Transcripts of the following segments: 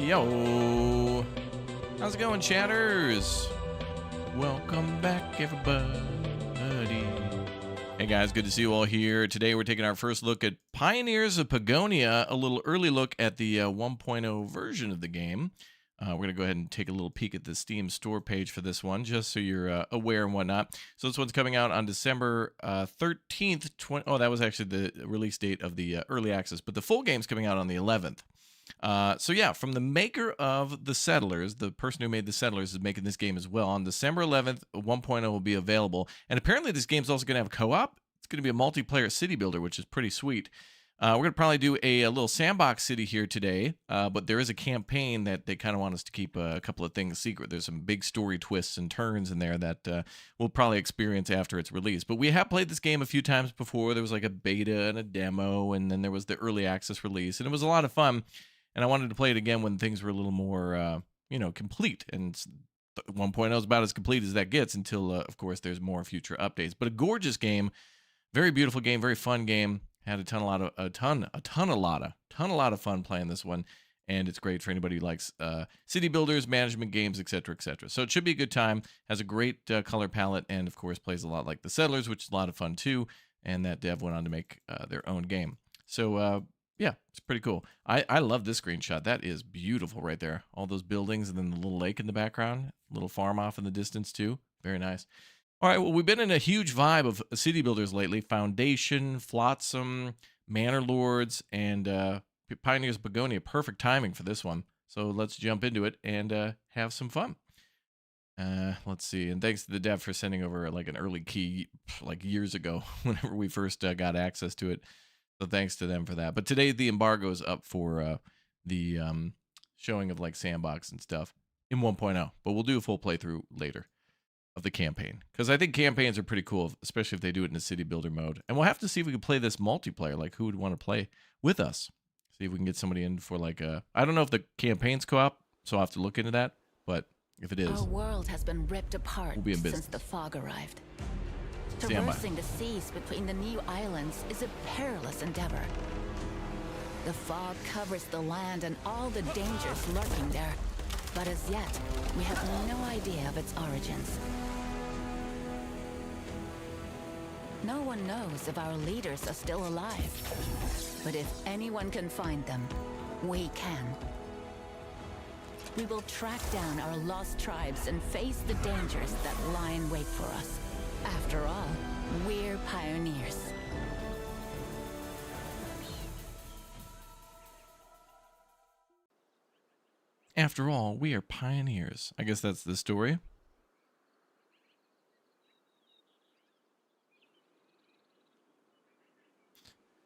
Yo, how's it going, chatters? Welcome back, everybody. Hey guys, good to see you all here. Today we're taking our first look at Pioneers of Pagonia, a little early look at the 1.0 version of the game. We're going to go ahead and take a little peek at the Steam store page for this one, just so you're aware and whatnot. So this one's coming out on December 13th. Oh, that was actually the release date of the early access, but the full game's coming out on the 11th. So yeah, from the maker of the Settlers, the person who made the Settlers is making this game as well. On December 11th, 1.0 will be available. And apparently this game's also going to have co-op. It's going to be a multiplayer city builder, which is pretty sweet. We're going to probably do a little sandbox city here today, but there is a campaign that they kind of want us to keep a couple of things secret. There's some big story twists and turns in there that we'll probably experience after it's released. But we have played this game a few times before. There was like a beta and a demo, and then there was the early access release, and it was a lot of fun. And I wanted to play it again when things were a little more, complete. And 1.0 is about as complete as that gets until, of course, there's more future updates. But a gorgeous game, very beautiful game, very fun game. Had a lot of fun playing this one, and it's great for anybody who likes city builders, management games, etc., etc. So it should be a good time. Has a great color palette, and of course plays a lot like the Settlers, which is a lot of fun too. And that dev went on to make their own game. So yeah, it's pretty cool. I love this screenshot. That is beautiful right there. All those buildings and then the little lake in the background, little farm off in the distance too. Very nice. All right, well, we've been in a huge vibe of city builders lately. Foundation, Flotsam, Manor Lords, and Pioneers of Pagonia. Perfect timing for this one. So let's jump into it and have some fun. Let's see. And thanks to the dev for sending over like an early key like years ago whenever we first got access to it. So thanks to them for that. But today the embargo is up for the showing of like sandbox and stuff in 1.0. But we'll do a full playthrough later of the campaign, because I think campaigns are pretty cool, especially if they do it in a city builder mode. And we'll have to see if we can play this multiplayer, like who would want to play with us. See if we can get somebody in for like a, I don't know if the campaign's co-op, so I'll have to look into that. But if it is, our world has been ripped apart we'll be in business since the fog arrived. Stand by. Traversing the seas between the new islands is a perilous endeavor. The fog covers the land and all the dangers lurking there. But as yet, we have no idea of its origins. No one knows if our leaders are still alive. But if anyone can find them, we can. We will track down our lost tribes and face the dangers that lie in wait for us. After all, we're pioneers. After all, we are pioneers. I guess that's the story.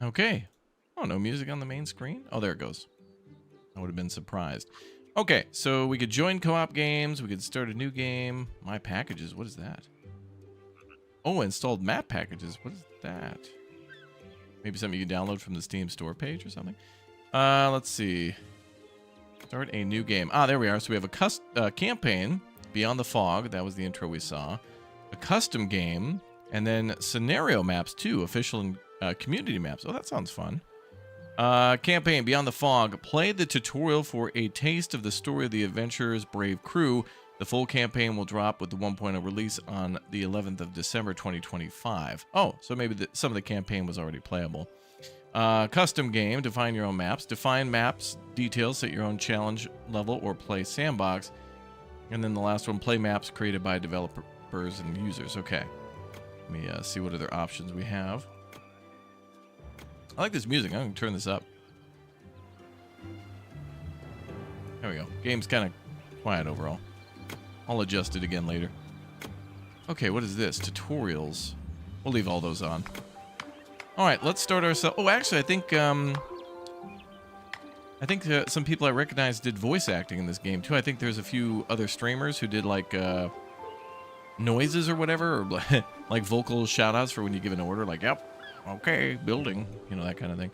Okay. Oh, no music on the main screen? Oh, there it goes. I would have been surprised. Okay, so we could join co-op games. We could start a new game. My packages, what is that? Oh, installed map packages. What is that? Maybe something you can download from the Steam store page or something? Let's see. Start a new game. Ah, there we are. So we have a campaign, Beyond the Fog. That was the intro we saw. A custom game, and then scenario maps too, official and community maps. Oh, that sounds fun. Campaign, Beyond the Fog. Play the tutorial for a taste of the story of the adventurer's brave crew. The full campaign will drop with the 1.0 release on the 11th of December 2025. Oh, so maybe some of the campaign was already playable. Custom game, define your own maps. Define maps, details, set your own challenge level, or play sandbox. And then the last one, play maps created by developers and users. Okay. Let me see what other options we have. I like this music. I'm going to turn this up. There we go. Game's kind of quiet overall. I'll adjust it again later. Okay, what is this? Tutorials. We'll leave all those on. All right, let's start ourselves. Oh, actually, I think some people I recognize did voice acting in this game too. I think there's a few other streamers who did like noises or whatever, or like vocal shout-outs for when you give an order, like, yep, okay, building, you know, that kind of thing.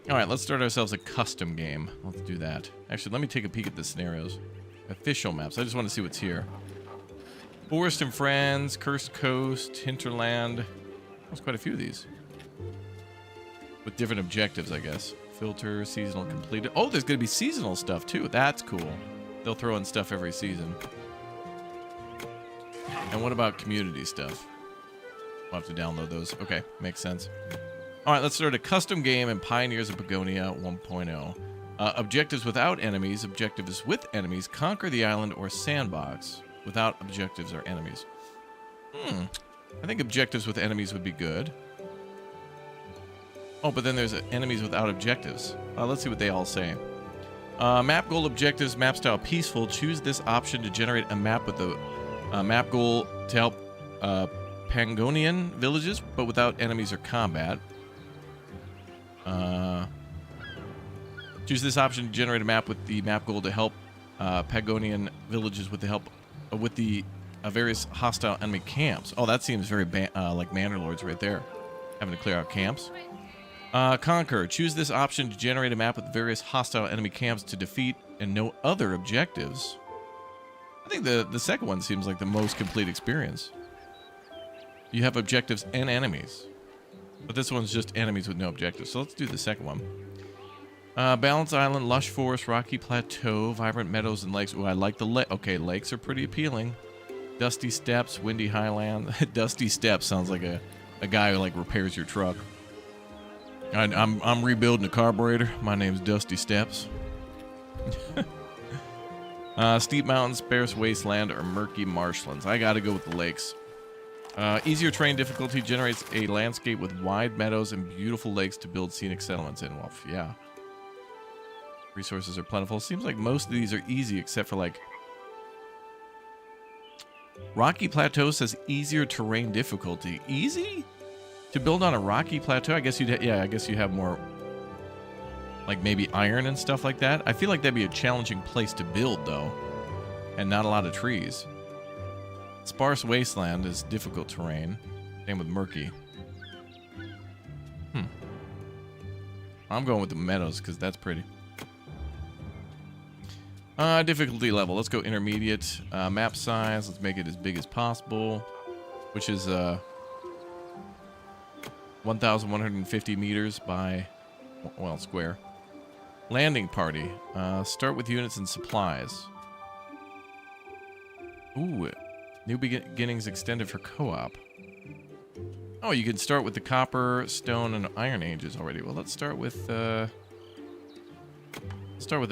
All right, let's start ourselves a custom game. Let's do that. Actually, let me take a peek at the scenarios. Official maps. I just want to see what's here. Forest and Friends, Cursed Coast, Hinterland. There's quite a few of these. With different objectives, I guess. filter, seasonal completed. Oh, there's going to be seasonal stuff too. That's cool. They'll throw in stuff every season. And what about community stuff? We'll have to download those. Okay, makes sense. All right, let's start a custom game in Pioneers of Pagonia 1.0. Objectives without enemies, objectives with enemies, conquer the island or sandbox without objectives or enemies. I think objectives with enemies would be good. Oh, but then there's enemies without objectives. Let's see what they all say. Map goal objectives, map style peaceful. Choose this option to generate a map with the map goal to help Pagonian villages, but without enemies or combat. Choose this option to generate a map with the map goal to help Pagonian villages with the help with the various hostile enemy camps. Oh, that seems very like Manderlords right there, having to clear out camps. Conquer. Choose this option to generate a map with various hostile enemy camps to defeat and no other objectives. I think the second one seems like the most complete experience. You have objectives and enemies, but this one's just enemies with no objectives. So let's do the second one. Balanced island, lush forest, rocky plateau, vibrant meadows and lakes. Ooh, I like the lake. Okay, lakes are pretty appealing. Dusty steppes, windy highland. Dusty steppes sounds like a guy who like repairs your truck. I'm rebuilding a carburetor. My name's Dusty Steppes. Steep mountains, sparse wasteland, or murky marshlands. I gotta go with the lakes. Easier terrain difficulty generates a landscape with wide meadows and beautiful lakes to build scenic settlements in. Well, yeah. Resources are plentiful. Seems like most of these are easy except for like... Rocky Plateau says easier terrain difficulty. Easy? To build on a rocky plateau? I guess you'd I guess you have more like maybe iron and stuff like that. I feel like that'd be a challenging place to build though. And not a lot of trees. Sparse wasteland is difficult terrain. Same with murky. I'm going with the meadows because that's pretty. Difficulty level. Let's go intermediate. Map size. Let's make it as big as possible. Which is 1,150 meters by, well, square. Landing party. Start with units and supplies. Ooh. New beginnings extended for co-op. Oh, you can start with the copper, stone, and iron ages already. Well, let's start with a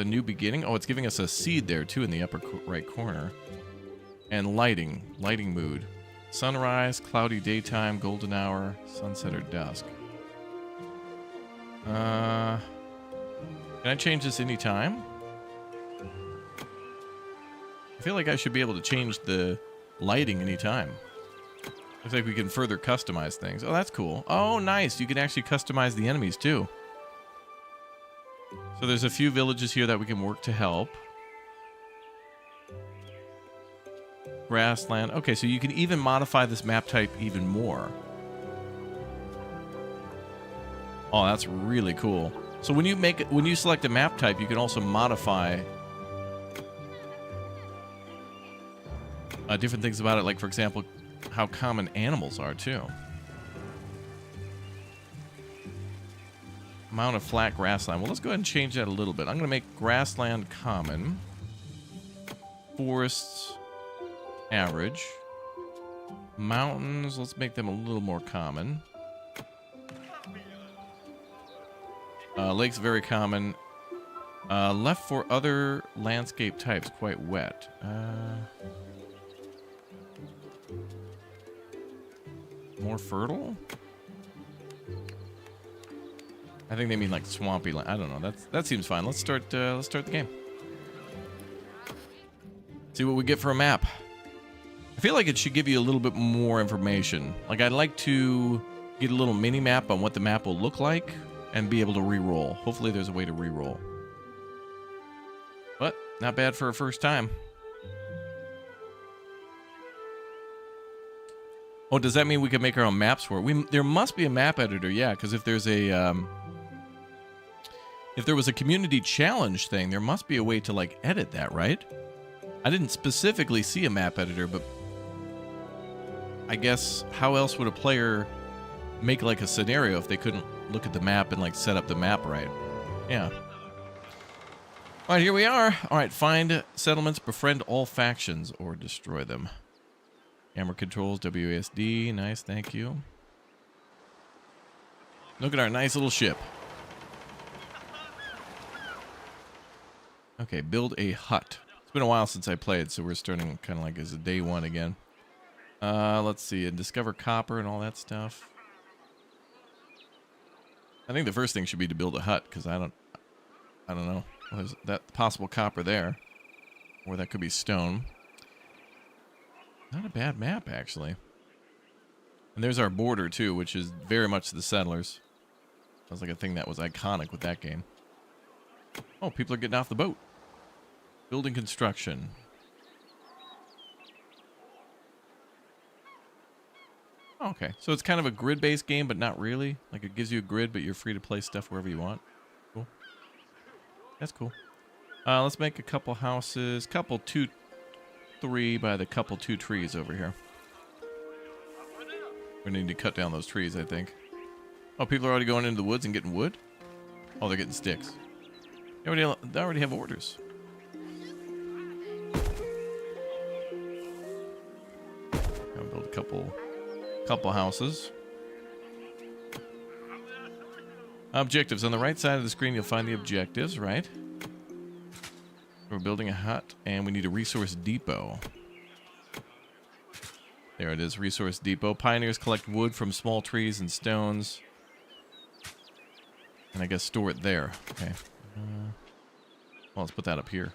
new beginning. Oh, it's giving us a seed there too in the upper right corner. And lighting mood. Sunrise, cloudy daytime, golden hour, sunset or dusk. Can I change this anytime? I feel like I should be able to change the lighting anytime. Looks like we can further customize things. Oh, that's cool. Oh, nice. You can actually customize the enemies too. So there's a few villages here that we can work to help. Grassland. Okay, so you can even modify this map type even more. Oh, that's really cool. So when you select a map type, you can also modify different things about it, like for example, how common animals are too. Amount of flat grassland. Well, let's go ahead and change that a little bit. I'm going to make grassland common. Forests average. Mountains, let's make them a little more common. Lakes very common. Left for other landscape types, quite wet. More fertile? I think they mean like swampy land. I don't know. That seems fine. Let's start the game. See what we get for a map. I feel like it should give you a little bit more information. Like I'd like to get a little mini map on what the map will look like and be able to re-roll. Hopefully there's a way to re-roll. But not bad for a first time. Oh, does that mean we can make our own maps for it? There must be a map editor, yeah, because if there's a if there was a community challenge thing, there must be a way to like edit that, right? I didn't specifically see a map editor, but I guess how else would a player make like a scenario if they couldn't look at the map and like set up the map right? Yeah. All right, here we are. All right, find settlements, befriend all factions, or destroy them. Camera controls, WASD. Nice, thank you. Look at our nice little ship. Okay, build a hut. It's been a while since I played, so we're starting kind of like as a day one again. Let's see, and discover copper and all that stuff. I think the first thing should be to build a hut, because I don't know. There's that possible copper there. Or that could be stone. Not a bad map, actually. And there's our border, too, which is very much the settlers. Sounds like a thing that was iconic with that game. Oh, people are getting off the boat. Building construction. Okay, so it's kind of a grid-based game, but not really. Like, it gives you a grid, but you're free to place stuff wherever you want. Cool. That's cool. Let's make a couple houses. Couple 2, 3 by the couple 2 trees over here. We need to cut down those trees, I think. Oh, people are already going into the woods and getting wood? Oh, they're getting sticks. They already have orders. I'll build a couple houses. Objectives. On the right side of the screen, you'll find the objectives, right? We're building a hut, and we need a resource depot. There it is, resource depot. Pioneers collect wood from small trees and stones. And I guess store it there. Okay. Well, let's put that up here.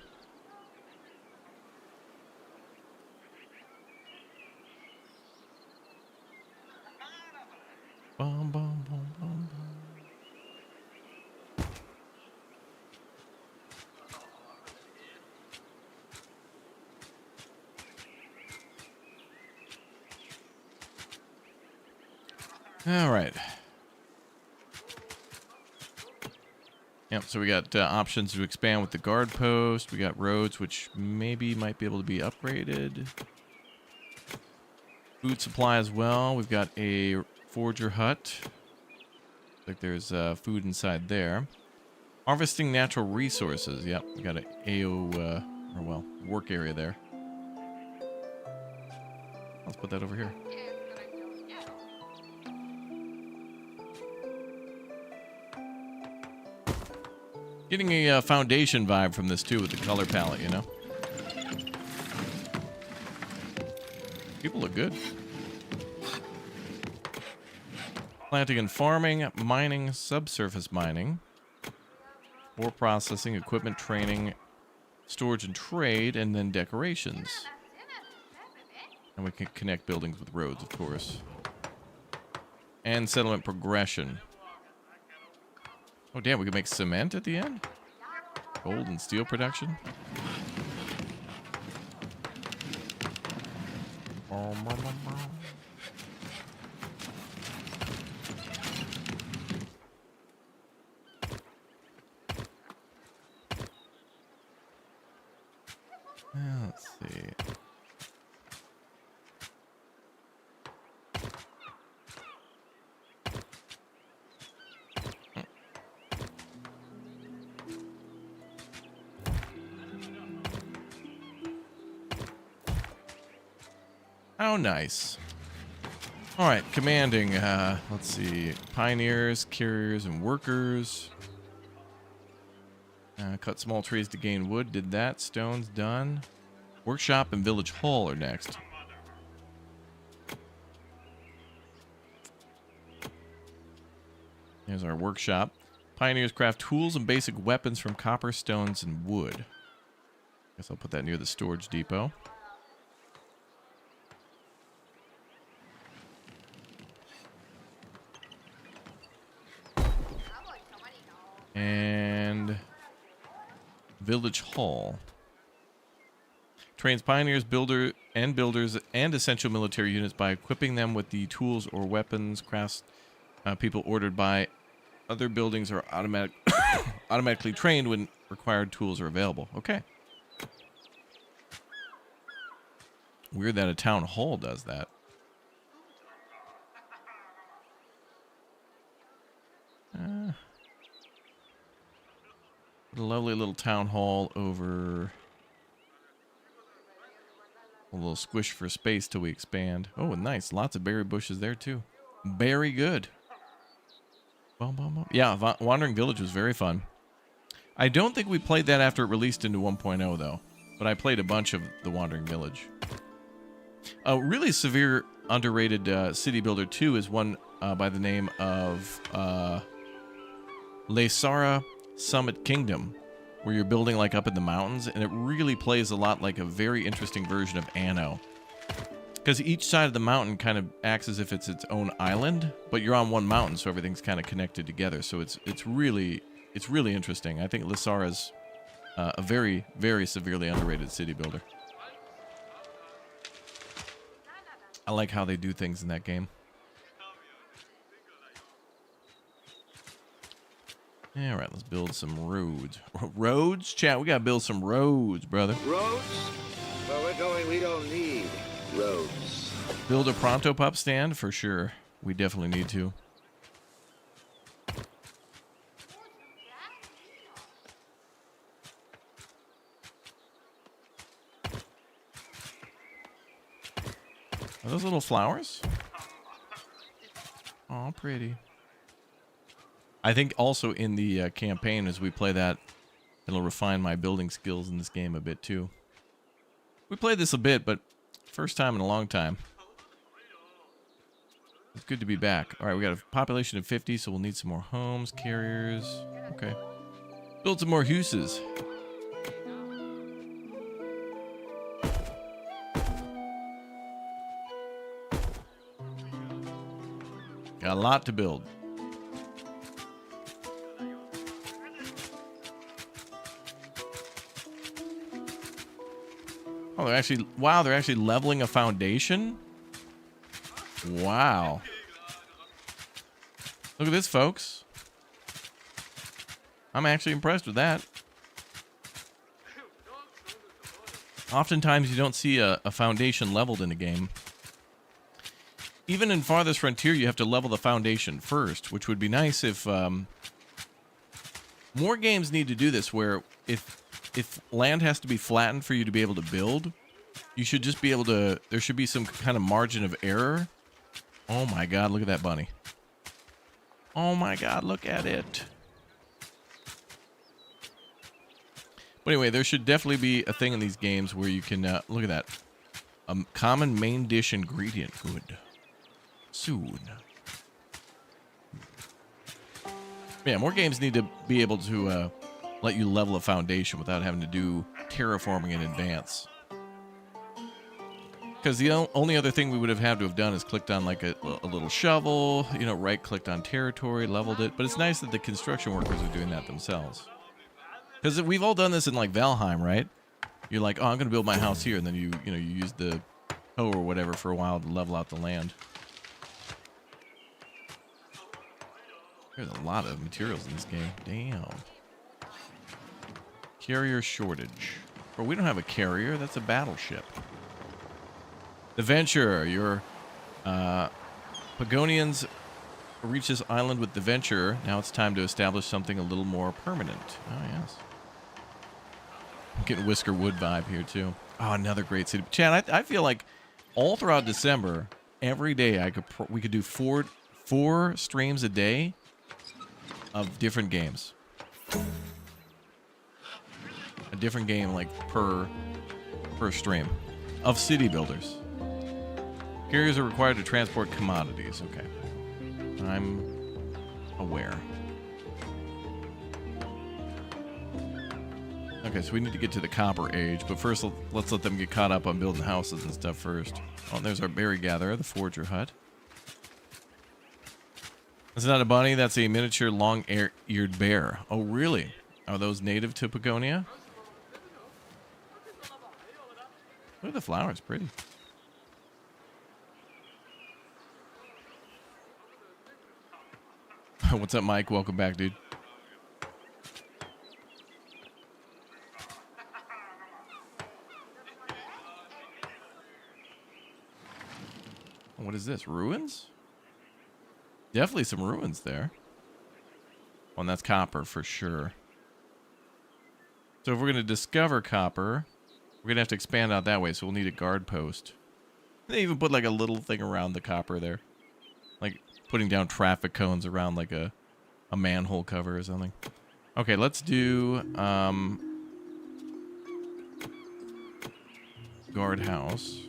Bum, bum, bum, bum, bum. All right. Yep, so we got options to expand with the guard post. We got roads, which maybe might be able to be upgraded. Food supply as well. We've got a forger hut. Like there's food inside there. Harvesting natural resources. Yep, we got an work area there. Let's put that over here. Getting a foundation vibe from this too with the color palette, you know? People look good. Planting and farming, mining, subsurface mining, ore processing, equipment training, storage and trade, and then decorations. And we can connect buildings with roads, of course. And settlement progression. Oh, damn, we can make cement at the end? Gold and steel production? Let's see. How nice. All right, commanding. Let's see. Pioneers, carriers, and workers. Cut small trees to gain wood. Did that. Stone's done. Workshop and village hall are next. Here's our workshop. Pioneers craft tools and basic weapons from copper, stones, and wood. Guess I'll put that near the storage depot. And village hall. Trains pioneers, builders, and essential military units by equipping them with the tools or weapons. Crafts people ordered by other buildings are automatically trained when required tools are available. Okay. Weird that a town hall does that. A lovely little town hall over. A little squish for space till we expand. Oh, nice. Lots of berry bushes there, too. Very good. Yeah, Wandering Village was very fun. I don't think we played that after it released into 1.0, though. But I played a bunch of the Wandering Village. A really severe, underrated city builder, too, is one by the name of Lesara Summit Kingdom, where you're building like up in the mountains, and it really plays a lot like a very interesting version of Anno. Because each side of the mountain kind of acts as if it's its own island, but you're on one mountain, so everything's kind of connected together. So it's really interesting. I think Lesara's a very, very severely underrated city builder. I like how they do things in that game. All right, let's build some roads. Roads? Chat, we got to build some roads, brother. Roads? Where we're going, we don't need roads. Build a Pronto Pup stand? For sure. We definitely need to. Are those little flowers? Oh, pretty. I think also in the campaign, as we play that, it'll refine my building skills in this game a bit too. We played this a bit, but first time in a long time. It's good to be back. All right, we got a population of 50, so we'll need some more homes, carriers. Okay. Build some more huses. Got a lot to build. Oh, they're actually, wow, they're actually leveling a foundation? Wow. Look at this, folks. I'm actually impressed with that. Oftentimes you don't see a foundation leveled in a game. Even in Farthest Frontier, you have to level the foundation first, which would be nice if more games need to do this, where if land has to be flattened for you to be able to build, you should just be able to, there should be some kind of margin of error. Oh my god, look at that bunny. Oh my god, look at it. But anyway, there should definitely be a thing in these games where you can, look at that. A common main dish ingredient. Good. Soon. Yeah, more games need to be able to let you level a foundation without having to do terraforming in advance. Because the only other thing we would have had to have done is clicked on like a little shovel, you know, right-clicked on territory, leveled it. But it's nice that the construction workers are doing that themselves. Because we've all done this in like Valheim, right? You're like, oh, I'm going to build my house here, and then you use the hoe or whatever for a while to level out the land. There's a lot of materials in this game. Damn. Carrier shortage. Bro, we don't have a carrier. That's a battleship. The Venture. Your Pagonians reach this island with the Venture. Now it's time to establish something a little more permanent. Oh, yes. I'm getting Whisker Wood vibe here, too. Oh, another great city. Chad, I feel like all throughout December, every day we could do four streams a day of different games. A different game, like, per stream. Of city builders. Carriers are required to transport commodities. Okay. I'm aware. Okay, so we need to get to the Copper Age, but first let's let them get caught up on building houses and stuff first. Oh, there's our berry gatherer, the Forger hut. That's not a bunny, that's a miniature long-eared bear. Oh, really? Are those native to Pagonia? Look at the flowers, pretty. What's up, Mike? Welcome back, dude. What is this? Ruins? Definitely some ruins there. Oh, and that's copper for sure. So if we're going to discover copper, we're going to have to expand out that way. So we'll need a guard post. They even put like a little thing around the copper there. Like putting down traffic cones around like a manhole cover or something. Okay, let's do guardhouse.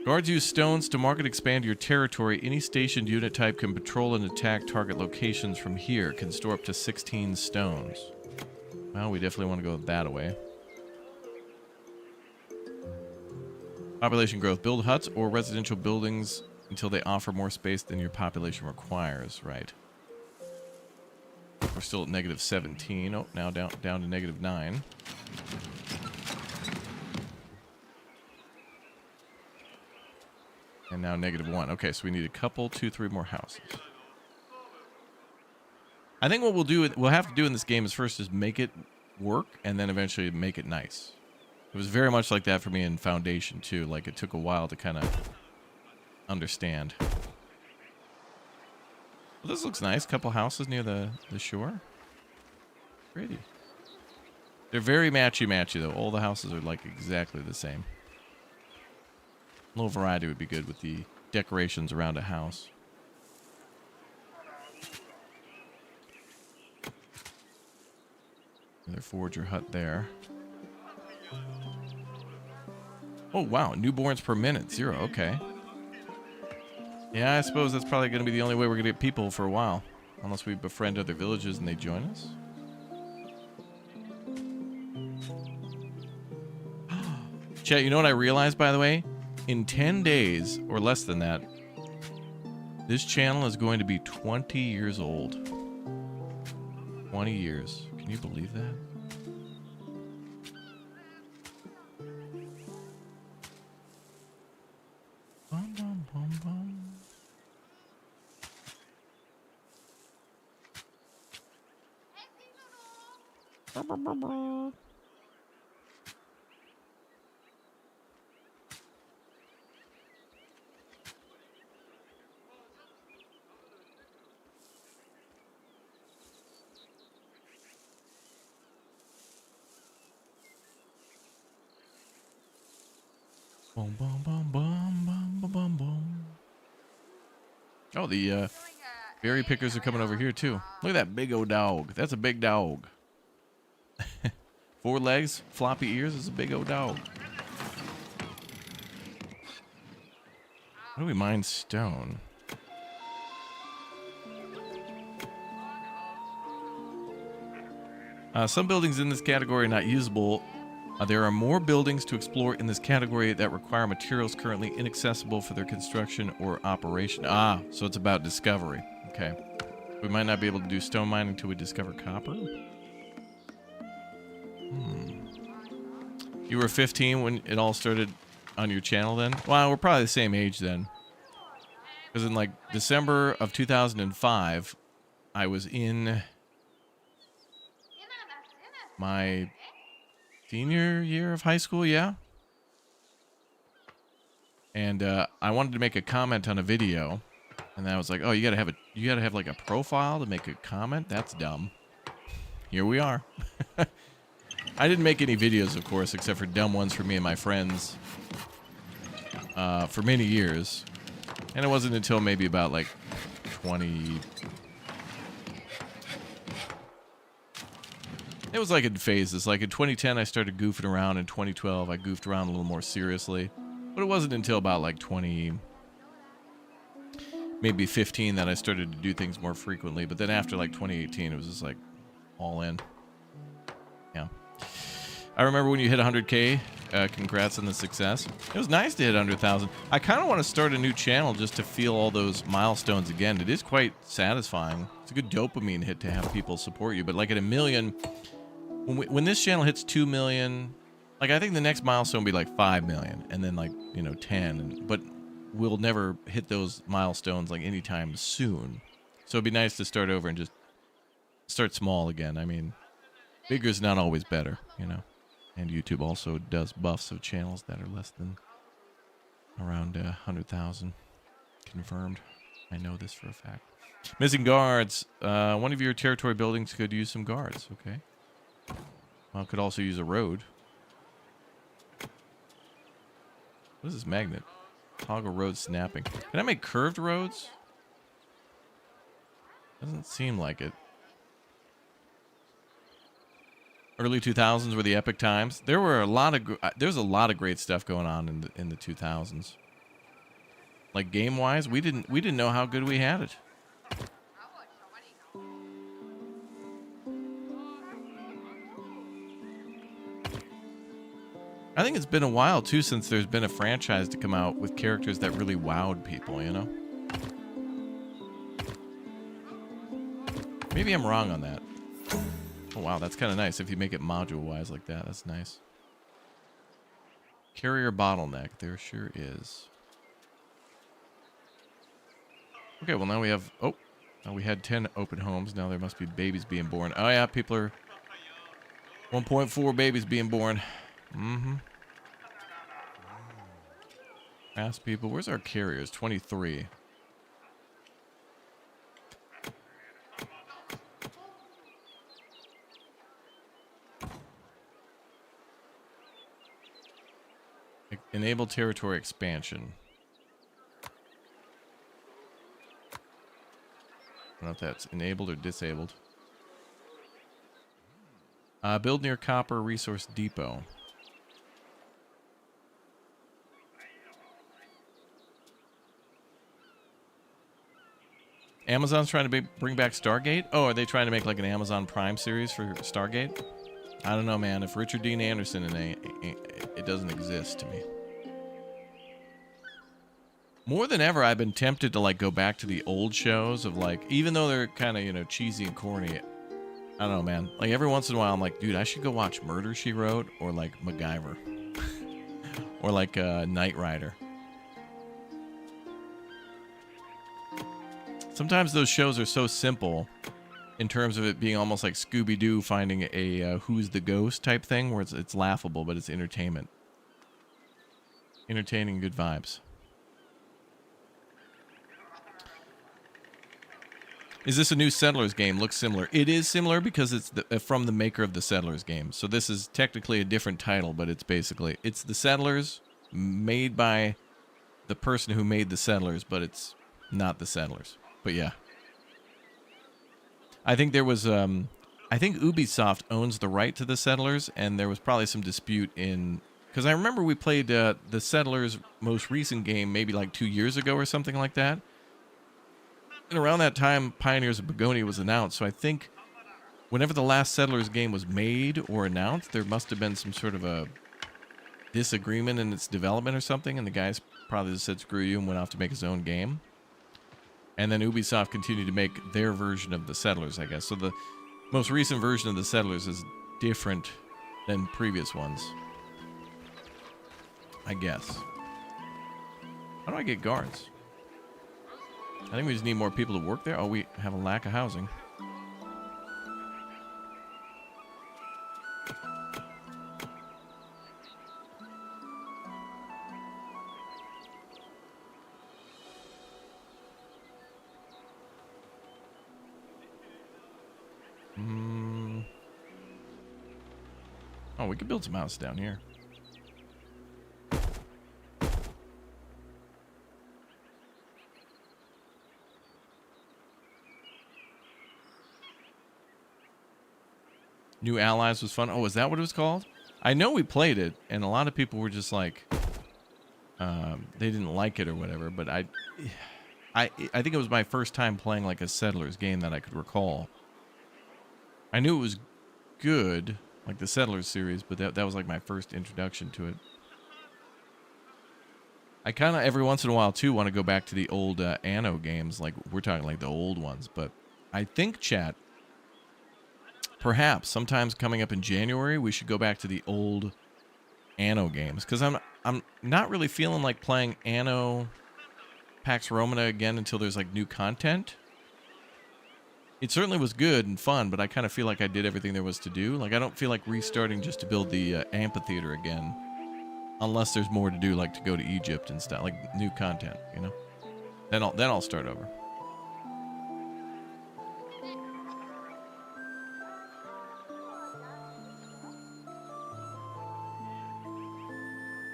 Guards use stones to mark and expand your territory. Any stationed unit type can patrol and attack target locations from here. Can store up to 16 stones. Well, we definitely want to go that way. Population growth. Build huts or residential buildings until they offer more space than your population requires. Right. We're still at negative 17. Oh, now down to negative 9. And now negative 1. Okay, so we need a couple, 2, 3 more houses. I think what we'll have to do in this game is first is make it work and then eventually make it nice. It was very much like that for me in Foundation too. Like it took a while to kind of understand. Well, this looks nice. Couple houses near the shore. Pretty. They're very matchy though. All the houses are like exactly the same. A little variety would be good with the decorations around a house. Another forger hut there. Oh, wow. Newborns per minute. 0. Okay. Yeah, I suppose that's probably going to be the only way we're going to get people for a while. Unless we befriend other villages and they join us. Chat, you know what I realized, by the way? In 10 days, or less than that, this channel is going to be 20 years old. 20 years. Can you believe that? Bum, bum, bum, bum. Bum, bum, bum, bum. Boom, boom, boom, boom, boom, boom, boom, boom. Oh, the berry pickers are coming over here too. Look at that big old dog. That's a big dog. 4 legs, floppy ears is a big old dog. What do we mine? Stone. Some buildings in this category are not usable. There are more buildings to explore in this category that require materials currently inaccessible for their construction or operation. Ah, so it's about discovery. Okay. We might not be able to do stone mining until we discover copper. You were 15 when it all started on your channel then? Well, we're probably the same age then. Because in like December of 2005, I was in my senior year of high school, yeah. And I wanted to make a comment on a video, and I was like, "Oh, you gotta have like a profile to make a comment? That's dumb." Here we are. I didn't make any videos, of course, except for dumb ones for me and my friends for many years. And it wasn't until maybe about like 20... It was like in phases. Like in 2010, I started goofing around. In 2012, I goofed around a little more seriously. But it wasn't until about like maybe 15 that I started to do things more frequently. But then after like 2018, it was just like all in. Yeah. I remember when you hit 100K. Congrats on the success. It was nice to hit 100,000. I kind of want to start a new channel just to feel all those milestones again. It is quite satisfying. It's a good dopamine hit to have people support you. But like at 1 million, when this channel hits 2 million, like I think the next milestone will be like 5 million, and then like 10. But we'll never hit those milestones like anytime soon. So it'd be nice to start over and just start small again. I mean, bigger is not always better, And YouTube also does buffs of channels that are less than around 100,000. Confirmed. I know this for a fact. Missing guards. One of your territory buildings could use some guards. Okay. Well, could also use a road. What is this magnet? Toggle road snapping. Can I make curved roads? Doesn't seem like it. Early 2000s were the epic times. There were a lot of there's a lot of great stuff going on in the 2000s. Like game wise, we didn't know how good we had it. I think it's been a while too since there's been a franchise to come out with characters that really wowed people, you know? Maybe I'm wrong on that. Oh wow, that's kind of nice if you make it module wise like that. That's nice. Carrier bottleneck, there sure is. Okay, well now we have, oh, now we had 10 open homes. Now there must be babies being born. Oh yeah, people are 1.4 babies being born. Mm-hmm. Ask people, where's our carriers? 23. Enable territory expansion. I don't know if that's enabled or disabled. Build near copper resource depot. Amazon's trying to bring back Stargate? Oh, are they trying to make like an Amazon Prime series for Stargate? I don't know, man. If Richard Dean Anderson it doesn't exist to me. More than ever, I've been tempted to like go back to the old shows of like, even though they're kind of, you know, cheesy and corny. I don't know, man. Like every once in a while, I'm like, dude, I should go watch Murder, She Wrote or like MacGyver or like Knight Rider. Sometimes those shows are so simple in terms of it being almost like Scooby-Doo finding a who's the ghost type thing where it's laughable, but it's entertainment. Entertaining, good vibes. Is this a new Settlers game? Looks similar. It is similar because it's from the maker of the Settlers game. So this is technically a different title, but it's basically, it's the Settlers made by the person who made the Settlers, but it's not the Settlers. But yeah. I think there was, I think Ubisoft owns the right to the Settlers, and there was probably some dispute in, because I remember we played the Settlers' most recent game maybe like 2 years ago or something like that. And around that time, Pioneers of Pagonia was announced. So I think whenever the last Settlers game was made or announced, there must have been some sort of a disagreement in its development or something. And the guys probably just said, screw you, and went off to make his own game. And then Ubisoft continued to make their version of the Settlers, I guess. So the most recent version of the Settlers is different than previous ones, I guess. How do I get guards? I think we just need more people to work there. Oh, we have a lack of housing. Oh, we could build some houses down here. New Allies was fun. Oh, is that what it was called? I know we played it, and a lot of people were just like, they didn't like it or whatever. But I think it was my first time playing like a Settlers game that I could recall. I knew it was good, like the Settlers series, but that was like my first introduction to it. I kind of every once in a while too want to go back to the old Anno games, like we're talking like the old ones. But I think, chat, perhaps sometimes coming up in January, we should go back to the old Anno games, because I'm not really feeling like playing Anno Pax Romana again until there's like new content. It certainly was good and fun, but I kind of feel like I did everything there was to do. Like I don't feel like restarting just to build the amphitheater again, unless there's more to do, like to go to Egypt and stuff, like new content, you know. Then I'll start over.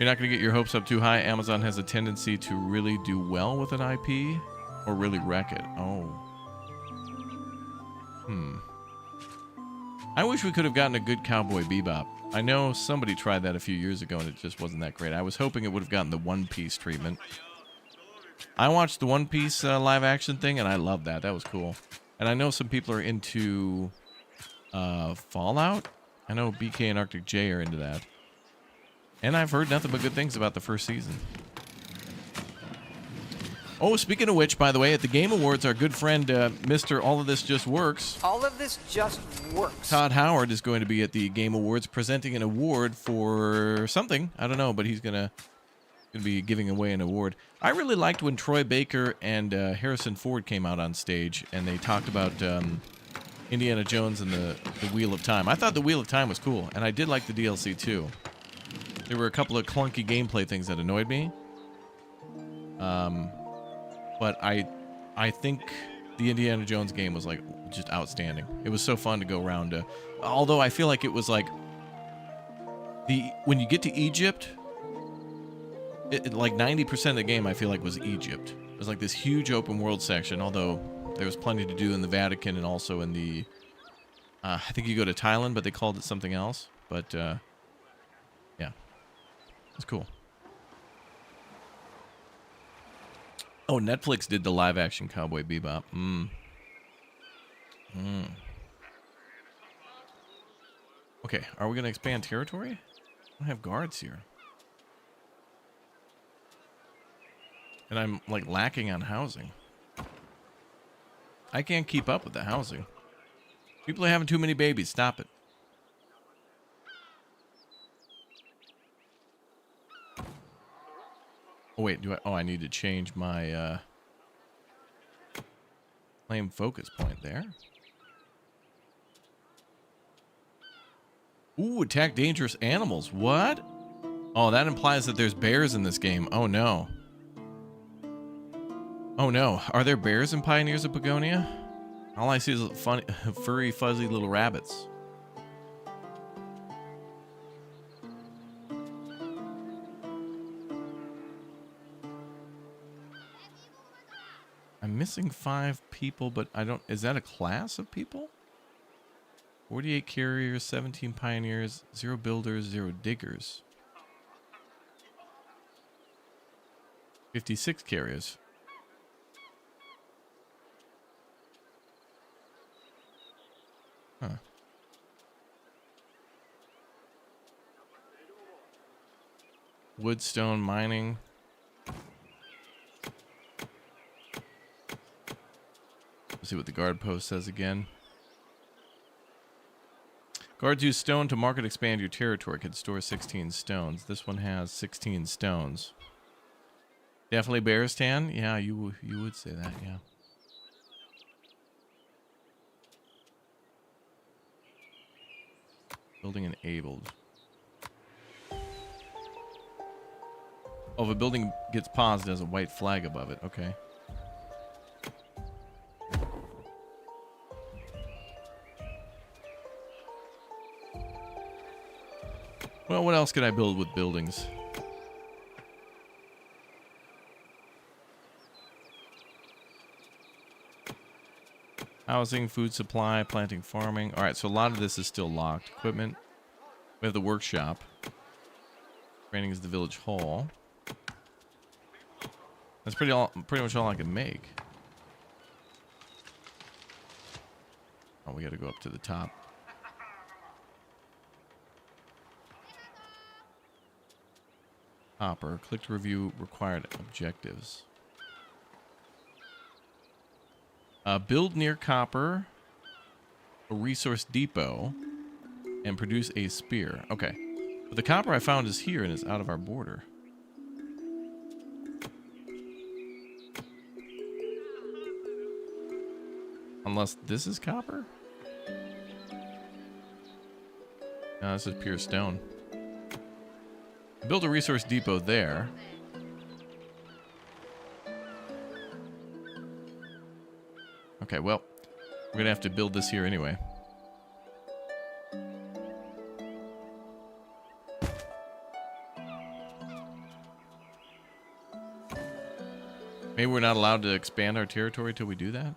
You're not going to get your hopes up too high. Amazon has a tendency to really do well with an IP or really wreck it. Oh. I wish we could have gotten a good Cowboy Bebop. I know somebody tried that a few years ago and it just wasn't that great. I was hoping it would have gotten the One Piece treatment. I watched the One Piece live action thing and I loved that. That was cool. And I know some people are into Fallout. I know BK and Arctic J are into that. And I've heard nothing but good things about the first season. Oh, speaking of which, by the way, at the Game Awards, our good friend, Mr. All of This Just Works. All of this just works. Todd Howard is going to be at the Game Awards presenting an award for something. I don't know, but he's going to be giving away an award. I really liked when Troy Baker and Harrison Ford came out on stage and they talked about Indiana Jones and the Wheel of Time. I thought the Wheel of Time was cool, and I did like the DLC too. There were a couple of clunky gameplay things that annoyed me. But I think the Indiana Jones game was like just outstanding. It was so fun to go around. Although I feel like it was like when you get to Egypt, like 90% of the game I feel like was Egypt. It was like this huge open world section. Although there was plenty to do in the Vatican and also in the I think you go to Thailand, but they called it something else. But yeah, it's cool. Oh, Netflix did the live-action Cowboy Bebop. Okay, are we going to expand territory? I don't have guards here. And I'm, like, lacking on housing. I can't keep up with the housing. People are having too many babies. Stop it. Oh, wait, I need to change my, claim focus point there. Ooh, attack dangerous animals. What? Oh, that implies that there's bears in this game. Oh, no. Oh, no. Are there bears in Pioneers of Pagonia? All I see is funny, furry, fuzzy little rabbits. I'm missing 5 people, but I don't... Is that a class of people? 48 carriers, 17 pioneers, 0 builders, 0 diggers. 56 carriers. Huh. Woodstone mining. Let's see what the guard post says again. Guards use stone to mark and expand your territory. Can store 16 stones. This one has 16 stones. Definitely bears, Tan? Yeah, you would say that, yeah. Building enabled. Oh, if a building gets paused, it has a white flag above it. Okay. Well, what else could I build with buildings? Housing, food supply, planting, farming. All right, so a lot of this is still locked. Equipment. We have the workshop. Training is the village hall. That's pretty much all I can make. Oh, we got to go up to the top. Hopper. Click to review required objectives. Build near copper, a resource depot, and produce a spear. Okay. But the copper I found is here and is out of our border. Unless this is copper? No, this is pure stone. Build a resource depot there. Okay, well, we're going to have to build this here anyway. Maybe we're not allowed to expand our territory till we do that?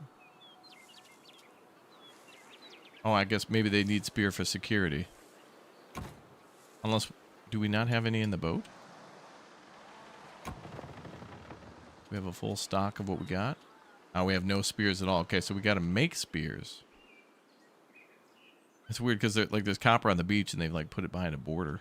Oh, I guess maybe they need spear for security. Unless, do we not have any in the boat? We have a full stock of what we got. Oh, we have no spears at all. Okay, so we got to make spears. It's weird because like there's copper on the beach and they've like put it behind a border.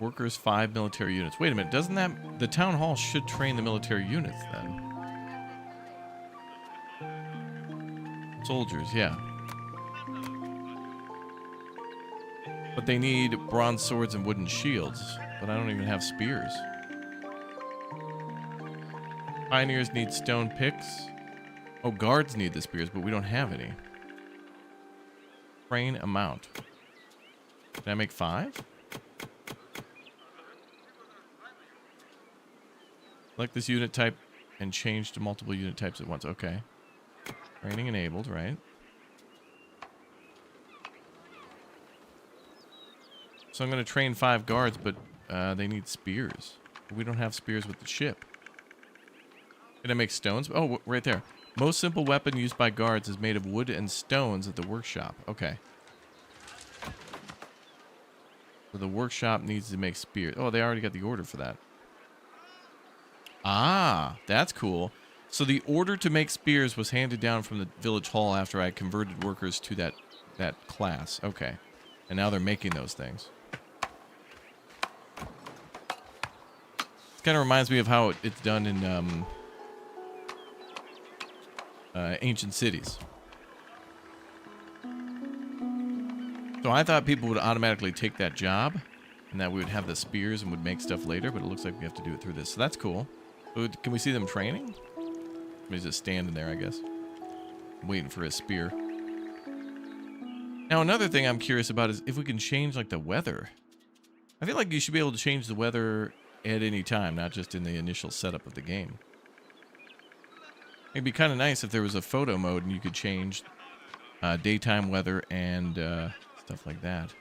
Workers 5 military units. Wait a minute, doesn't that... The town hall should train the military units then. Soldiers, yeah. But they need bronze swords and wooden shields. But I don't even have spears. Pioneers need stone picks. Oh, guards need the spears, but we don't have any. Train amount. Can I make 5? Select this unit type and change to multiple unit types at once. Okay. Training enabled, right? So I'm going to train 5 guards, but they need spears. We don't have spears with the ship. Can I make stones? Oh, right there. Most simple weapon used by guards is made of wood and stones at the workshop. Okay. So the workshop needs to make spears. Oh, they already got the order for that. Ah, that's cool. So the order to make spears was handed down from the village hall after I converted workers to that class. Okay. And now they're making those things. This kind of reminds me of how it's done in ancient cities. So I thought people would automatically take that job and that we would have the spears and would make stuff later, but it looks like we have to do it through this. So that's cool. Can we see them training? He's just standing there, I guess. Waiting for his spear. Now, another thing I'm curious about is if we can change, like, the weather. I feel like you should be able to change the weather at any time, not just in the initial setup of the game. It'd be kind of nice if there was a photo mode and you could change daytime weather and stuff like that.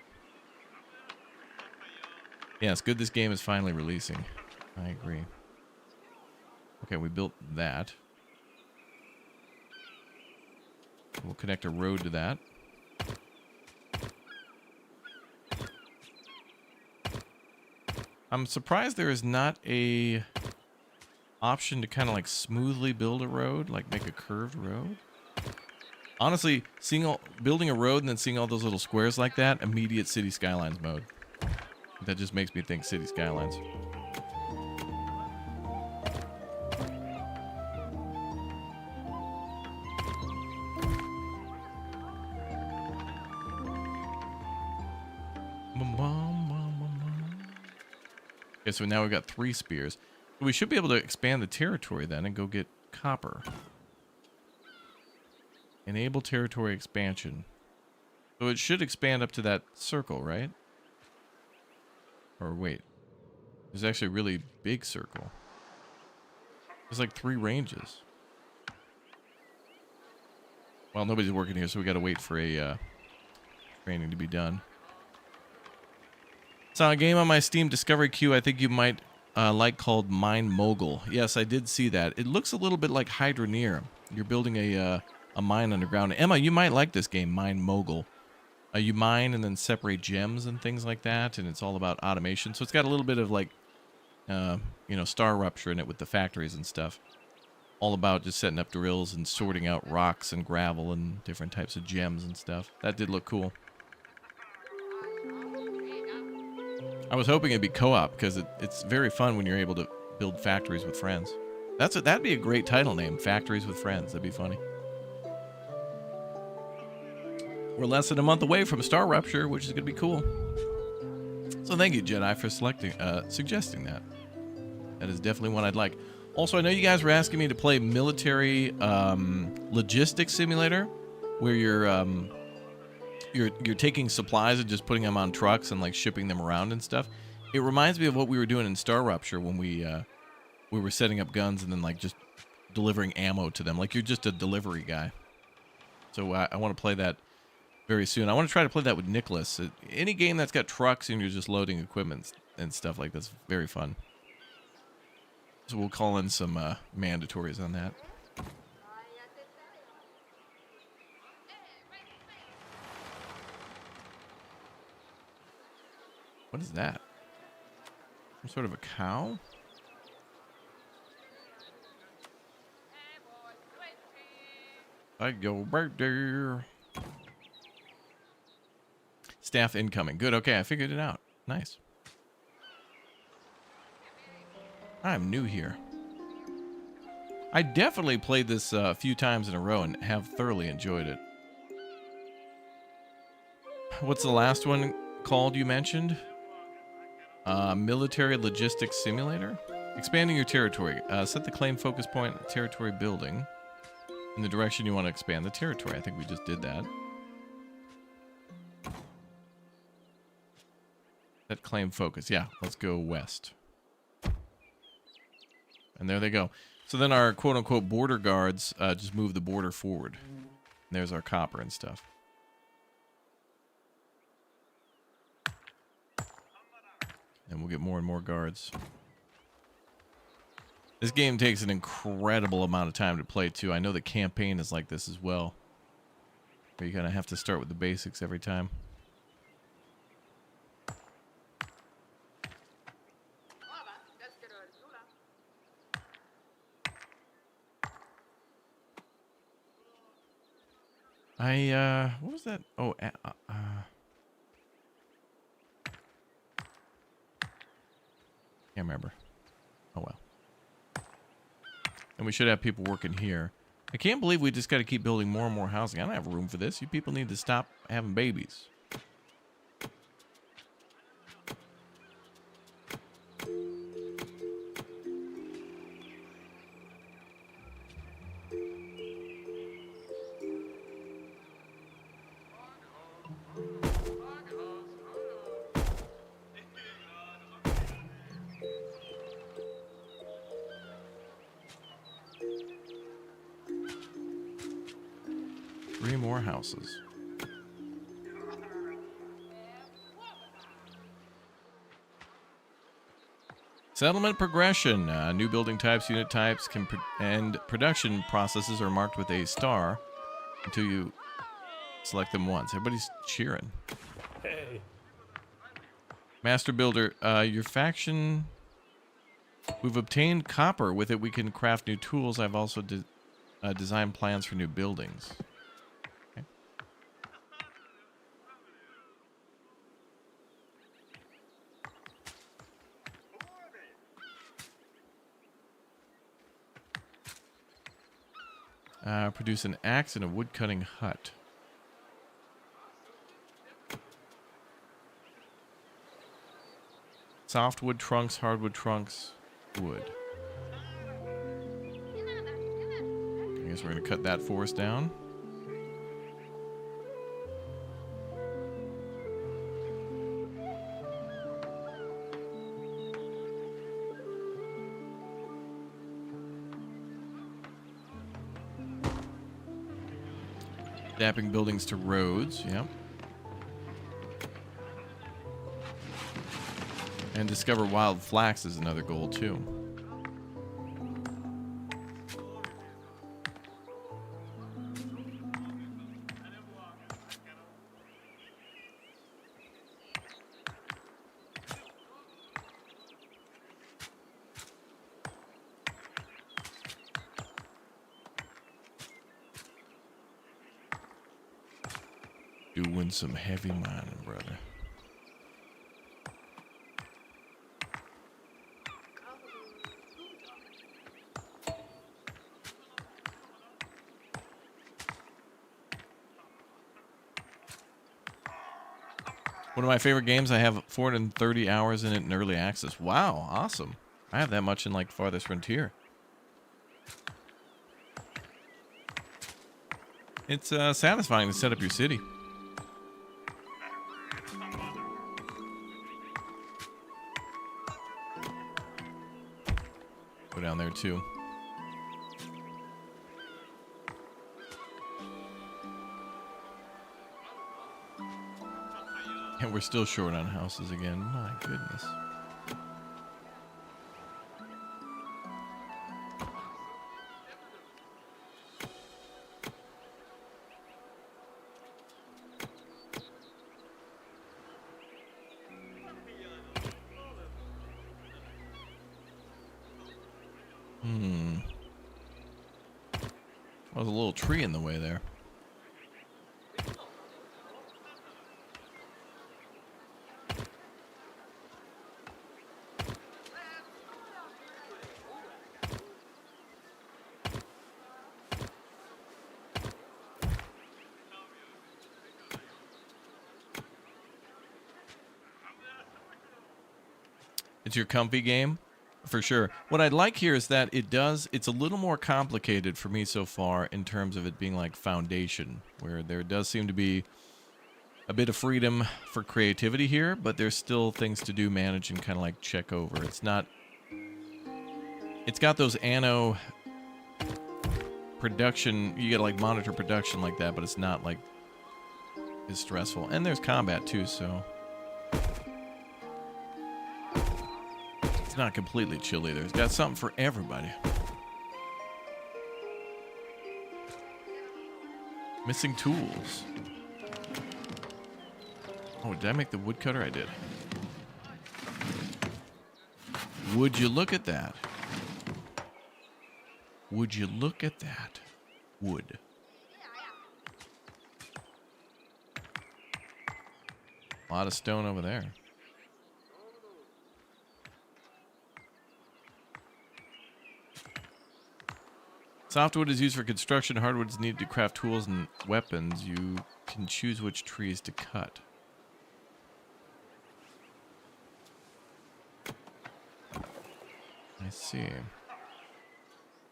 Yeah, it's good this game is finally releasing. I agree. Okay, we built that. We'll connect a road to that. I'm surprised there is not a option to kind of like smoothly build a road, like make a curved road. Honestly, building a road and then seeing all those little squares like that, immediate City Skylines mode. That just makes me think City Skylines. Okay, so now we've got 3 spears. We should be able to expand the territory then and go get copper. Enable territory expansion. So it should expand up to that circle, right? Or wait. There's actually a really big circle. There's like 3 ranges. Well, nobody's working here, so we got to wait for a training to be done. Saw a game on my Steam Discovery queue I think you might like called Mine Mogul. Yes, I did see that. It looks a little bit like Hydroneer. You're building a mine underground. Emma, you might like this game, Mine Mogul. You mine and then separate gems and things like that, and it's all about automation. So it's got a little bit of like, you know, Star Rupture in it with the factories and stuff. All about just setting up drills and sorting out rocks and gravel and different types of gems and stuff. That did look cool. I was hoping it'd be co-op because it's very fun when you're able to build factories with friends. That'd be a great title name, Factories with Friends. That'd be funny. We're less than a month away from Star Rupture, which is going to be cool. So thank you, Jedi, for suggesting that. That is definitely one I'd like. Also, I know you guys were asking me to play Military Logistics Simulator, where you're you're taking supplies and just putting them on trucks and like shipping them around and stuff. It reminds me of what we were doing in Star Rupture when we were setting up guns and then like just delivering ammo to them. Like you're just a delivery guy. So I want to play that very soon. I want to try to play that with Nicholas. Any game that's got trucks and you're just loading equipment and stuff like that's very fun. So we'll call in some mandatories on that. What is that? Some sort of a cow? I go right there. Staff incoming. Good. Okay, I figured it out. Nice. I'm new here. I definitely played this a few times in a row and have thoroughly enjoyed it. What's the last one called you mentioned? Military Logistics Simulator? Expanding your territory. Set the claim focus point territory building in the direction you want to expand the territory. I think we just did that. Set claim focus. Yeah, let's go west. And there they go. So then our quote-unquote border guards just move the border forward. And there's our copper and stuff. And we'll get more and more guards. This game takes an incredible amount of time to play, too. I know the campaign is like this as well. But you kind of have to start with the basics every time. What was that? Oh, can't remember. Oh, well. And we should have people working here. I can't believe we just got to keep building more and more housing. I don't have room for this. You people need to stop having babies. Three more houses. Settlement progression. New building types, unit types, and production processes are marked with a star until you select them once. Everybody's cheering. Hey. Master Builder, your faction... We've obtained copper. With it, we can craft new tools. I've also designed plans for new buildings. Produce an axe and a wood-cutting hut. Softwood trunks, hardwood trunks, wood. I guess we're going to cut that forest down. Adapting buildings to roads, yep. And discover wild flax is another goal, too. Doing some heavy mining, brother. One of my favorite games. I have 430 hours in it in early access. Wow, awesome. I have that much in like Farthest Frontier. It's satisfying to set up your city. Go down there too. And we're still short on houses again. My goodness. Well, there's a little tree in the way there. It's your comfy game, for sure. What I'd like here is that it's a little more complicated for me so far in terms of it being like Foundation, where there does seem to be a bit of freedom for creativity here, but there's still things to do, manage, and kind of like check over. It's got those Anno production, you gotta like monitor production like that, but it's not like as stressful. And there's combat too, so it's not completely chill either. It's got something for everybody. Missing tools. Oh, did I make the woodcutter? I did. Would you look at that? Would you look at that? Wood. A lot of stone over there. Softwood is used for construction. Hardwood is needed to craft tools and weapons. You can choose which trees to cut. I see.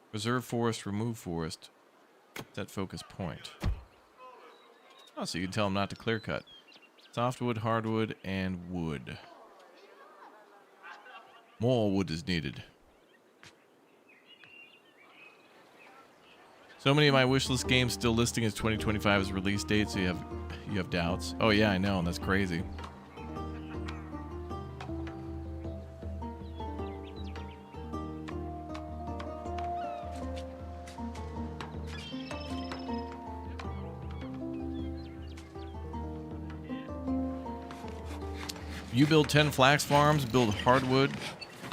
Preserve forest, remove forest. Set focus point. Oh, so you can tell them not to clear cut. Softwood, hardwood, and wood. More wood is needed. So many of my wishlist games still listing as 2025 as release date, so you have doubts. Oh yeah, I know, that's crazy. You build 10 flax farms, build hardwood,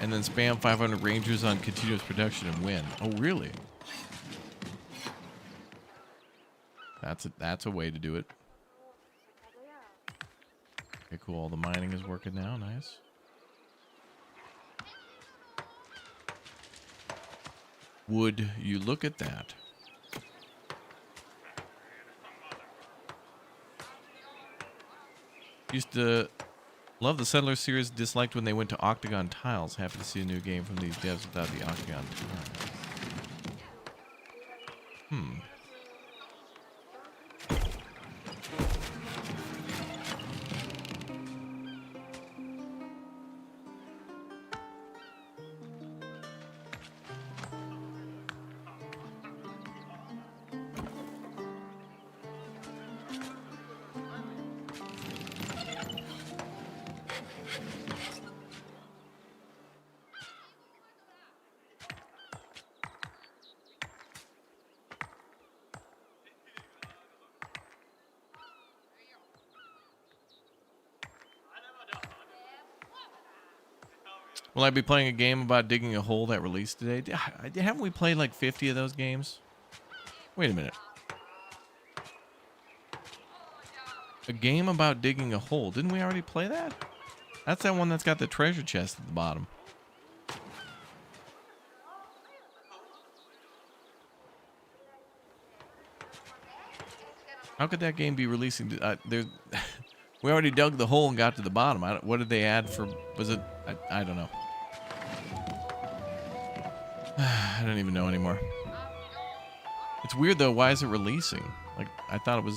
and then spam 500 rangers on continuous production and win. Oh really? That's a way to do it. Okay, cool. All the mining is working now. Nice. Would you look at that? Used to love the Settler series. Disliked when they went to Octagon tiles. Happy to see a new game from these devs without the Octagon tiles. Will I be playing a game about digging a hole that released today? Haven't we played like 50 of those games? Wait a minute. A game about digging a hole. Didn't we already play that? That's that one that's got the treasure chest at the bottom. How could that game be releasing? We already dug the hole and got to the bottom. What did they add for? Was it? I don't know. I don't even know anymore. It's weird though. Why is it releasing? Like I thought it was.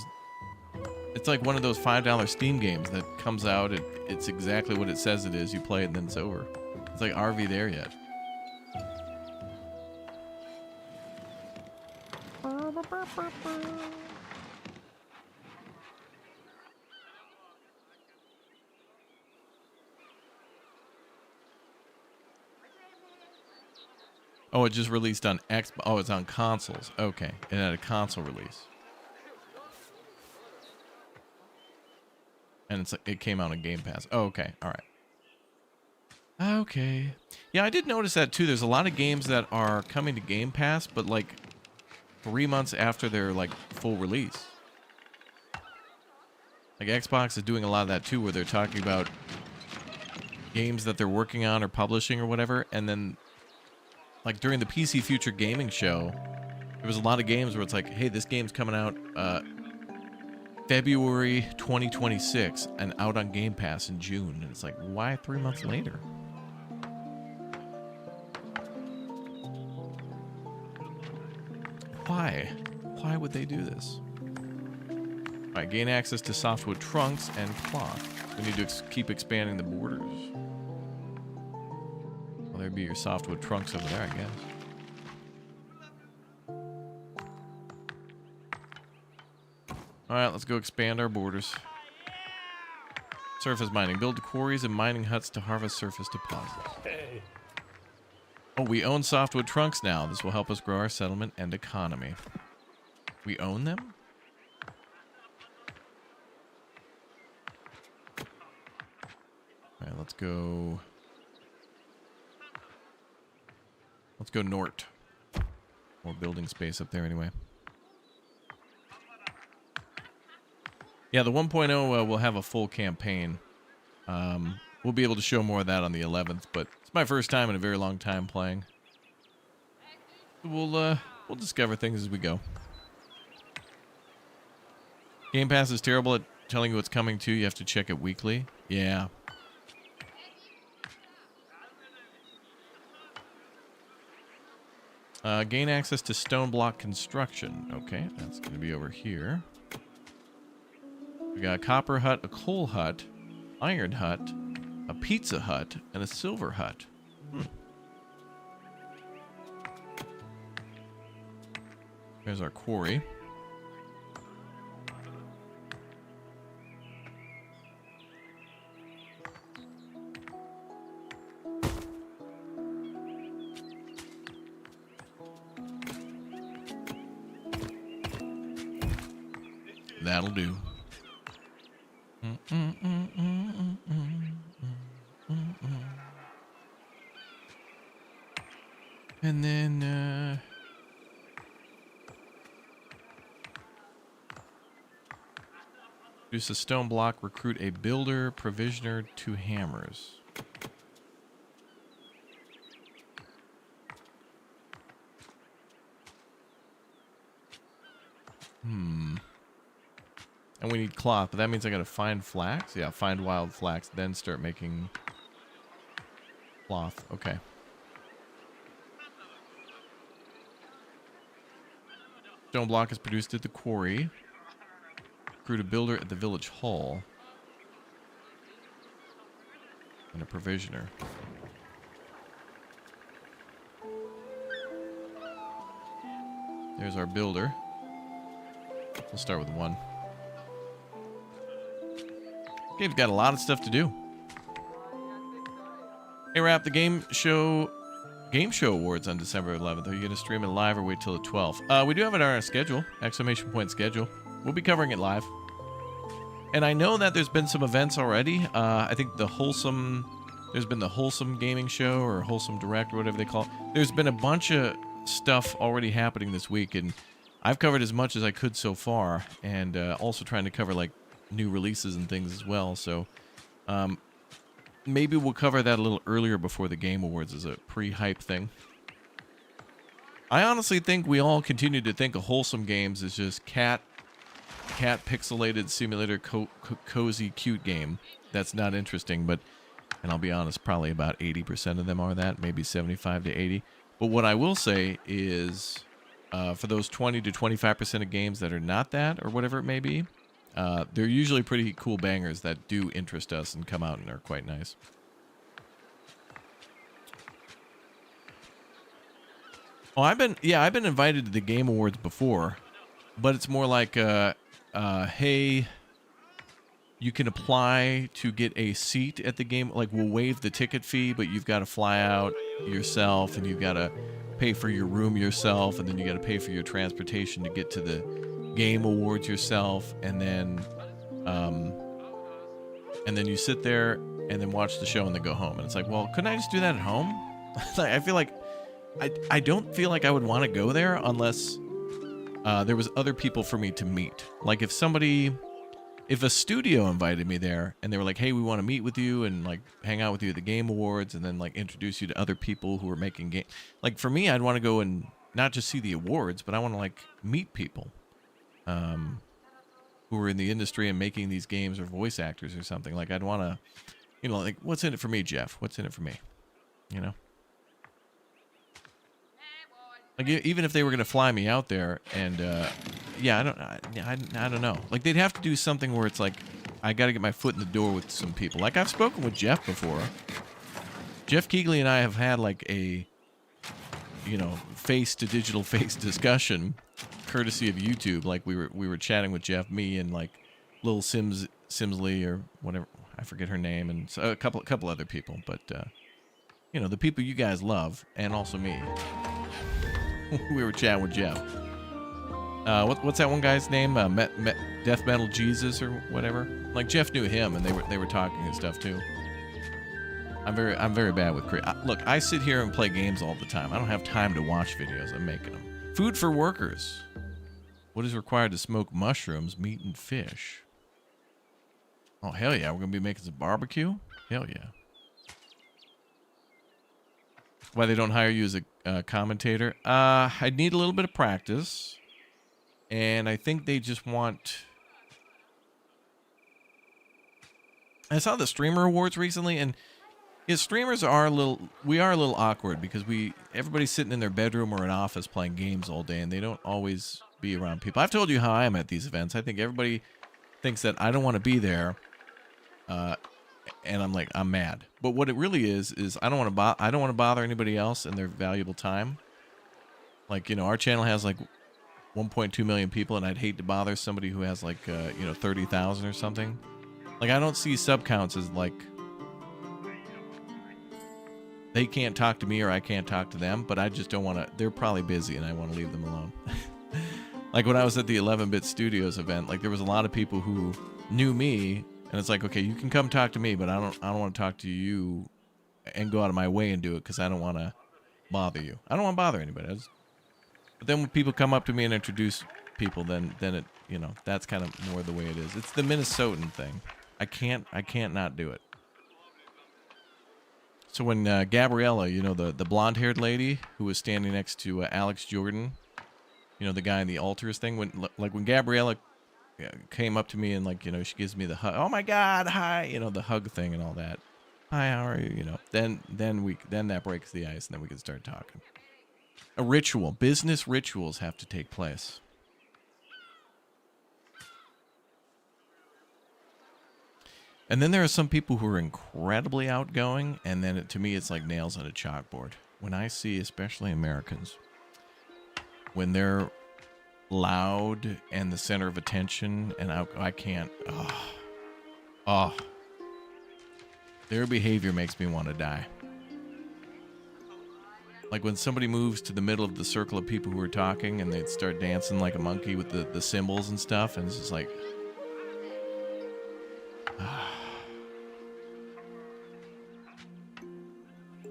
It's like one of those $5 Steam games that comes out. It's exactly what it says it is. You play it and then it's over. It's like, are we there yet? Oh, it just released on Xbox. Oh, it's on consoles. Okay, it had a console release, and it came out on Game Pass. Oh, okay, all right. Okay, yeah, I did notice that too. There's a lot of games that are coming to Game Pass, but like 3 months after their like full release. Like Xbox is doing a lot of that too, where they're talking about games that they're working on or publishing or whatever, and then like during the PC Future Gaming Show, there was a lot of games where it's like, hey, this game's coming out February 2026 and out on Game Pass in June. And it's like, why 3 months later? Why? Why would they do this? All right, gain access to softwood trunks and cloth. We need to keep expanding the borders. Well, there'd be your softwood trunks over there, I guess. All right, let's go expand our borders. Surface mining. Build quarries and mining huts to harvest surface deposits. Hey. Oh, we own softwood trunks now. This will help us grow our settlement and economy. We own them? All right, let's go. Let's go north. More building space up there anyway. Yeah, the 1.0 will have a full campaign. We'll be able to show more of that on the 11th, but it's my first time in a very long time playing. We'll discover things as we go. Game Pass is terrible at telling you what's coming to. You have to check it weekly. Yeah. Gain access to stone block construction. Okay, that's going to be over here. We got a copper hut, a coal hut, iron hut, a pizza hut, and a silver hut. There's our quarry. That'll do. And then, produce a stone block, recruit a builder, provisioner, 2 hammers. And we need cloth, but that means I gotta find flax? Yeah, find wild flax, then start making cloth. Okay. Stone block is produced at the quarry. Recruit a builder at the village hall. And a provisioner. There's our builder. We'll start with 1. Okay, we've got a lot of stuff to do. Hey, Rap, the game show awards on December 11th. Are you going to stream it live or wait till the 12th? We do have it on our schedule, exclamation point schedule. We'll be covering it live. And I know that there's been some events already. I think there's been the Wholesome Gaming Show or Wholesome Direct or whatever they call it. There's been a bunch of stuff already happening this week, and I've covered as much as I could so far, and also trying to cover like new releases and things as well. So maybe we'll cover that a little earlier before the Game Awards as a pre-hype thing. I honestly think we all continue to think of Wholesome Games as just cat pixelated simulator cozy cute game that's not interesting, but, and I'll be honest, probably about 80% of them are that, maybe 75 to 80. But what I will say is for those 20 to 25% of games that are not that or whatever it may be, they're usually pretty cool bangers that do interest us and come out and are quite nice. Oh, I've been invited to the Game Awards before. but it's more like, hey, you can apply to get a seat at the game. Like, we'll waive the ticket fee, but you've got to fly out yourself, and you've got to pay for your room yourself, and then you got to pay for your transportation to get to the game awards yourself, and then you sit there and then watch the show and then go home. And it's like, well, couldn't I just do that at home? I feel like I don't feel like I would want to go there unless there was other people for me to meet. Like if a studio invited me there and they were like, hey, we want to meet with you and like hang out with you at the Game Awards and then like introduce you to other people who are making game. Like for me, I'd want to go and not just see the awards, but I want to like meet people who are in the industry and making these games or voice actors or something. Like I'd want to, you know, like what's in it for me, Jeff? What's in it for me? You know? Like even if they were going to fly me out there and yeah, I don't know. Like they'd have to do something where it's like I got to get my foot in the door with some people. Like I've spoken with Jeff before. Jeff Keighley and I have had like a, you know, face to digital face discussion courtesy of YouTube. Like we were chatting with Jeff, me and like Lil Simsley or whatever, I forget her name, and so a couple other people, but you know, the people you guys love and also me. We were chatting with Jeff. What's that one guy's name? Death Metal Jesus or whatever. Like Jeff knew him, and they were talking and stuff too. I'm very bad with look, I sit here and play games all the time. I don't have time to watch videos. I'm making them. Food for workers. What is required to smoke mushrooms, meat, and fish? Oh hell yeah! We're gonna be making some barbecue. Hell yeah! Why they don't hire you as a commentator? I need a little bit of practice, and I think they just want. I saw the streamer awards recently, and streamers are we are a little awkward because everybody's sitting in their bedroom or an office playing games all day, and they don't always be around people. I've told you how I am at these events. I think everybody thinks that I don't want to be there, and I'm mad. But what it really is I don't want to bother anybody else and their valuable time. Like, you know, our channel has like 1.2 million people, and I'd hate to bother somebody who has like 30,000 or something. Like I don't see sub counts as like they can't talk to me or I can't talk to them, but I just don't want to. They're probably busy and I want to leave them alone. Like when I was at the 11-Bit Studios event, like there was a lot of people who knew me, and it's like, okay, you can come talk to me, but I don't want to talk to you and go out of my way and do it because I don't want to bother you. I don't want to bother anybody. But then when people come up to me and introduce people, then it, you know, that's kind of more the way it is. It's the Minnesotan thing. I can't not do it. So when Gabriella, you know, the blonde-haired lady who was standing next to Alex Jordan, you know, the guy in the altars thing, when Gabriella came up to me and like, you know, she gives me the hug. Oh my God, hi, you know, the hug thing and all that. Hi, how are you? You know, then that breaks the ice and then we can start talking. A ritual, business rituals have to take place. And then there are some people who are incredibly outgoing, and then to me, it's like nails on a chalkboard. When I see, especially Americans, when they're loud and the center of attention, and I can't, their behavior makes me want to die. Like when somebody moves to the middle of the circle of people who are talking, and they start dancing like a monkey with the cymbals and stuff, and it's just like,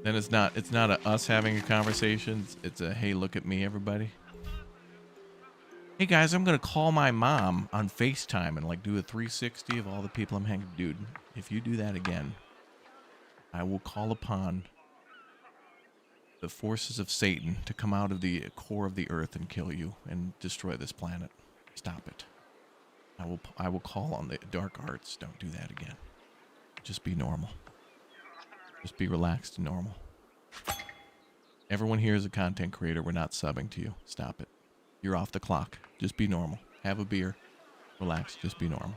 then it's not us having a conversation. It's a, hey, look at me, everybody. Hey guys, I'm gonna call my mom on FaceTime and like do a 360 of all the people I'm hanging. Dude, if you do that again, I will call upon the forces of Satan to come out of the core of the earth and kill you and destroy this planet. Stop it. I will call on the dark arts. Don't do that again. Just be normal. Just be relaxed and normal. Everyone here is a content creator. We're not subbing to you. Stop it. You're off the clock. Just be normal. Have a beer. Relax. Just be normal.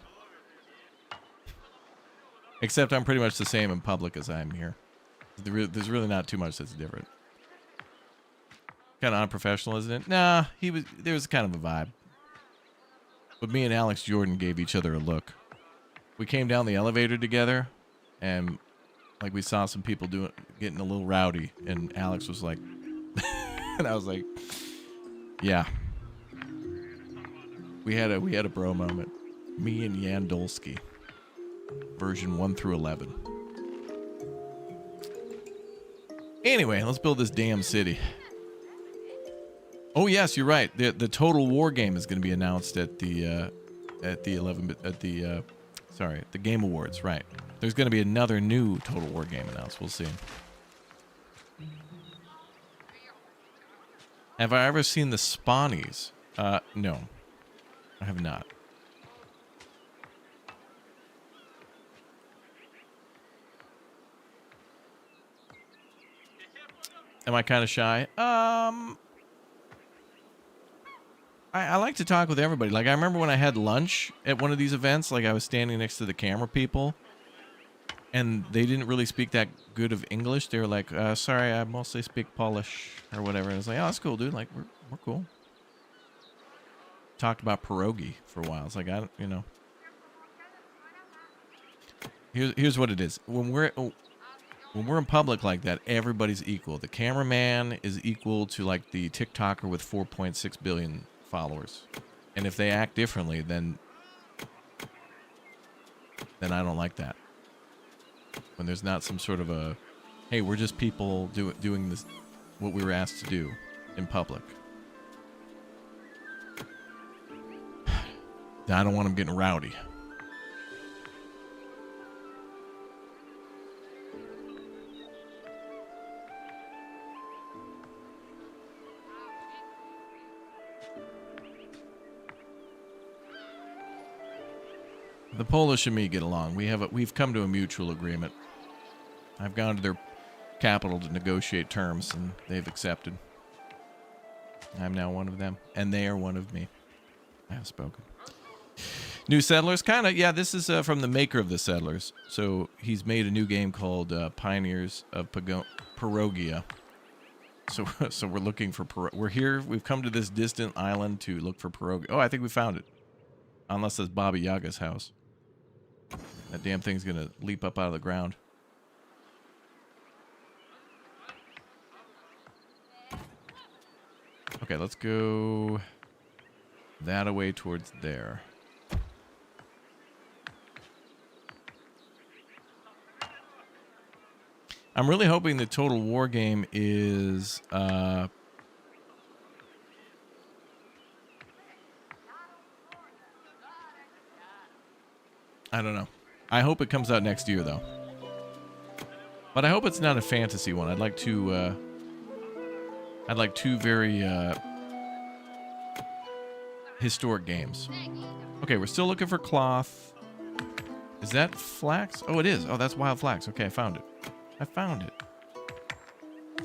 Except I'm pretty much the same in public as I am here. There's really not too much that's different. Kind of unprofessional, isn't it? Nah, there was kind of a vibe. But me and Alex Jordan gave each other a look. We came down the elevator together, and like we saw some people getting a little rowdy, and Alex was like, and I was like, yeah. We had a bro moment. Me and Yandolski. Version 1 through 11. Anyway, let's build this damn city. Oh yes, you're right. The Total War game is going to be announced at the Game Awards. Right. There's going to be another new Total War game announced. We'll see. Have I ever seen the Spawnies? No, I have not. Am I kind of shy? I like to talk with everybody. Like, I remember when I had lunch at one of these events, like I was standing next to the camera people, and they didn't really speak that good of English. They were like, sorry, I mostly speak Polish or whatever. And I was like, oh, that's cool, dude. Like, we're cool. Talked about pierogi for a while. It's like, you know. Here's what it is. When we're in public like that, everybody's equal. The cameraman is equal to like the TikToker with 4.6 billion followers. And if they act differently, then I don't like that. When there's not some sort of a, hey, we're just people doing this, what we were asked to do in public. I don't want them getting rowdy. The Polish and me get along. We've come to a mutual agreement. I've gone to their capital to negotiate terms, and they've accepted. I'm now one of them, and they are one of me. I have spoken. New Settlers, kind of. Yeah, this is from the maker of the Settlers. So he's made a new game called Pioneers of Pagonia. So we're looking for we're here. We've come to this distant island to look for Pagonia. Oh, I think we found it. Unless that's Baba Yaga's house. That damn thing's gonna leap up out of the ground. Okay, let's go that away towards there. I'm really hoping the Total War game is I don't know. I hope it comes out next year though. But I hope it's not a fantasy one. I'd like two very historic games. Okay, we're still looking for cloth. Is that flax? Oh, it is. Oh, that's wild flax. Okay, I found it. I found it.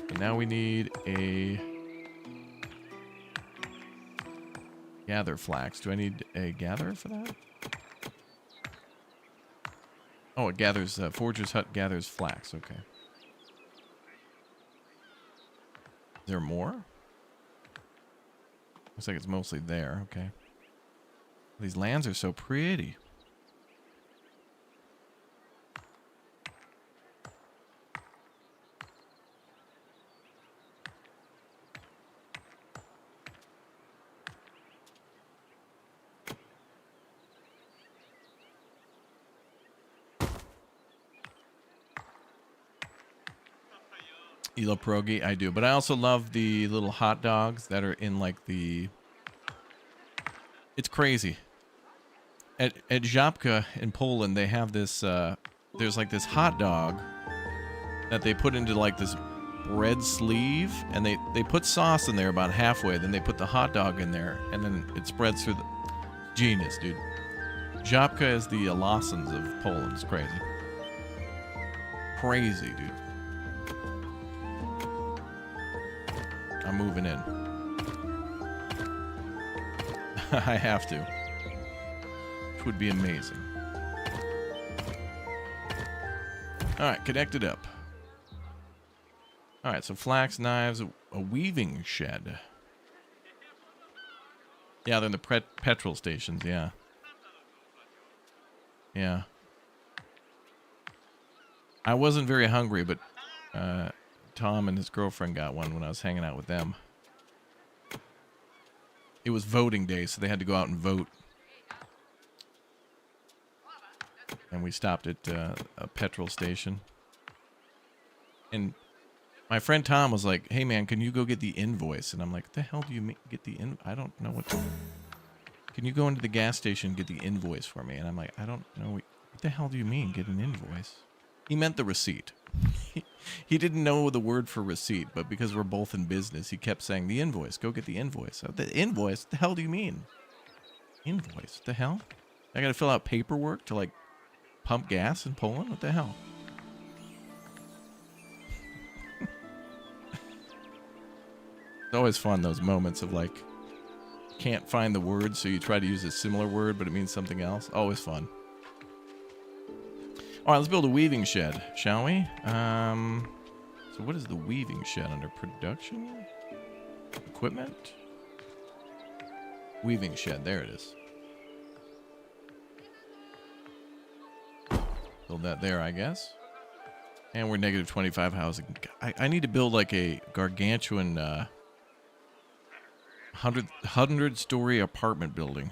And now we need a gather flax. Do I need a gatherer for that? Oh, it gathers, Forger's Hut gathers flax. Okay. Is there more? Looks like it's mostly there. Okay. These lands are so pretty. You love pierogi? I do. But I also love the little hot dogs that are in like the... It's crazy. At Żabka in Poland, they have this... there's like this hot dog that they put into like this bread sleeve. And they put sauce in there about halfway. Then they put the hot dog in there. And then it spreads through the... Genius, dude. Żabka is the Lawsons of Poland. It's crazy. Crazy, dude. I'm moving in. I have to. Which would be amazing. Alright, connected up. Alright, so flax, knives, a weaving shed. Yeah, they're in the petrol stations. Yeah. Yeah. I wasn't very hungry, but Tom and his girlfriend got one when I was hanging out with them. It was voting day, so they had to go out and vote. And we stopped at a petrol station. And my friend Tom was like, "Hey man, can you go get the invoice?" And I'm like, "What the hell do you mean get the I don't know what Can you go into the gas station and get the invoice for me?" And I'm like, "I don't know. What the hell do you mean get an invoice?" He meant the receipt. He didn't know the word for receipt, but because we're both in business, he kept saying the invoice. Go get the invoice. The invoice? What the hell do you mean? Invoice? What the hell? I gotta fill out paperwork to like pump gas in Poland? What the hell? It's always fun, those moments of like, can't find the word, so you try to use a similar word, but it means something else. Always fun. All right, let's build a weaving shed, shall we? So what is the weaving shed under production? Equipment? Weaving shed, there it is. Build that there, I guess. And we're negative 25 housing. I need to build like a gargantuan 100-story apartment building.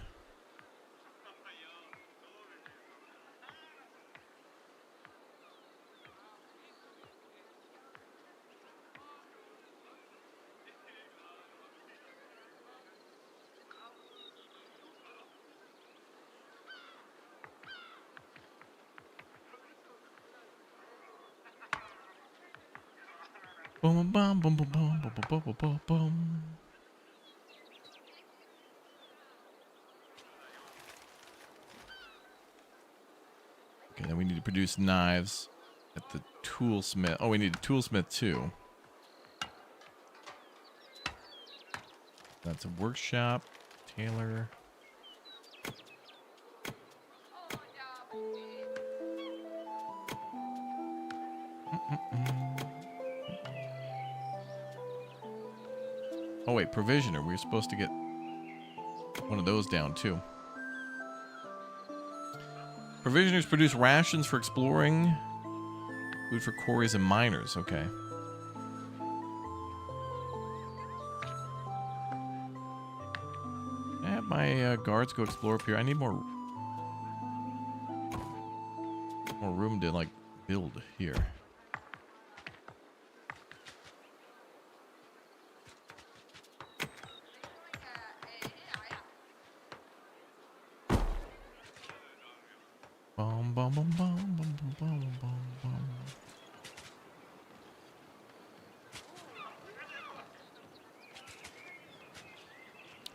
Boom, boom, boom, boom, boom, boom, boom, boom, boom, boom. Okay, then we need to produce knives at the toolsmith. Oh, we need a toolsmith too. That's a workshop. Tailor. Oh wait, provisioner. We were supposed to get one of those down too. Provisioners produce rations for exploring. Food for quarries and miners. Okay. Can I have my guards go explore up here? I need more room to like build here. Bum, bum, bum, bum, bum, bum, bum, bum, bum.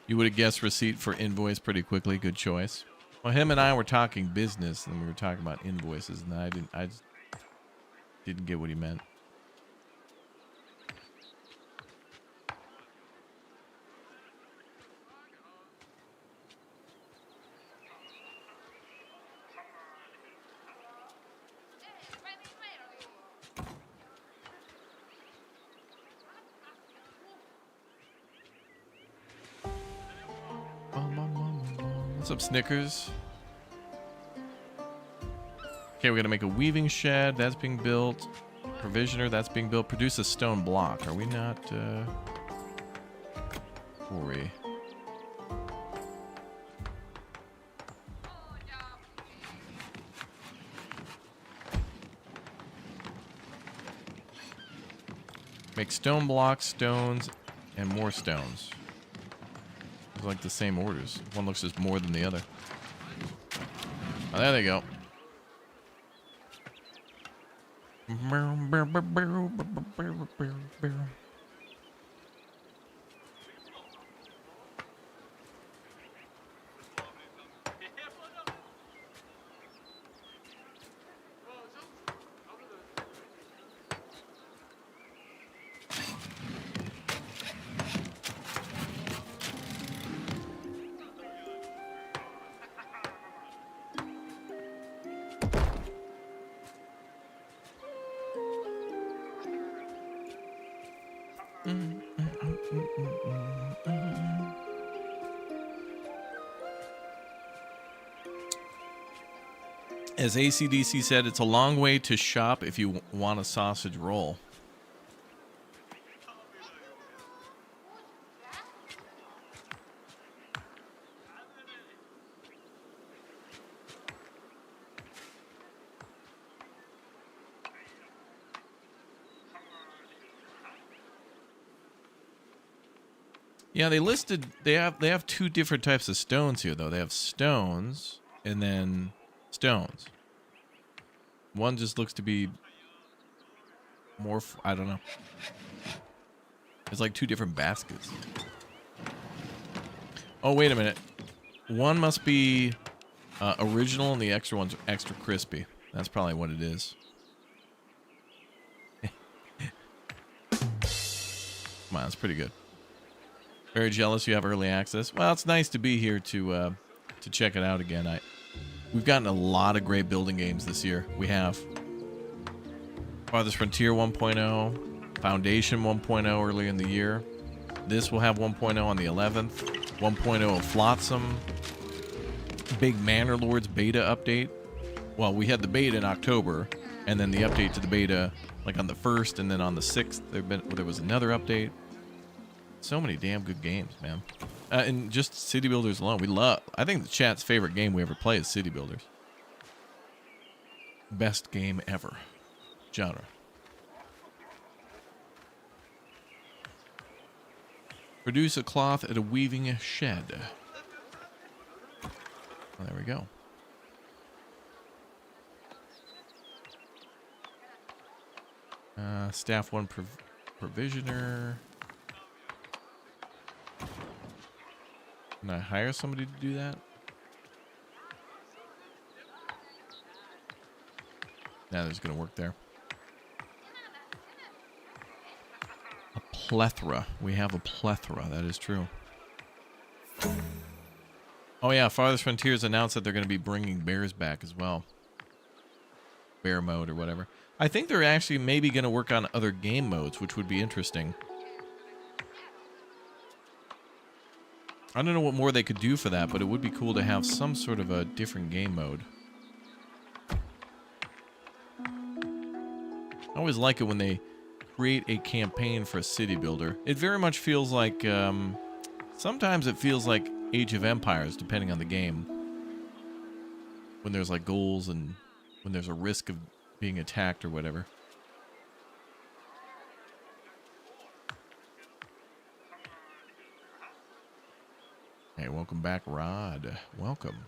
You would have guessed receipt for invoice pretty quickly. Good choice. Well, him and I were talking business, and we were talking about invoices, and I just didn't get what he meant. What's up, Snickers? Okay, we're gonna make a weaving shed. That's being built. Provisioner, that's being built. Produce a stone block. Are we not, quarry? Make stone blocks, stones, and more stones. It's like the same orders. One looks just more than the other. Oh, there they go. As ACDC said, it's a long way to shop if you want a sausage roll. Yeah, they have two different types of stones here though. They have stones and then stones. One just looks to be more I don't know. It's like two different baskets. Oh, wait a minute. One must be original and the extra one's extra crispy. That's probably what it is. Come on, that's pretty good. Very jealous you have early access. Well, it's nice to be here to check it out again. We've gotten a lot of great building games this year. We have Farthest Frontier 1.0, Foundation 1.0 early in the year. This will have 1.0 on the 11th. 1.0 of Flotsam. Big Manor Lords beta update. Well, we had the beta in October, and then the update to the beta like on the 1st, and then on the 6th there was another update. So many damn good games, man. And just City Builders alone. I think the chat's favorite game we ever play is City Builders. Best game ever. Genre. Produce a cloth at a weaving shed. Well, there we go. Staff 1 provisioner. Can I hire somebody to do that? Nah, there's gonna work there. A plethora. We have a plethora. That is true. Oh yeah, Farthest Frontiers announced that they're going to be bringing bears back as well. Bear mode or whatever. I think they're actually maybe going to work on other game modes, which would be interesting. I don't know what more they could do for that, but it would be cool to have some sort of a different game mode. I always like it when they create a campaign for a city builder. It very much feels like, sometimes it feels like Age of Empires, depending on the game. When there's like goals and when there's a risk of being attacked or whatever. Hey, welcome back, Rod. Welcome.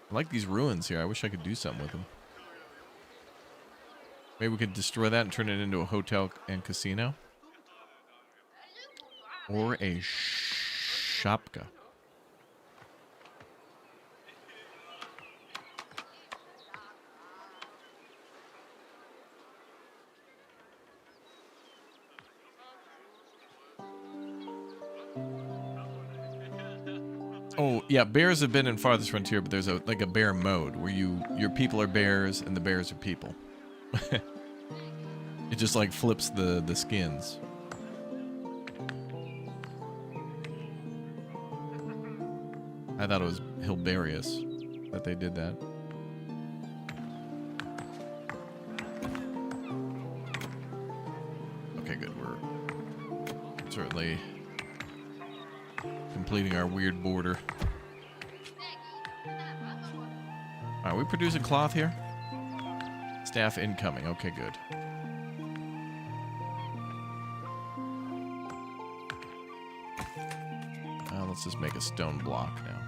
I like these ruins here. I wish I could do something with them. Maybe we could destroy that and turn it into a hotel and casino. Or a shopka. Oh, yeah, bears have been in Farthest Frontier, but there's like a bear mode where your people are bears and the bears are people. It just like flips the skins. I thought it was hilarious that they did that. Okay, good. We're certainly completing our weird border. Alright, we producing cloth here? Staff incoming. Okay, good. Let's just make a stone block now.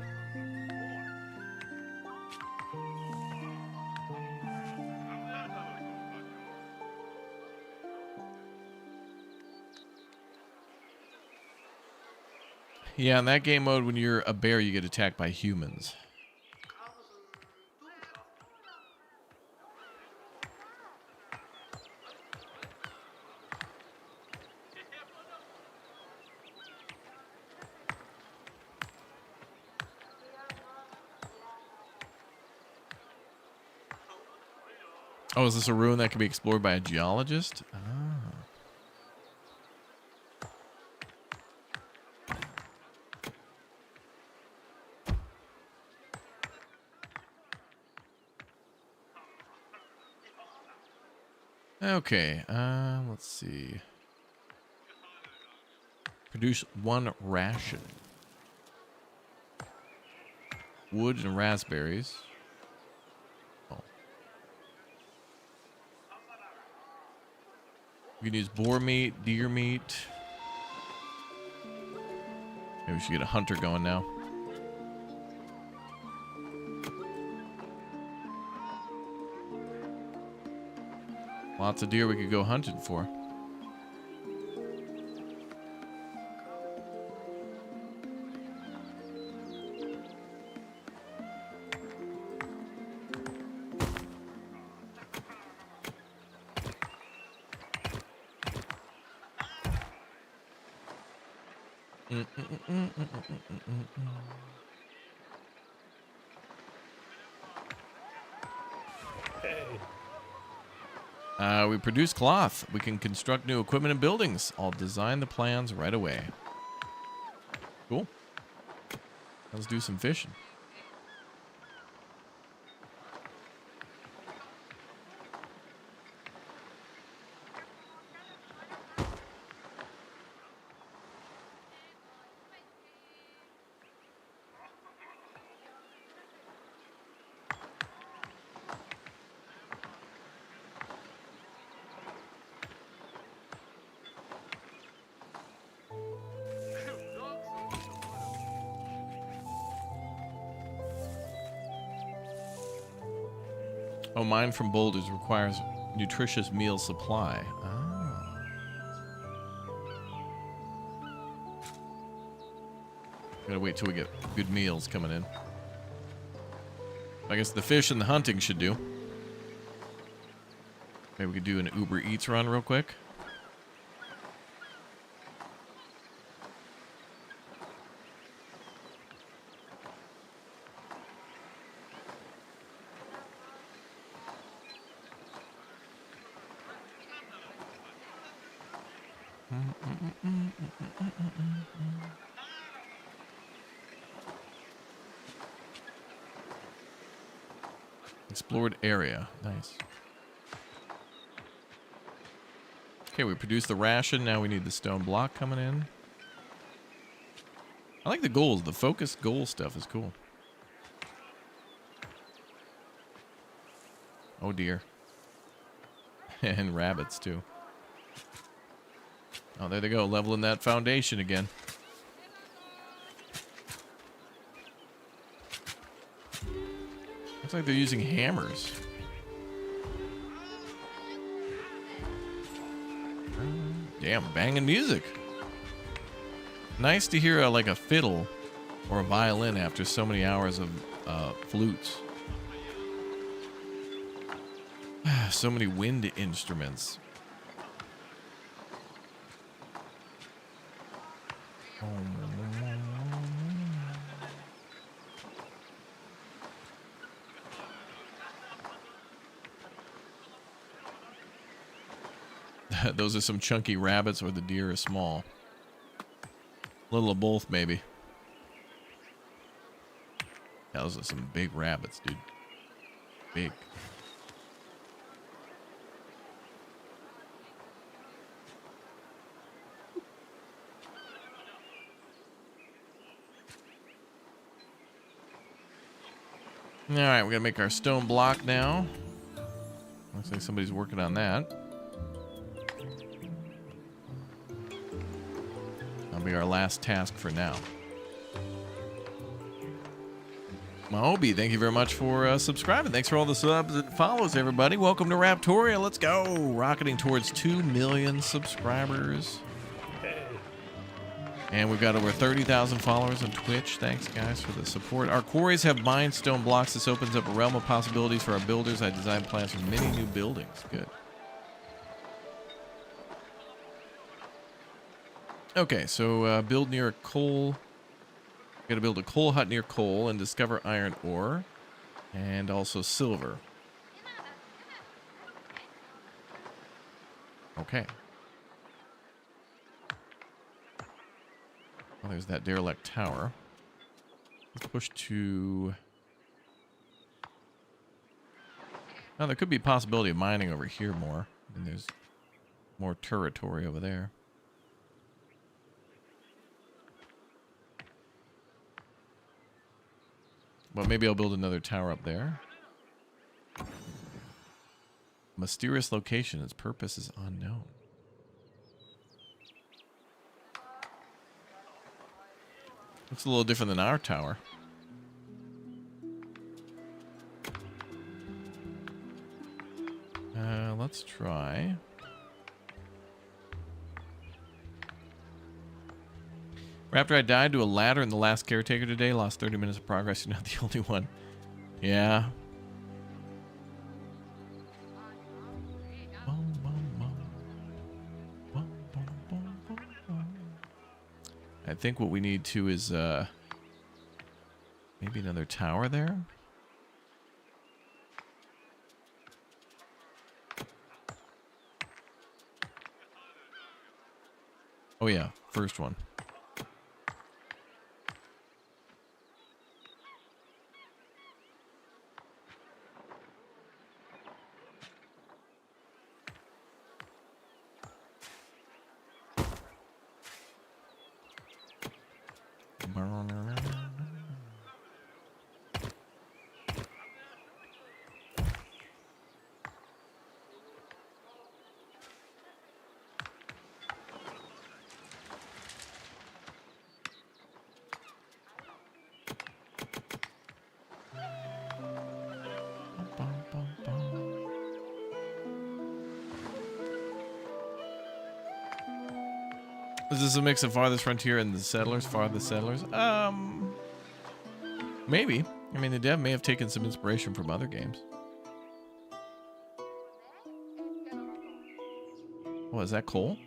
Yeah, in that game mode, when you're a bear, you get attacked by humans. Oh, is this a ruin that can be explored by a geologist? Ah. Okay, let's see. Produce 1 ration. Wood and raspberries. Oh. We can use boar meat, deer meat. Maybe we should get a hunter going now. Lots of deer we could go hunting for. We produce cloth. We can construct new equipment and buildings. I'll design the plans right away. Cool. Let's do some fishing. Oh, mine from boulders requires nutritious meal supply. Ah. Gotta wait till we get good meals coming in. I guess the fish and the hunting should do. Maybe we could do an Uber Eats run real quick. Explored area. Nice. Okay, we produced the ration. Now we need the stone block coming in. I like the goals. The focused goal stuff is cool. Oh dear. And rabbits too. Oh, there they go, leveling that foundation again. Looks like they're using hammers. Damn, banging music. Nice to hear like a fiddle or a violin after so many hours of flutes. So many wind instruments. Those are some chunky rabbits, or the deer is small. A little of both, maybe. Those are some big rabbits, dude. Big. All right, we're gonna make our stone block now. Looks like somebody's working on that. That'll be our last task for now. Moby, thank you very much for subscribing. Thanks for all the subs and follows, everybody. Welcome to Raptoria. Let's go. Rocketing towards 2 million subscribers. And we've got over 30,000 followers on Twitch. Thanks, guys, for the support. Our quarries have mined stone blocks. This opens up a realm of possibilities for our builders. I designed plans for many new buildings. Good. Okay, so build near a coal. Got to build a coal hut near coal and discover iron ore. And also silver. Okay. Oh, there's that derelict tower. Let's push to... Now, there could be a possibility of mining over here more. And there's more territory over there. Well, maybe I'll build another tower up there. Mysterious location. Its purpose is unknown. Looks a little different than our tower. Let's try. After I died to a ladder in the last caretaker today, lost 30 minutes of progress. You're not the only one. Yeah. I think what we need to is maybe another tower there. Oh yeah, first one. Is this a mix of Farthest Frontier and the Settlers? Farthest Settlers? Maybe. I mean, the dev may have taken some inspiration from other games. Oh, is that coal?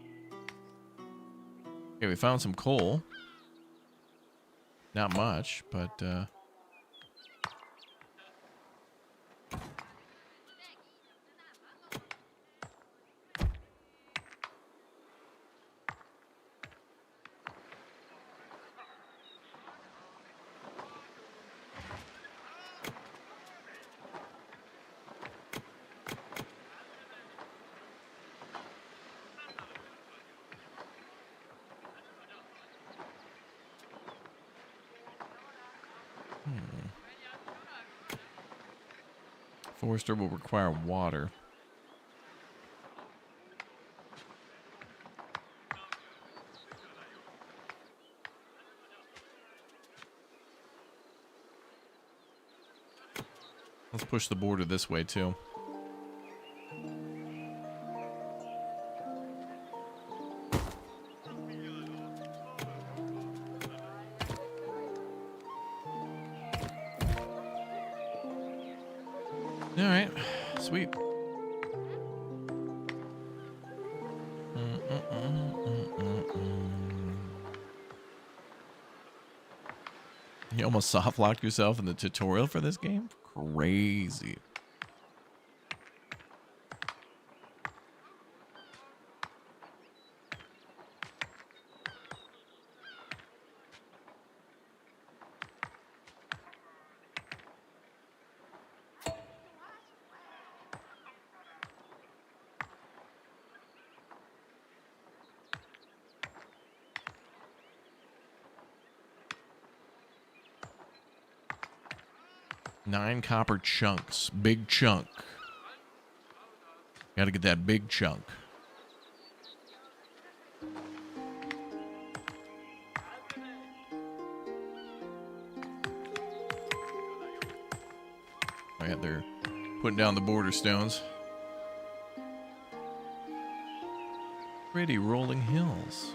Okay, we found some coal. Not much, but Forester will require water. Let's push the border this way too. All right, sweet. You almost soft locked yourself in the tutorial for this game? Crazy. Nine copper chunks. Big chunk. Gotta get that big chunk. Oh yeah, they're putting down the border stones. Pretty rolling hills.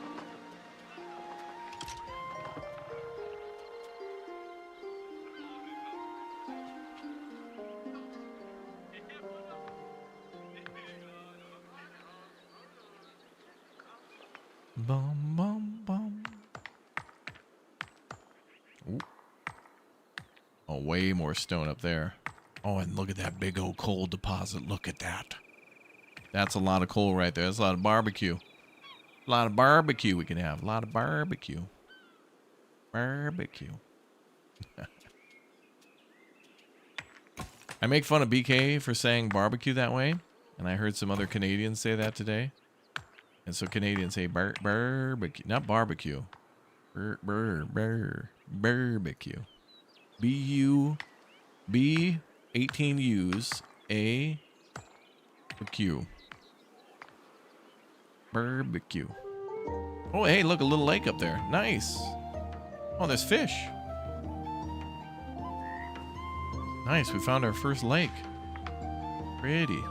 Bum, bum, bum. Ooh. Oh, way more stone up there. Oh, and look at that big old coal deposit. Look at that. That's a lot of coal right there. That's a lot of barbecue. A lot of barbecue we can have. A lot of barbecue. Barbecue. I make fun of BK for saying barbecue that way. And I heard some other Canadians say that today. And so Canadians say barbecue, not barbecue. Barbecue. B 18 U's A Q. Barbecue. Oh, hey, look, a little lake up there. Nice. Oh, there's fish. Nice, we found our first lake. Pretty.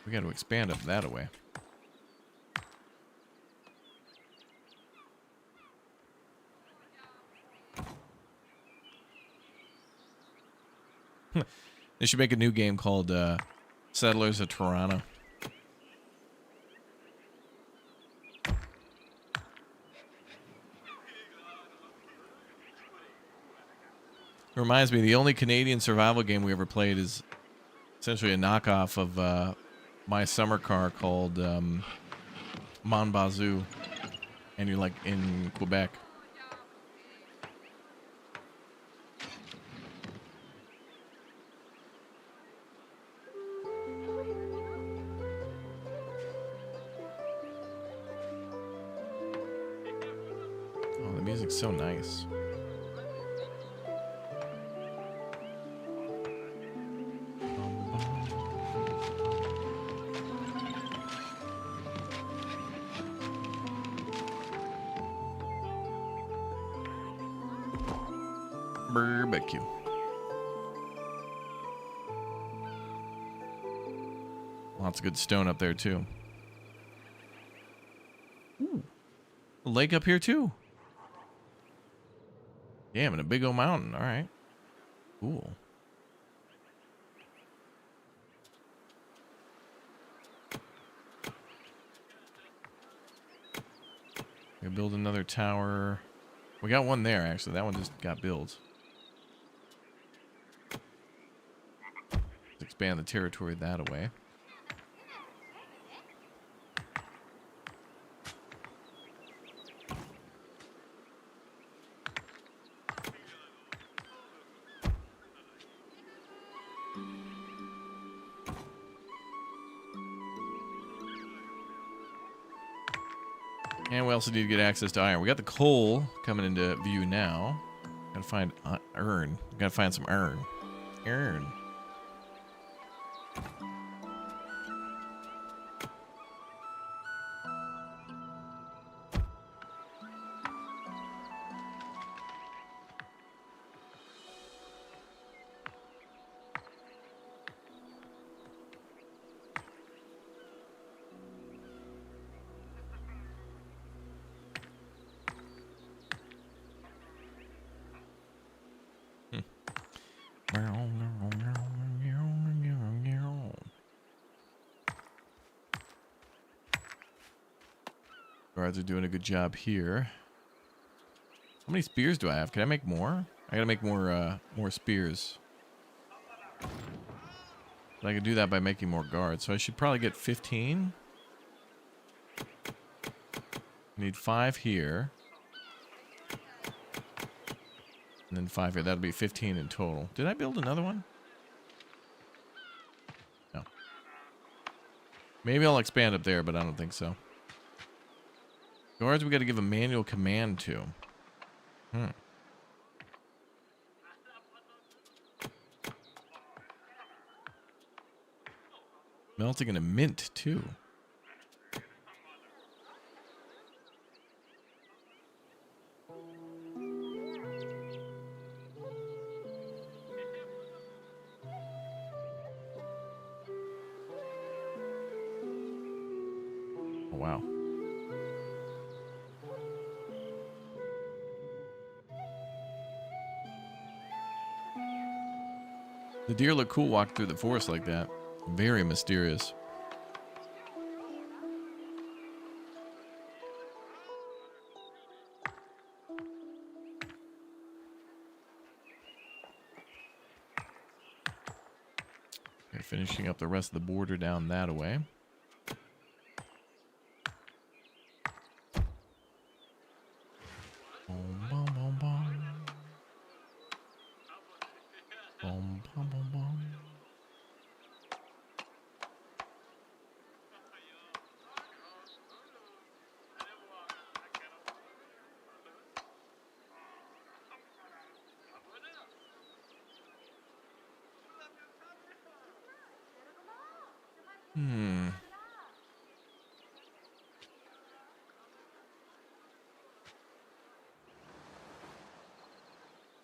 We got to expand up that way. They should make a new game called Settlers of Toronto. It reminds me, the only Canadian survival game we ever played is essentially a knockoff of My Summer Car called Mon Bazou, and you're like in Quebec. Oh, the music's so nice. Barbecue. Lots of good stone up there too. Ooh. A lake up here too. Damn, and a big old mountain. All right. Cool. We build another tower. We got one there actually. That one just got built. Expand the territory that way. And we also need to get access to iron. We got the coal coming into view now. Gotta find iron. Gotta find some iron. Iron. Guards are doing a good job here. How many spears do I have? Can I make more? I gotta make more spears. But I can do that by making more guards. So I should probably get 15. Need 5 here. And then 5 here. That'll be 15 in total. Did I build another one? No. Maybe I'll expand up there, but I don't think so. Guards we got to give a manual command to. Melting in a mint, too. Oh, wow. The deer look cool walking through the forest like that. Very mysterious. Okay, finishing up the rest of the border down that way. Boom, boom, boom, boom. Hmm.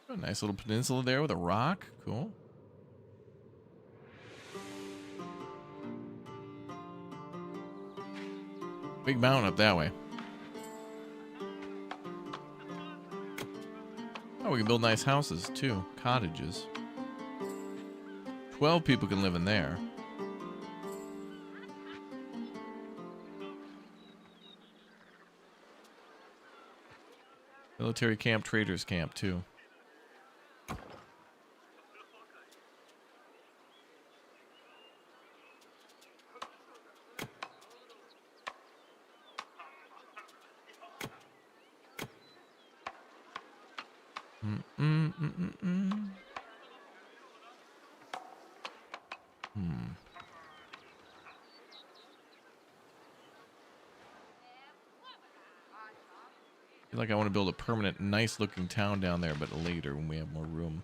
A nice little peninsula there with a rock. Cool. Big mountain up that way. Oh, we can build nice houses too. Cottages. 12 people can live in there. Military camp, traders camp too. I feel like I want to build a permanent, nice-looking town down there, but later when we have more room.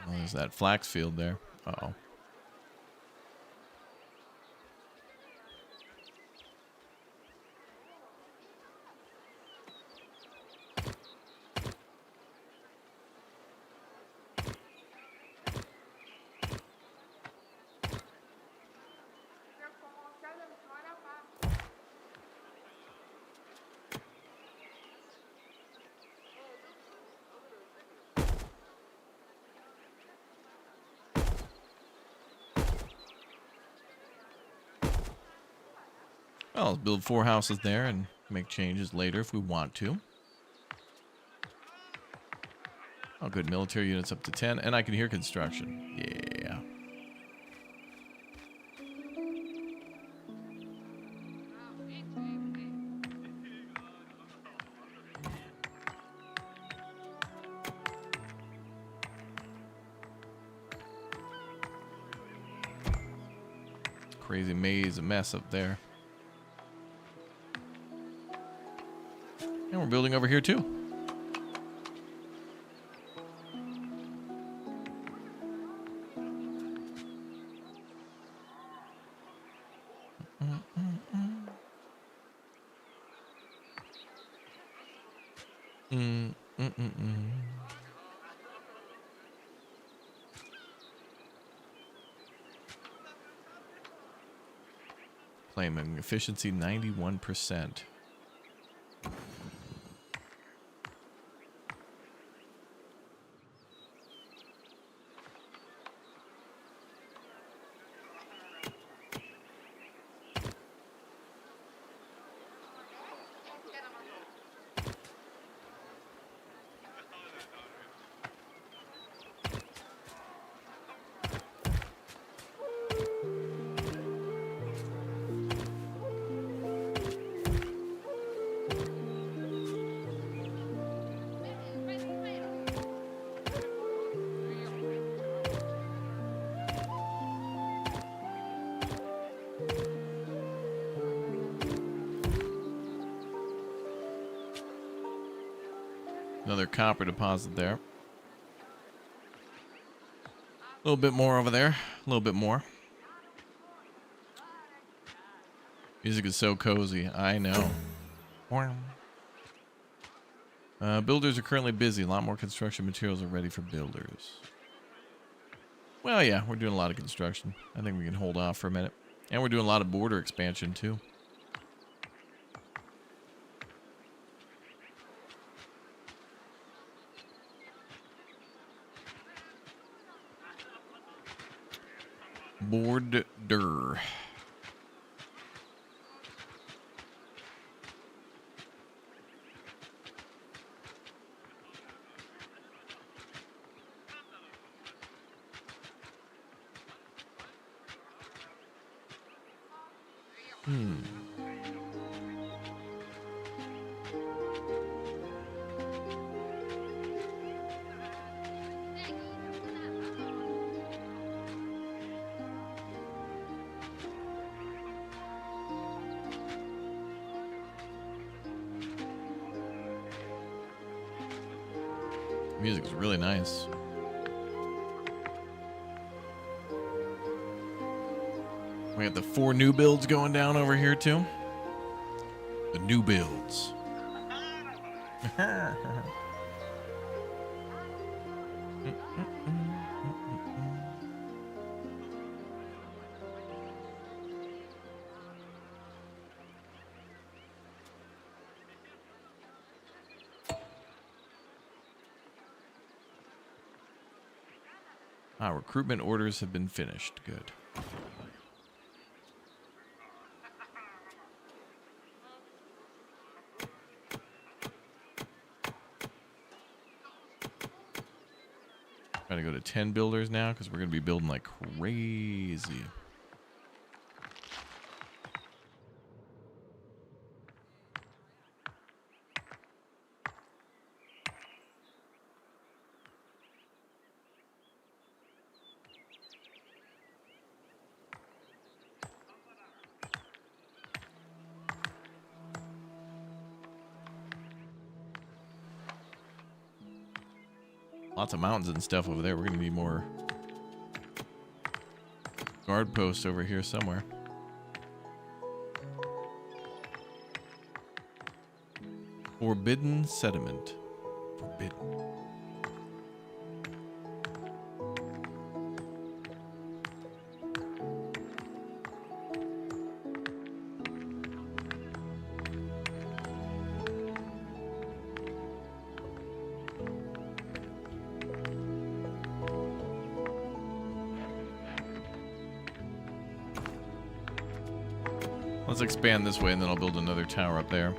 Oh, there's that flax field there. Uh-oh. Well, let's build 4 houses there and make changes later if we want to. Oh, good. Military units up to 10. And I can hear construction. Yeah. Crazy maze, a mess up there. And we're building over here too. Claiming efficiency 91%. Another copper deposit there. A little bit more over there. A little bit more. Music is so cozy. I know. Builders are currently busy. A lot more construction materials are ready for builders. Well, yeah, we're doing a lot of construction. I think we can hold off for a minute. And we're doing a lot of border expansion, too. border. Music is really nice. We got the 4 new builds going down over here too. The new builds. Recruitment orders have been finished. Good. Trying to go to 10 builders now because we're going to be building like crazy. Lots of mountains and stuff over there. We're going to need more guard posts over here somewhere. Forbidden sediment. Forbidden. Let's expand this way and then I'll build another tower up there.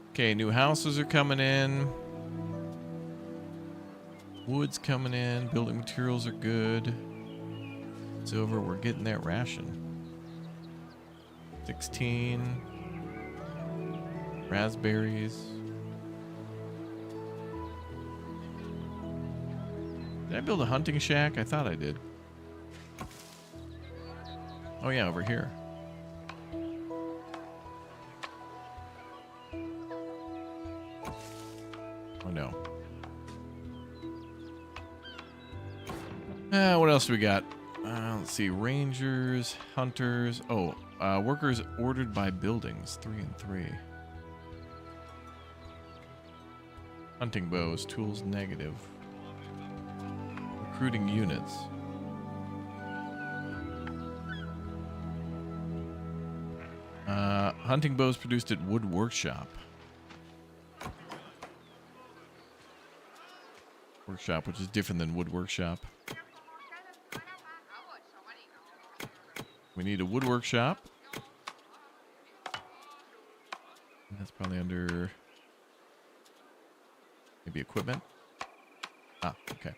Okay, new houses are coming in. Wood's coming in. Building materials are good. Silver, we're getting that ration. 16. Raspberries. Did I build a hunting shack? I thought I did. Oh yeah, over here. Oh no. What else do we got? Let's see. Rangers, hunters. Oh, workers ordered by buildings. 3 and 3. Hunting bows, tools negative. Recruiting units. Hunting bows produced at Wood Workshop. Workshop, which is different than Wood Workshop. We need a Wood Workshop. And that's probably under maybe equipment. Ah, okay.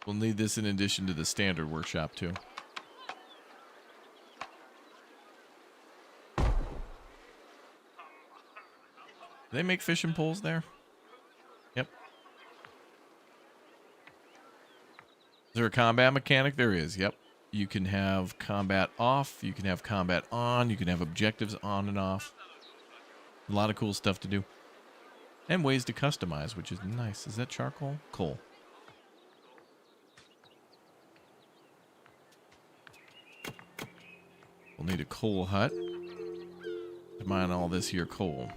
We'll need this in addition to the standard workshop too. Do they make fishing poles there? Yep. Is there a combat mechanic? There is, yep. You can have combat off, you can have combat on, you can have objectives on and off. A lot of cool stuff to do. And ways to customize, which is nice. Is that charcoal? Coal. We'll need a coal hut to mine all this here coal.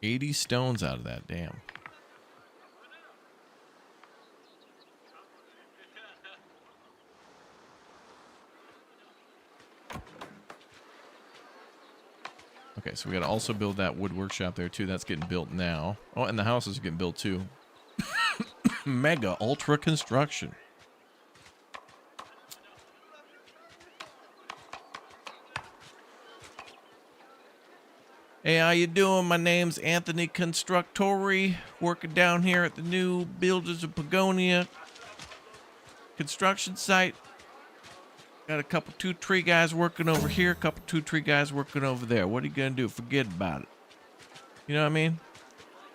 80 stones out of that. Damn. Okay, so we got to also build that wood workshop there too. That's getting built now. Oh, and the houses are getting built too. Mega ultra construction. Hey, how you doing? My name's Anthony Constructori, working down here at the new Builders of Pagonia construction site. Got a couple 2-tree guys working over here, a couple 2-tree guys working over there. What are you gonna do? Forget about it. You know what I mean?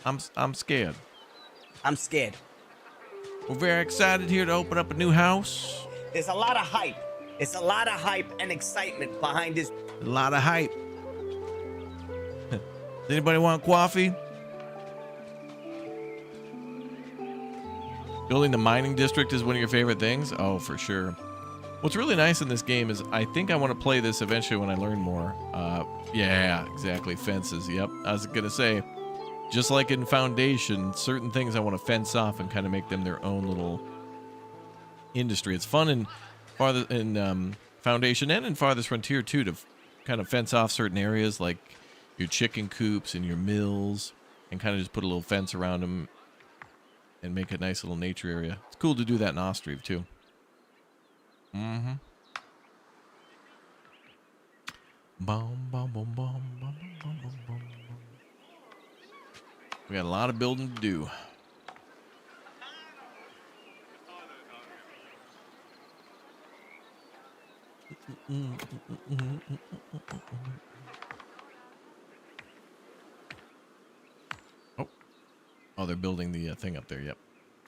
I'm scared. I'm scared. We're very excited here to open up a new house. There's a lot of hype. It's a lot of hype and excitement behind this. A lot of hype. Does anybody want coffee? Building the mining district is one of your favorite things? Oh, for sure. What's really nice in this game is I think I want to play this eventually when I learn more. Yeah, exactly. Fences. Yep. I was going to say, just like in Foundation, certain things I want to fence off and kind of make them their own little industry. It's fun in Foundation and in Farthest Frontier too to kind of fence off certain areas like your chicken coops and your mills and kind of just put a little fence around them and make a nice little nature area. It's cool to do that in Ostriv too. Mm-hmm. Bum, bum, bum, bum, bum, bum, bum, bum. We got a lot of building to do. Oh, they're building the thing up there. Yep.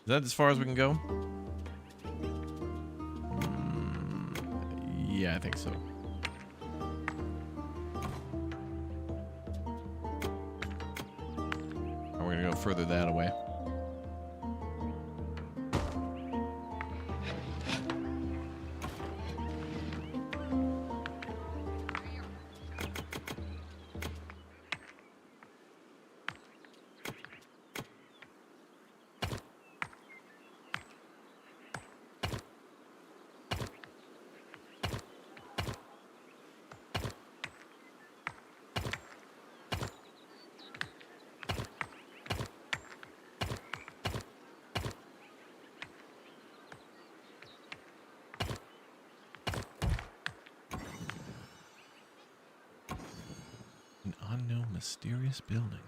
Is that as far as we can go? Yeah, I think so. Or we're gonna go further that way. An unknown mysterious building.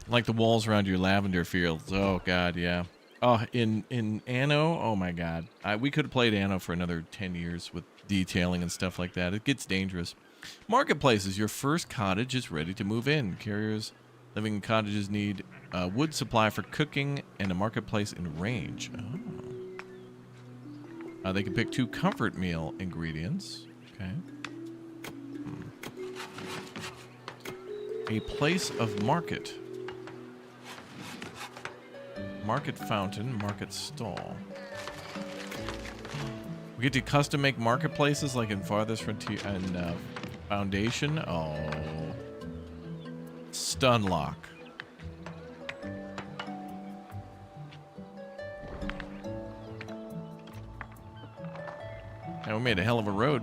Like the walls around your lavender fields. Oh god, yeah. Oh, in Anno, oh my god. We could have played Anno for another 10 years with detailing and stuff like that. It gets dangerous. Marketplaces. Your first cottage is ready to move in. Carriers living in cottages need wood supply for cooking and a marketplace in range. Oh. They can pick 2 comfort meal ingredients. Okay. A place of market. Market fountain, market stall. We get to custom make marketplaces like in Farthest Frontier and Foundation. Oh. Stunlock. And we made a hell of a road.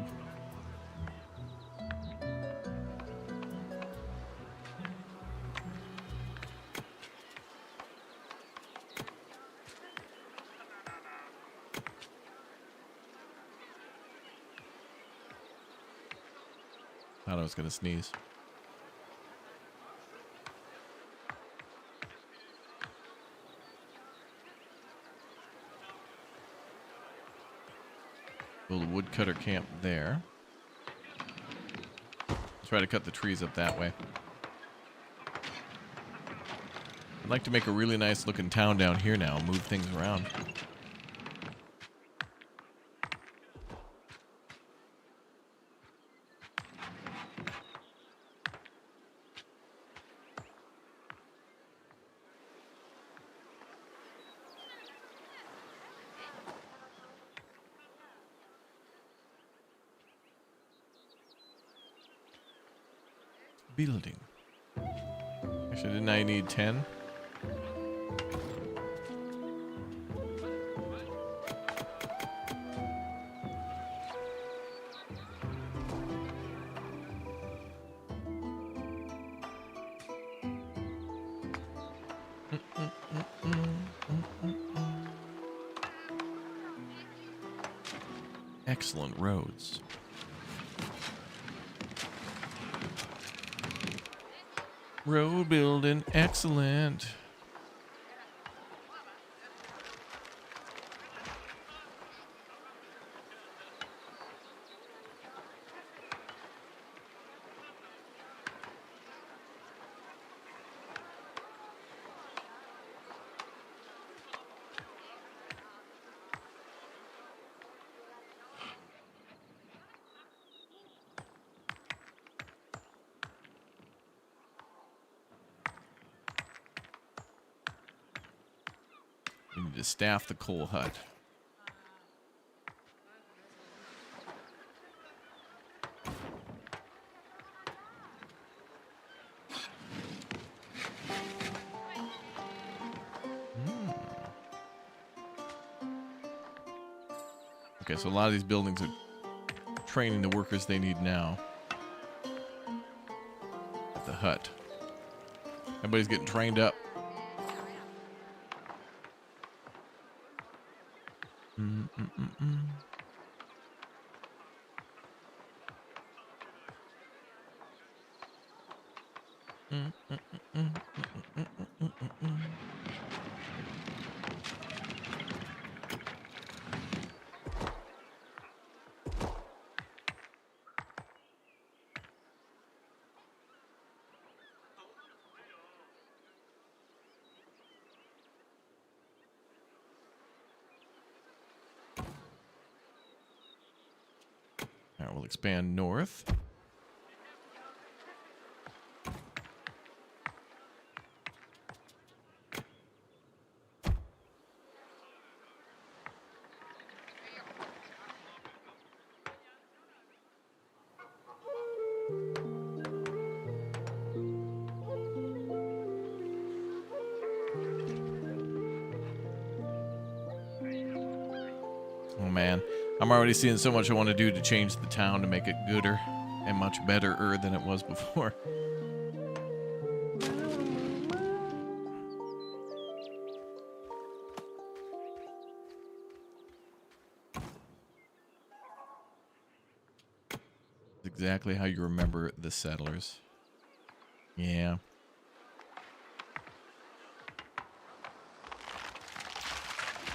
Thought I was gonna sneeze. Build a woodcutter camp there. Try to cut the trees up that way. I'd like to make a really nice looking town down here now. Move things around. Building. Actually, didn't I need 10? Excellent roads. Road building, excellent. We need to staff the coal hut. Okay, so a lot of these buildings are training the workers they need now. At the hut. Everybody's getting trained up. All right, we'll expand north. Oh man, I'm already seeing so much I want to do to change the town to make it gooder and much better than it was before. Exactly how you remember the settlers. Yeah.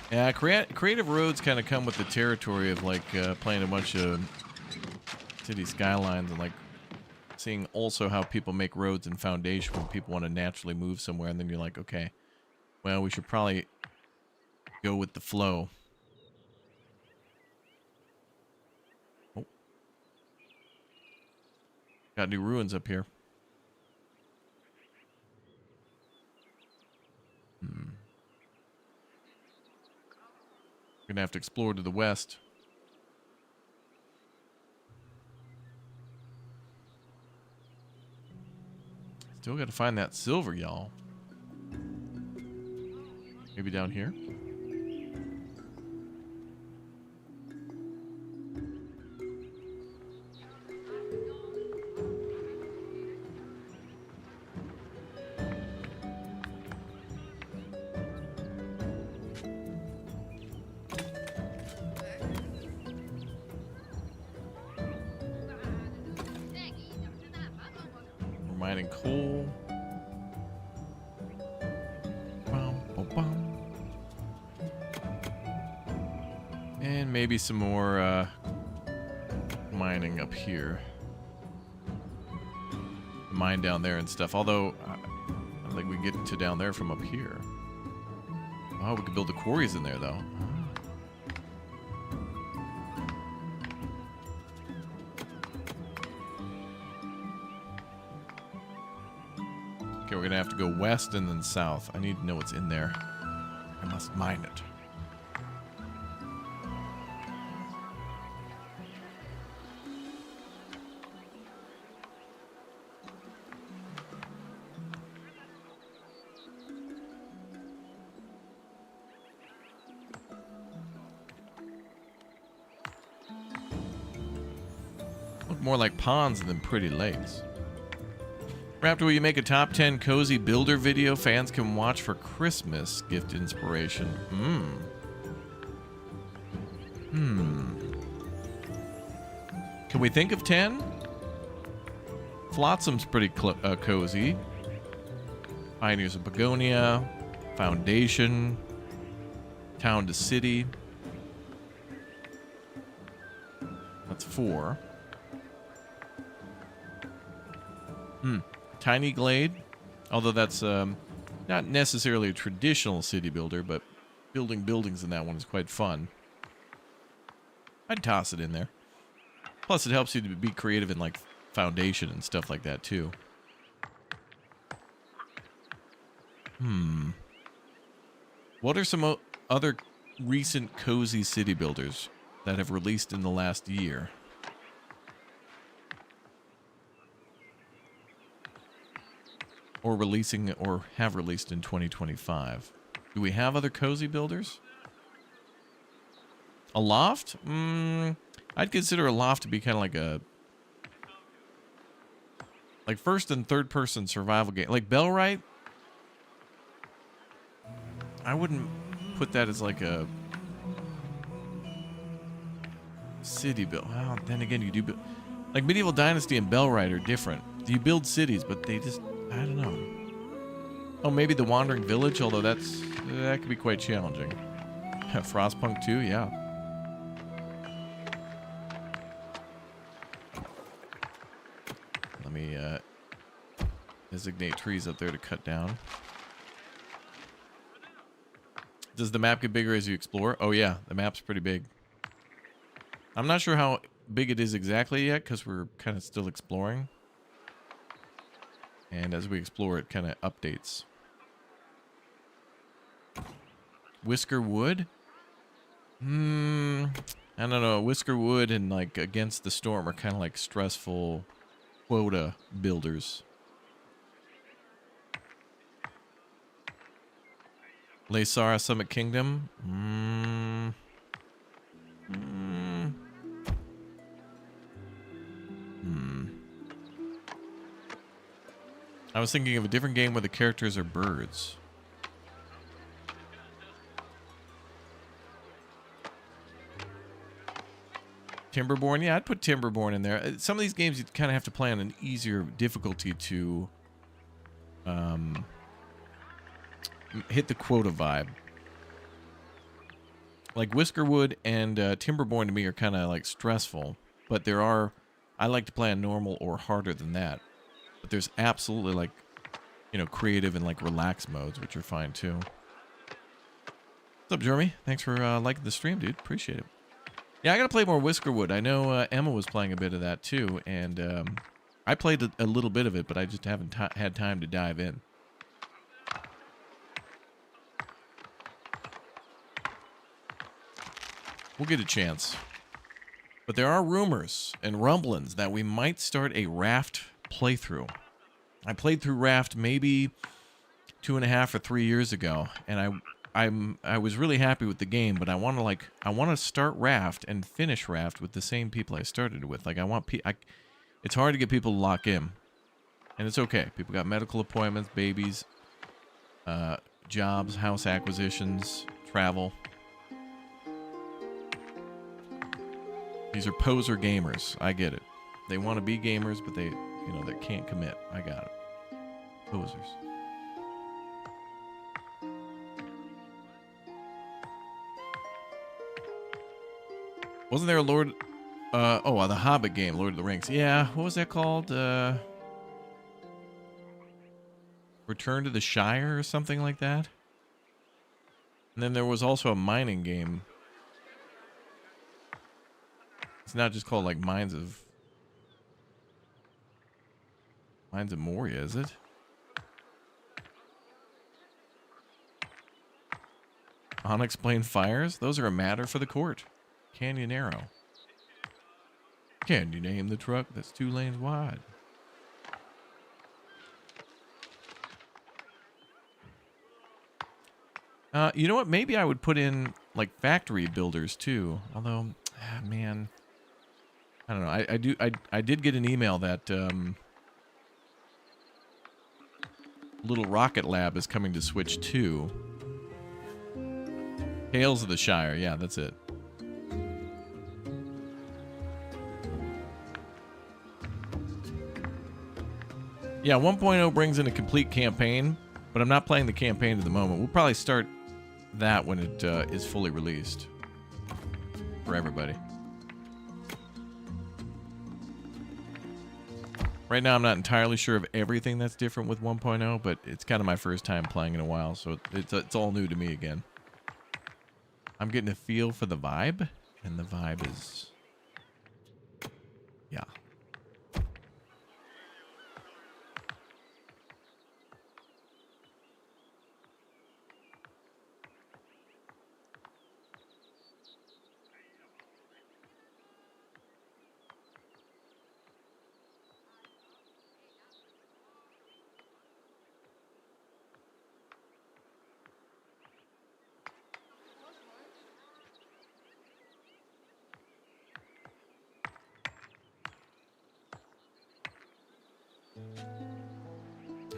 Yeah, creative roads kind of come with the territory of like playing a bunch of city skylines and like seeing also how people make roads and foundation when people want to naturally move somewhere, and then you're like, okay, well, we should probably go with the flow. Oh. Got new ruins up here. We're gonna have to explore to the west. Still gotta find that silver, y'all. Maybe down here? We're mining coal. And maybe some more mining up here. Mine down there and stuff. Although, I don't think we can get to down there from up here. Oh, we could build the quarries in there, though. Okay, we're going to have to go west and then south. I need to know what's in there. I must mine it. more like ponds than pretty lakes. Raptor, will you make a top 10 cozy builder video fans can watch for Christmas? Gift inspiration. Can we think of 10? Flotsam's pretty cozy. Pioneers of Pagonia. Foundation. Town to City. That's 4. Tiny Glade. Although that's not necessarily a traditional city builder, but building buildings in that one is quite fun. I'd toss it in there. Plus, it helps you to be creative in, like, foundation and stuff like that, too. What are some other recent cozy city builders that have released in the last year? Or releasing, or have released in 2025? Do we have other cozy builders? A loft? I'd consider a loft to be kind of like a... like first and third person survival game. Like Bellwright? I wouldn't put that as like a... city build. Well, then again, you do build... like Medieval Dynasty and Bellwright are different. You build cities, but they just... I don't know. Oh, maybe the Wandering Village, although that could be quite challenging. Frostpunk 2, yeah. Let me designate trees up there to cut down. Does the map get bigger as you explore? Oh yeah, the map's pretty big. I'm not sure how big it is exactly yet because we're kind of still exploring. And as we explore, it kind of updates. Whisker Wood? I don't know. Whisker Wood and like Against the Storm are kind of like stressful quota builders. Laysara Summit Kingdom? I was thinking of a different game where the characters are birds. Timberborn? Yeah, I'd put Timberborn in there. Some of these games you kind of have to play on an easier difficulty to hit the quota vibe. Like Whiskerwood and Timberborn to me are kind of like stressful, but there are... I like to play on normal or harder than that. But there's absolutely like, you know, creative and like relaxed modes, which are fine too. What's up, Jeremy? Thanks for liking the stream, dude. Appreciate it. Yeah, I gotta play more Whiskerwood. I know Emma was playing a bit of that too, and I played a little bit of it, but I just haven't had time to dive in. We'll get a chance. But there are rumors and rumblings that we might start a Raft playthrough. I played through Raft maybe 2.5 or 3 years ago, and I was really happy with the game, but I want to start Raft and finish Raft with the same people I started with. Like it's hard to get people to lock in, and it's okay. People got medical appointments, babies, jobs, house acquisitions, travel. These are poser gamers. I get it. They want to be gamers, but they can't commit. I got it. Posers. Wasn't there a Lord... the Hobbit game, Lord of the Rings. Yeah, what was that called? Return to the Shire or something like that? And then there was also a mining game. It's not just called like Mines of Moria, is it? Unexplained Fires? Those are a matter for the court. Canyonero. Can you name the truck that's 2 lanes wide? You know what? Maybe I would put in like factory builders too. Although, man, I don't know. I did get an email that Little Rocket Lab is coming to Switch 2. Tales of the Shire. Yeah, that's it. Yeah, 1.0 brings in a complete campaign, but I'm not playing the campaign at the moment. We'll probably start that when it is fully released for everybody. Right now, I'm not entirely sure of everything that's different with 1.0, but it's kind of my first time playing in a while, so it's all new to me again. I'm getting a feel for the vibe, and the vibe is... yeah.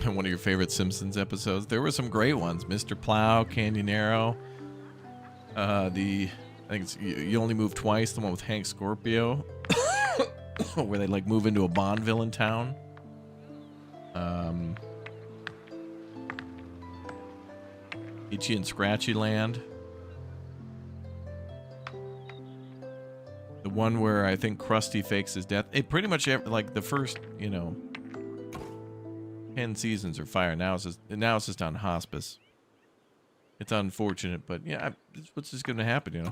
One of your favorite Simpsons episodes. There were some great ones. Mr. Plow, Canyonero. I think it's You Only Move Twice, the one with Hank Scorpio. Where they like move into a Bond villain town. Itchy and Scratchy Land. The one where I think Krusty fakes his death. It pretty much like the first, 10 seasons are fire. Now it's just on hospice. It's unfortunate, but yeah, what's just going to happen,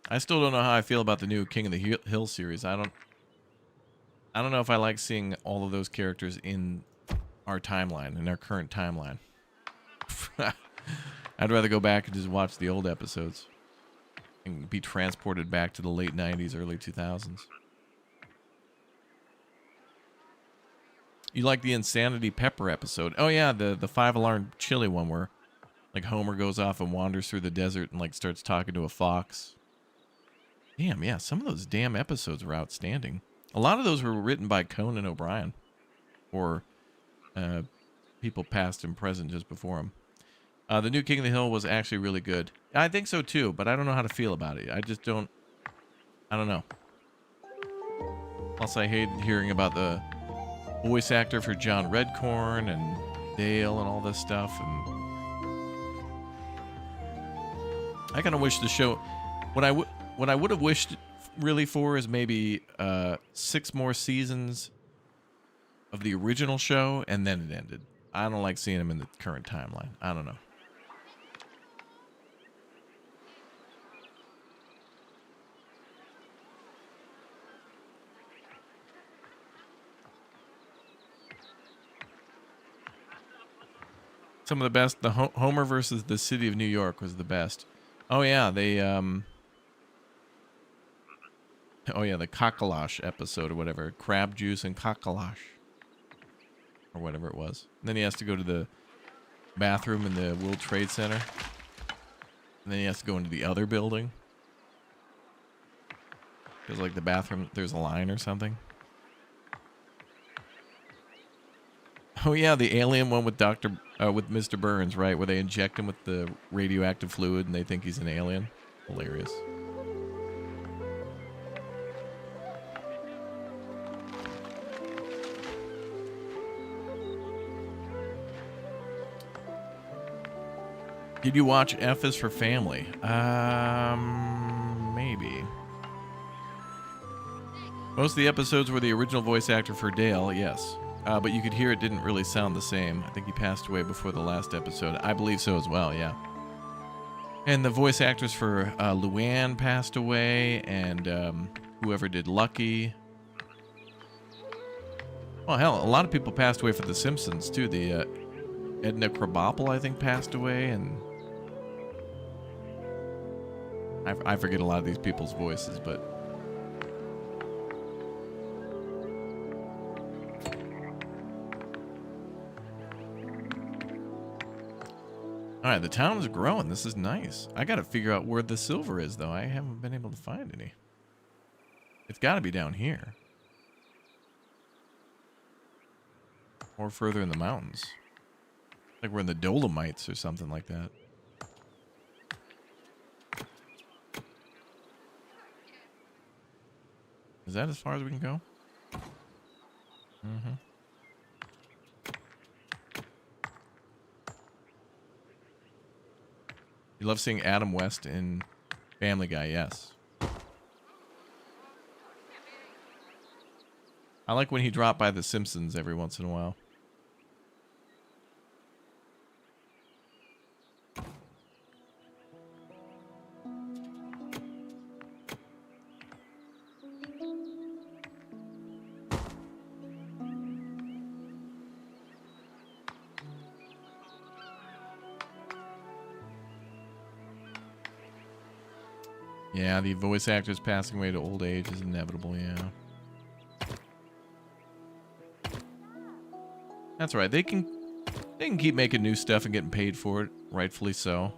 I still don't know how I feel about the new King of the Hill series. I don't know if I like seeing all of those characters in our timeline, in our current timeline. I'd rather go back and just watch the old episodes and be transported back to the late 90s, early 2000s. You like the Insanity Pepper episode? Oh yeah, the 5-alarm chili one where like Homer goes off and wanders through the desert and like starts talking to a fox. Damn, yeah, some of those damn episodes were outstanding. A lot of those were written by Conan O'Brien or people past and present just before him. The new King of the Hill was actually really good. I think so too, but I don't know how to feel about it. I don't know. Plus, I hated hearing about the voice actor for John Redcorn and Dale and all this stuff. And I kind of wish the show... What I would have wished really for is maybe 6 more seasons of the original show, and then it ended. I don't like seeing him in the current timeline. I don't know. Some of the best. The Homer versus the City of New York was the best. Oh yeah, they oh yeah, the cockalosh episode or whatever. Crab juice and cockalosh. Or whatever it was. And then he has to go to the bathroom in the World Trade Center. And then he has to go into the other building. Because like the bathroom, there's a line or something. Oh yeah, the alien one with with Mr. Burns, right? Where they inject him with the radioactive fluid and they think he's an alien. Hilarious. Did you watch F is for Family? Maybe. Most of the episodes were the original voice actor for Dale, yes. But you could hear it didn't really sound the same. I think he passed away before the last episode. I believe so as well, yeah. And the voice actors for Luann passed away, and whoever did Lucky. Well, hell, a lot of people passed away for The Simpsons, too. The Edna Krabappel, I think, passed away, and I forget a lot of these people's voices, but... All right, the town is growing. This is nice. I got to figure out where the silver is, though. I haven't been able to find any. It's got to be down here. Or further in the mountains. Like we're in the Dolomites or something like that. Is that as far as we can go? Mm-hmm. You love seeing Adam West in Family Guy, yes. I like when he dropped by The Simpsons every once in a while. Yeah, the voice actors passing away to old age is inevitable, yeah. That's right. They can keep making new stuff and getting paid for it, rightfully so.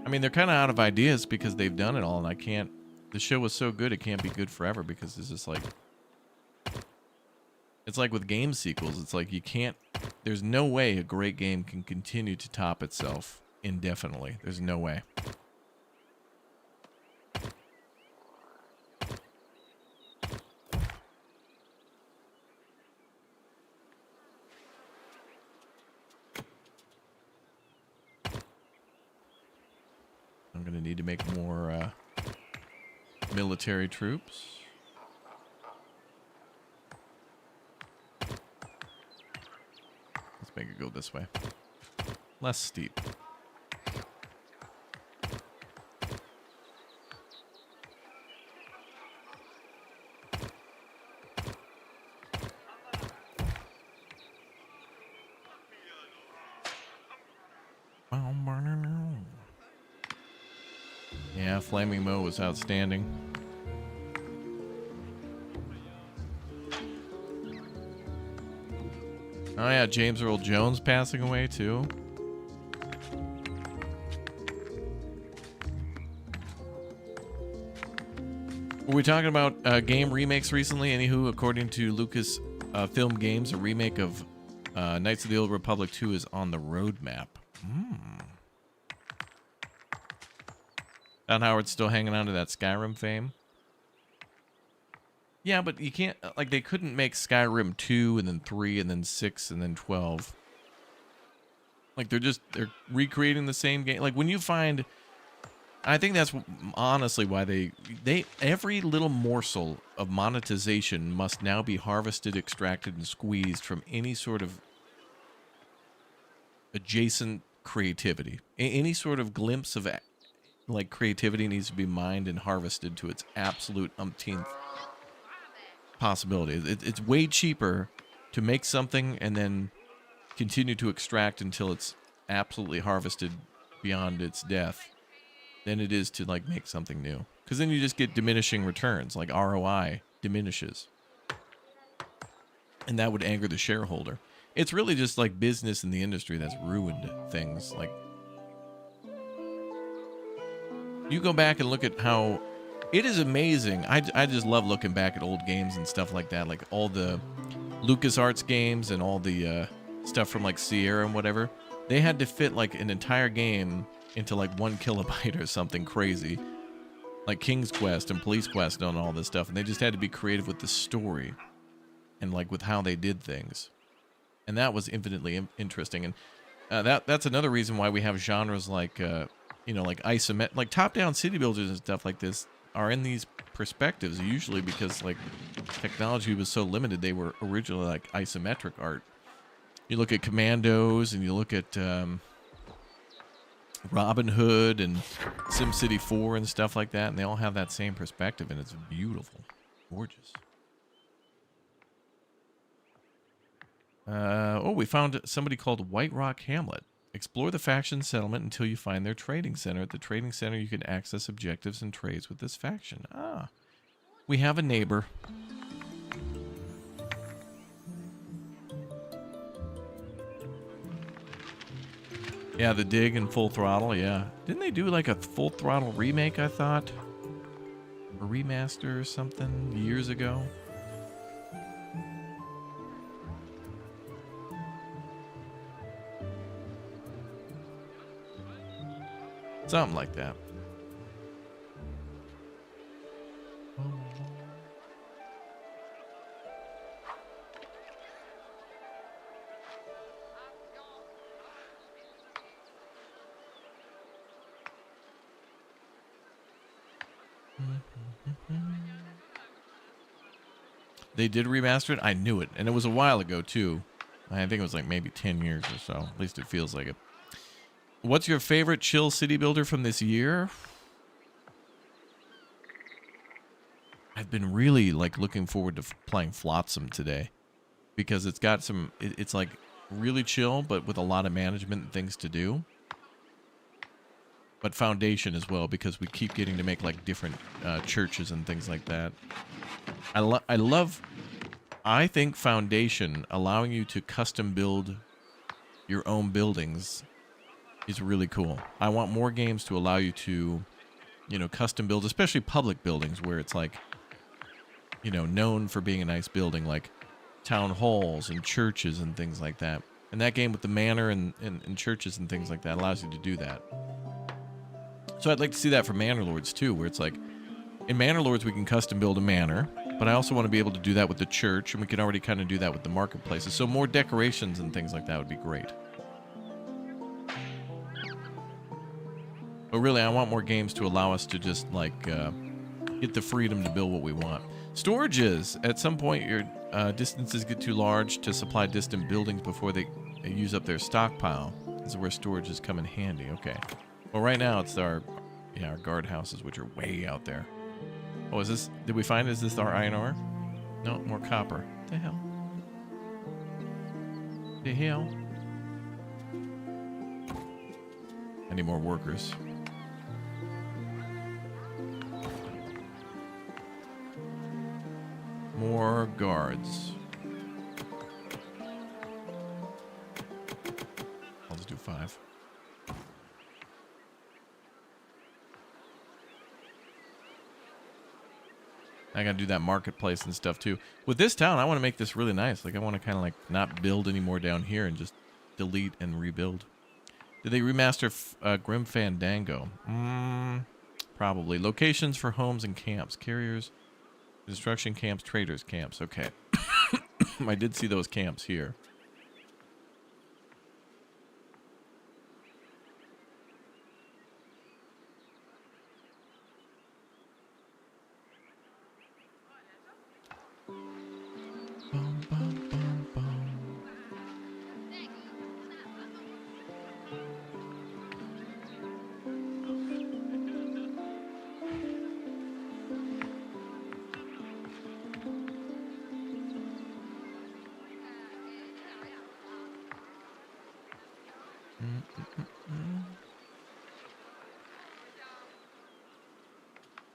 I mean, they're kind of out of ideas because they've done it all, and I can't. The show was so good, it can't be good forever because it's just like. It's like with game sequels. It's like you can't. There's no way a great game can continue to top itself indefinitely. There's no way. I'm going to need to make more military troops. Let's make it go this way. Less steep. Yeah, Flaming Moe was outstanding. Oh yeah, James Earl Jones passing away too. Were we talking about game remakes recently? Anywho, according to Lucas Film Games, a remake of Knights of the Old Republic 2 is on the roadmap. Don Howard's still hanging on to that Skyrim fame. Yeah, but you can't, like, they couldn't make Skyrim 2 and then 3 and then 6 and then 12. Like, they're recreating the same game. Like, when you find, I think that's honestly why they every little morsel of monetization must now be harvested, extracted, and squeezed from any sort of adjacent creativity. Any sort of glimpse of like creativity needs to be mined and harvested to its absolute umpteenth possibility. It's way cheaper to make something and then continue to extract until it's absolutely harvested beyond its death than it is to like make something new. Because then you just get diminishing returns, like ROI diminishes. And that would anger the shareholder. It's really just like business in the industry that's ruined things. Like, you go back and look at how it is amazing. I just love looking back at old games and stuff like that, like all the LucasArts games and all the stuff from like Sierra and whatever. They had to fit like an entire game into like 1 kilobyte or something crazy, like King's Quest and Police Quest and all this stuff. And they just had to be creative with the story and like with how they did things, and that was infinitely interesting. And that's another reason why we have genres like like isometric, like top-down city builders and stuff like this are in these perspectives, usually because like technology was so limited. They were originally like isometric art. You look at Commandos and you look at Robin Hood and SimCity 4 and stuff like that, and they all have that same perspective, and it's beautiful, gorgeous. We found somebody called White Rock Hamlet. Explore the faction settlement until you find their trading center. At the trading center, you can access objectives and trades with this faction. Ah, we have a neighbor. Yeah, the Dig and Full Throttle, yeah. Didn't they do like a Full Throttle remake, I thought? A remaster or something years ago? Something like that. They did remaster it? I knew it. And it was a while ago, too. I think it was like maybe 10 years or so. At least it feels like it. What's your favorite chill city builder from this year? I've been really like looking forward to playing Flotsam today. Because it's got some... It's like really chill, but with a lot of management and things to do. But Foundation as well, because we keep getting to make like different churches and things like that. I think Foundation, allowing you to custom build your own buildings, is really cool. I want more games to allow you to, you know, custom build, especially public buildings where it's like, you know, known for being a nice building, like town halls and churches and things like that. And that game with the manor and churches and things like that allows you to do that. So I'd like to see that for Manor Lords too, where it's like, in Manor Lords we can custom build a manor, but I also want to be able to do that with the church, and we can already kind of do that with the marketplaces. So more decorations and things like that would be great. But really, I want more games to allow us to just like get the freedom to build what we want. Storages. At some point, your distances get too large to supply distant buildings before they use up their stockpile. This is where storages come in handy. Okay. Well, right now it's our guard houses, which are way out there. Oh, is this? Did we find? Is this our iron ore? No, more copper. What the hell? The hell? I need more workers. More guards. I'll just do 5. I gotta do that marketplace and stuff too. With this town, I want to make this really nice. Like, I want to kind of like not build anymore down here and just delete and rebuild. Did they remaster Grim Fandango? Probably. Locations for homes and camps. Carriers, construction camps, traders camps. Okay. I did see those camps here.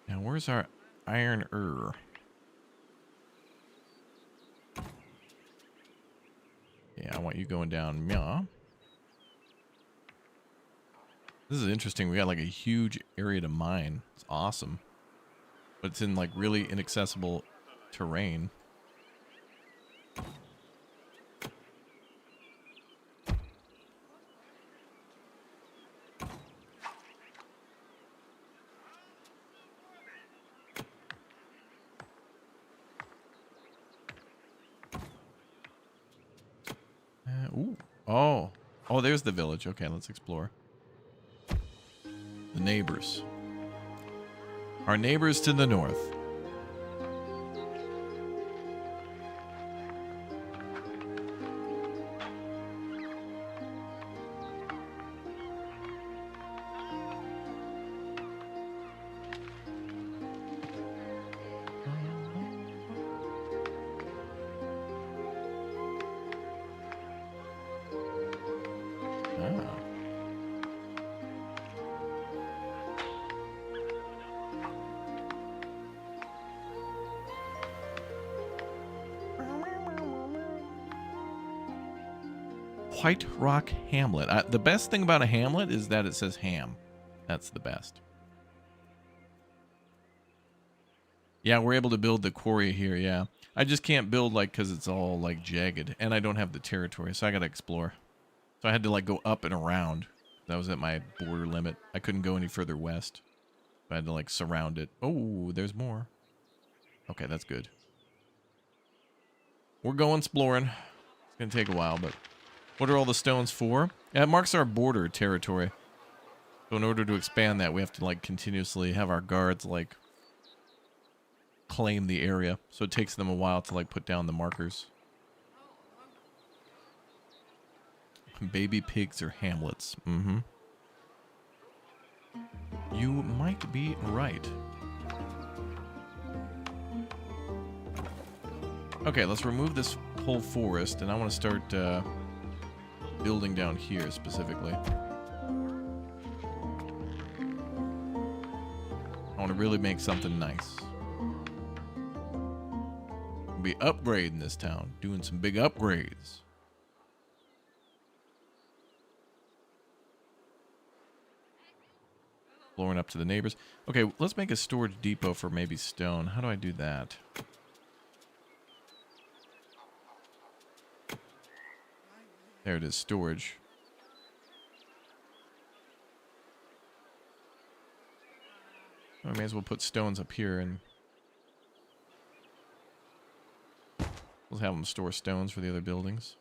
Now, where's our iron ore? Yeah, I want you going down. Yeah. This is interesting. We got like a huge area to mine. It's awesome. But it's in like really inaccessible terrain. Ooh. Oh. Oh, there's the village. Okay, let's explore. The neighbors. Our neighbors to the north. White Rock Hamlet. The best thing about a hamlet is that it says ham. That's the best. Yeah, we're able to build the quarry here, yeah. I just can't build, like, because it's all, like, jagged. And I don't have the territory, so I gotta explore. So I had to, like, go up and around. That was at my border limit. I couldn't go any further west. I had to, like, surround it. Oh, there's more. Okay, that's good. We're going exploring. It's gonna take a while, but... What are all the stones for? Yeah, it marks our border territory. So in order to expand that, we have to, like, continuously have our guards, like... claim the area, so it takes them a while to like put down the markers. Baby pigs or hamlets. You might be right. Okay, let's remove this whole forest, and I want to start building down here specifically. I want to really make something nice. Be upgrading this town, doing some big upgrades. Blowing up to the neighbors. Okay, let's make a storage depot for maybe stone. How do I do that? There it is, storage. I may as well put stones up here and we'll have them store stones for the other buildings.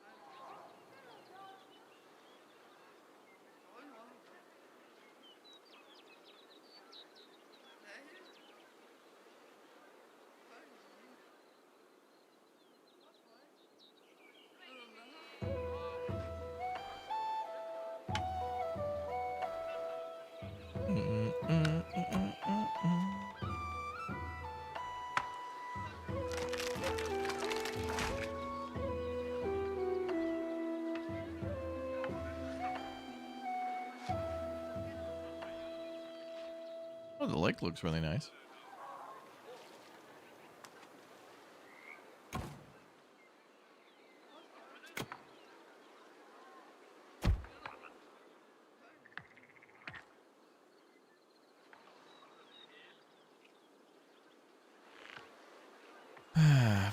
Oh, the lake looks really nice.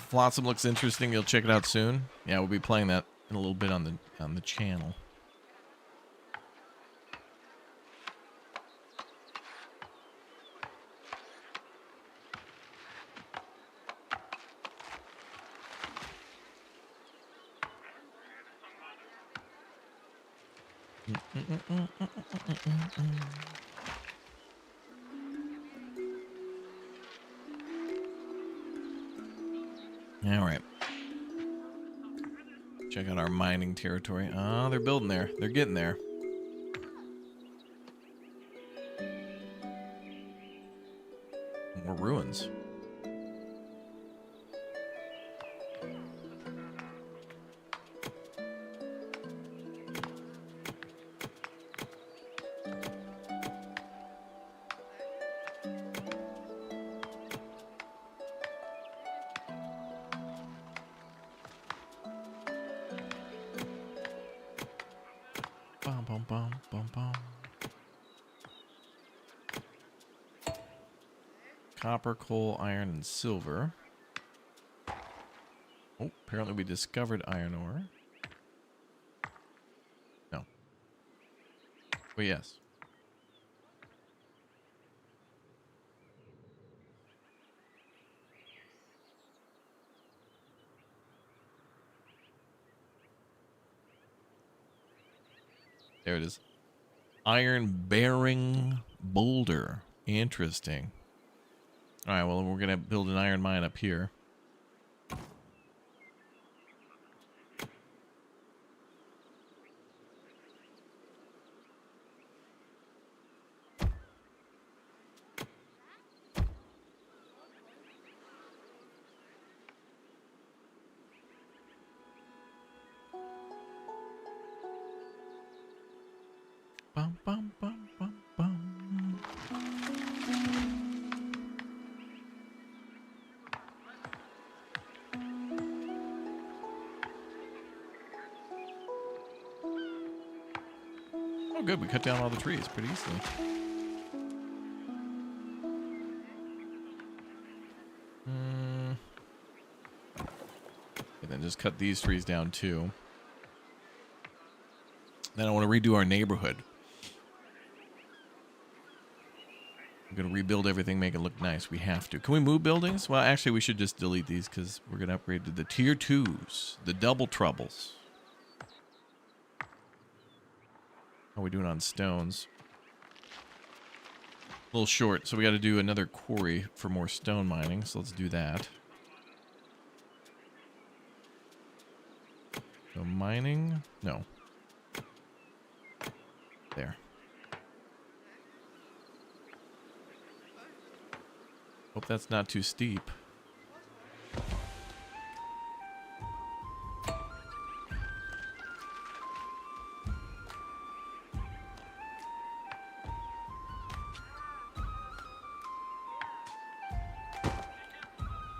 Flotsam looks interesting. You'll check it out soon. Yeah, we'll be playing that in a little bit on the channel. All right. Check out our mining territory. Oh, they're building there. They're getting there. More ruins. Bum, bum, bum, bum, bum. Copper, coal, iron, and silver. Oh, apparently we discovered iron ore. No. Oh, yes. There it is. Iron-bearing boulder. Interesting. All right, well, we're going to build an iron mine up here. Bum, bum, bum, bum, bum. good. We cut down all the trees pretty easily. And then just cut these trees down too. Then I want to redo our neighborhood. I'm going to rebuild everything, make it look nice. We have to. Can we move buildings? Well, actually, we should just delete these because we're going to upgrade to the tier 2s. The double troubles. How are we doing on stones? A little short, so we got to do another quarry for more stone mining. So let's do that. So mining? No. There. Hope that's not too steep.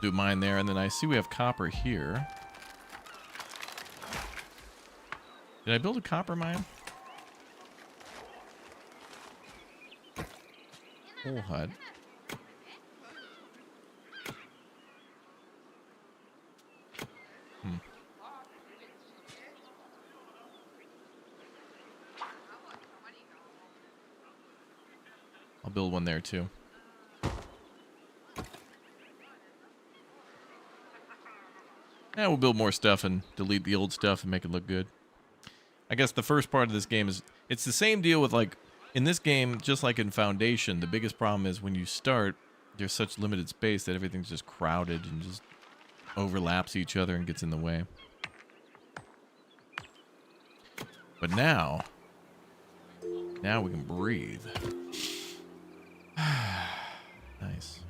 Do mine there, and then I see we have copper here. Did I build a copper mine? Whole HUD. I'll build one there too. Yeah, we'll build more stuff and delete the old stuff and make it look good. I guess the first part of this game is, it's the same deal with, like, in this game, just like in Foundation, the biggest problem is when you start, there's such limited space that everything's just crowded and just overlaps each other and gets in the way. But now we can breathe. Nice.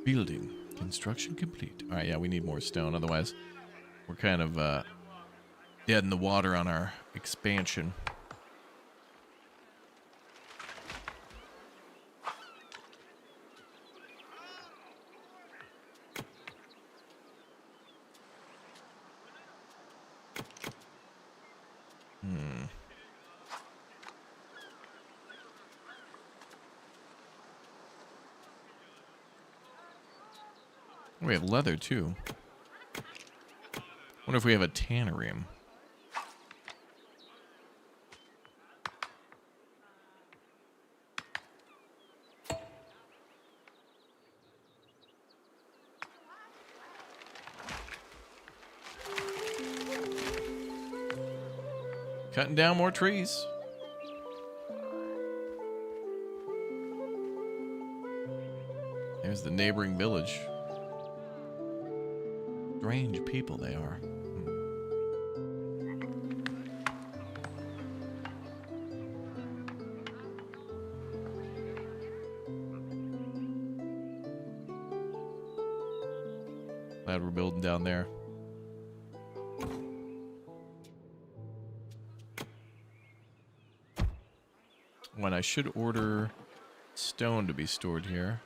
Building. Construction complete. Alright, yeah, we need more stone. Otherwise, we're kind of dead in the water on our expansion. We have leather, too. Wonder if we have a tannery. Cutting down more trees. There's the neighboring village. Strange people they are. Glad we're building down there. When I should order stone to be stored here.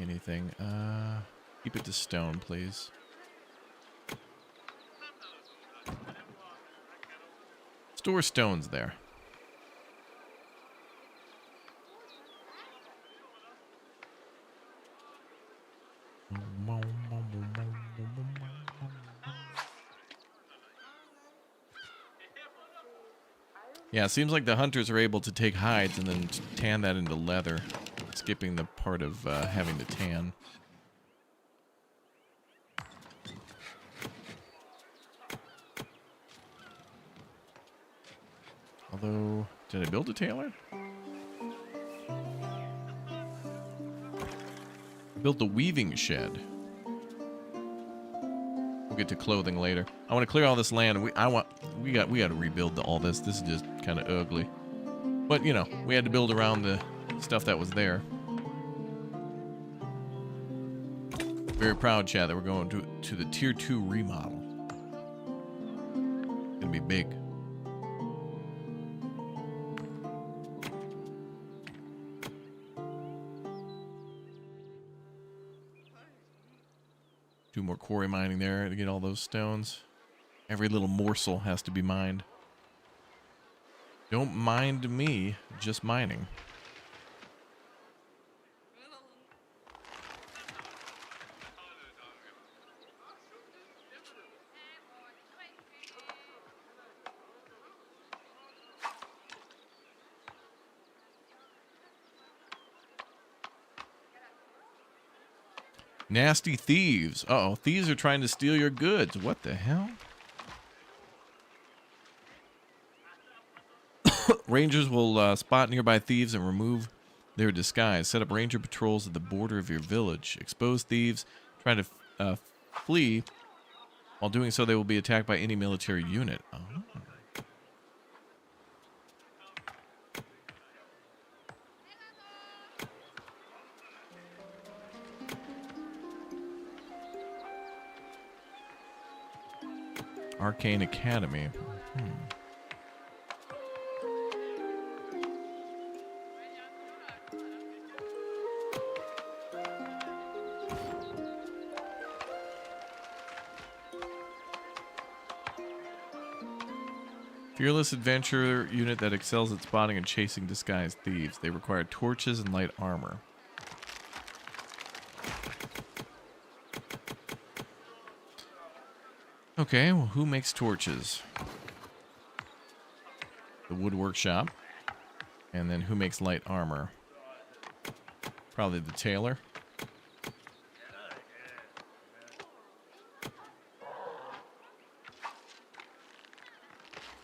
Anything. Keep it to stone, please. Store stones there. Yeah, it seems like the hunters are able to take hides and then tan that into leather, skipping the part of having to tan. Although, did I build a tailor? I built the weaving shed. We'll get to clothing later. I want to clear all this land. We got to rebuild all this. This is just kind of ugly. But you know, we had to build around the stuff that was there. Very proud, chat, that we're going to the tier 2 remodel. Gonna be big. Do more quarry mining there to get all those stones. Every little morsel has to be mined. Don't mind me, just mining. Nasty thieves. Uh-oh, thieves are trying to steal your goods. What the hell? Rangers will spot nearby thieves and remove their disguise. Set up ranger patrols at the border of your village. Expose thieves trying to flee. While doing so, they will be attacked by any military unit. Oh. Arcane Academy. Fearless adventure unit that excels at spotting and chasing disguised thieves. They require torches and light armor. Okay, well, who makes torches? The wood workshop. And then who makes light armor? Probably the tailor.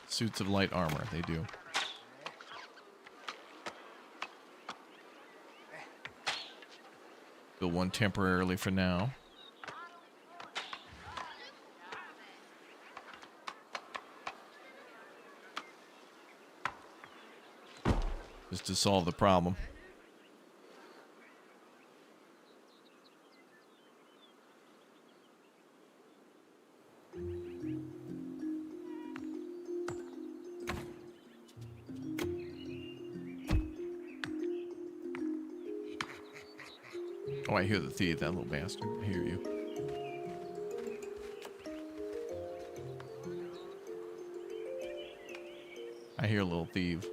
Suits of light armor, they do. Build one temporarily for now. Just to solve the problem. Oh, I hear the thief, that little bastard. I hear you. I hear a little thief.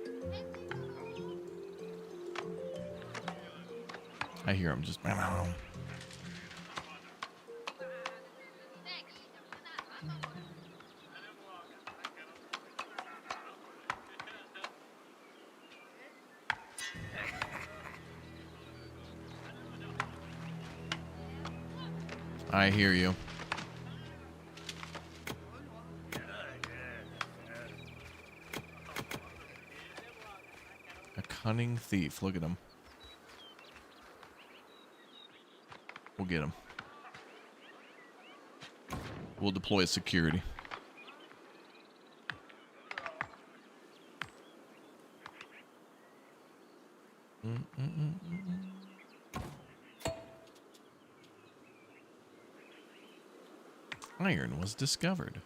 I hear him just. I hear you. A cunning thief. Look at him. We'll get him. We'll deploy security. Iron was discovered.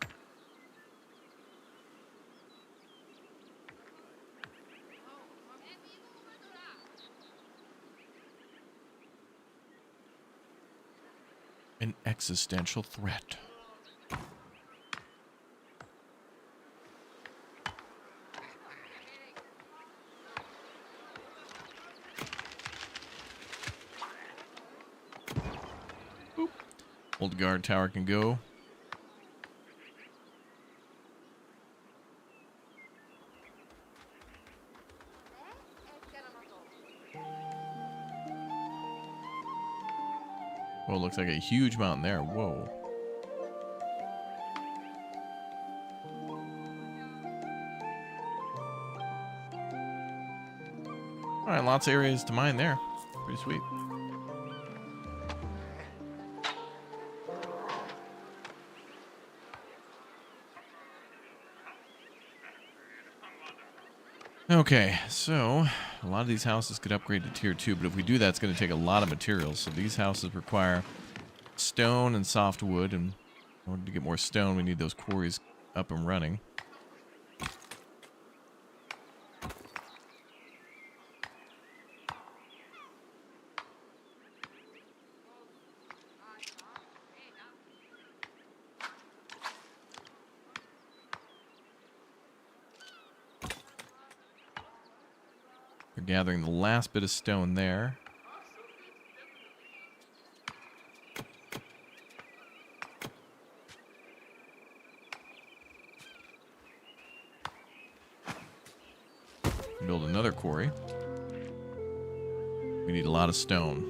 An existential threat. Boop. Old guard tower can go. Oh, looks like a huge mountain there. Whoa. All right, lots of areas to mine there. Pretty sweet. Okay, so a lot of these houses could upgrade to tier 2, but if we do that, it's going to take a lot of materials. So these houses require stone and softwood, and in order to get more stone, we need those quarries up and running. We're gathering the last bit of stone there. Build another quarry. We need a lot of stone.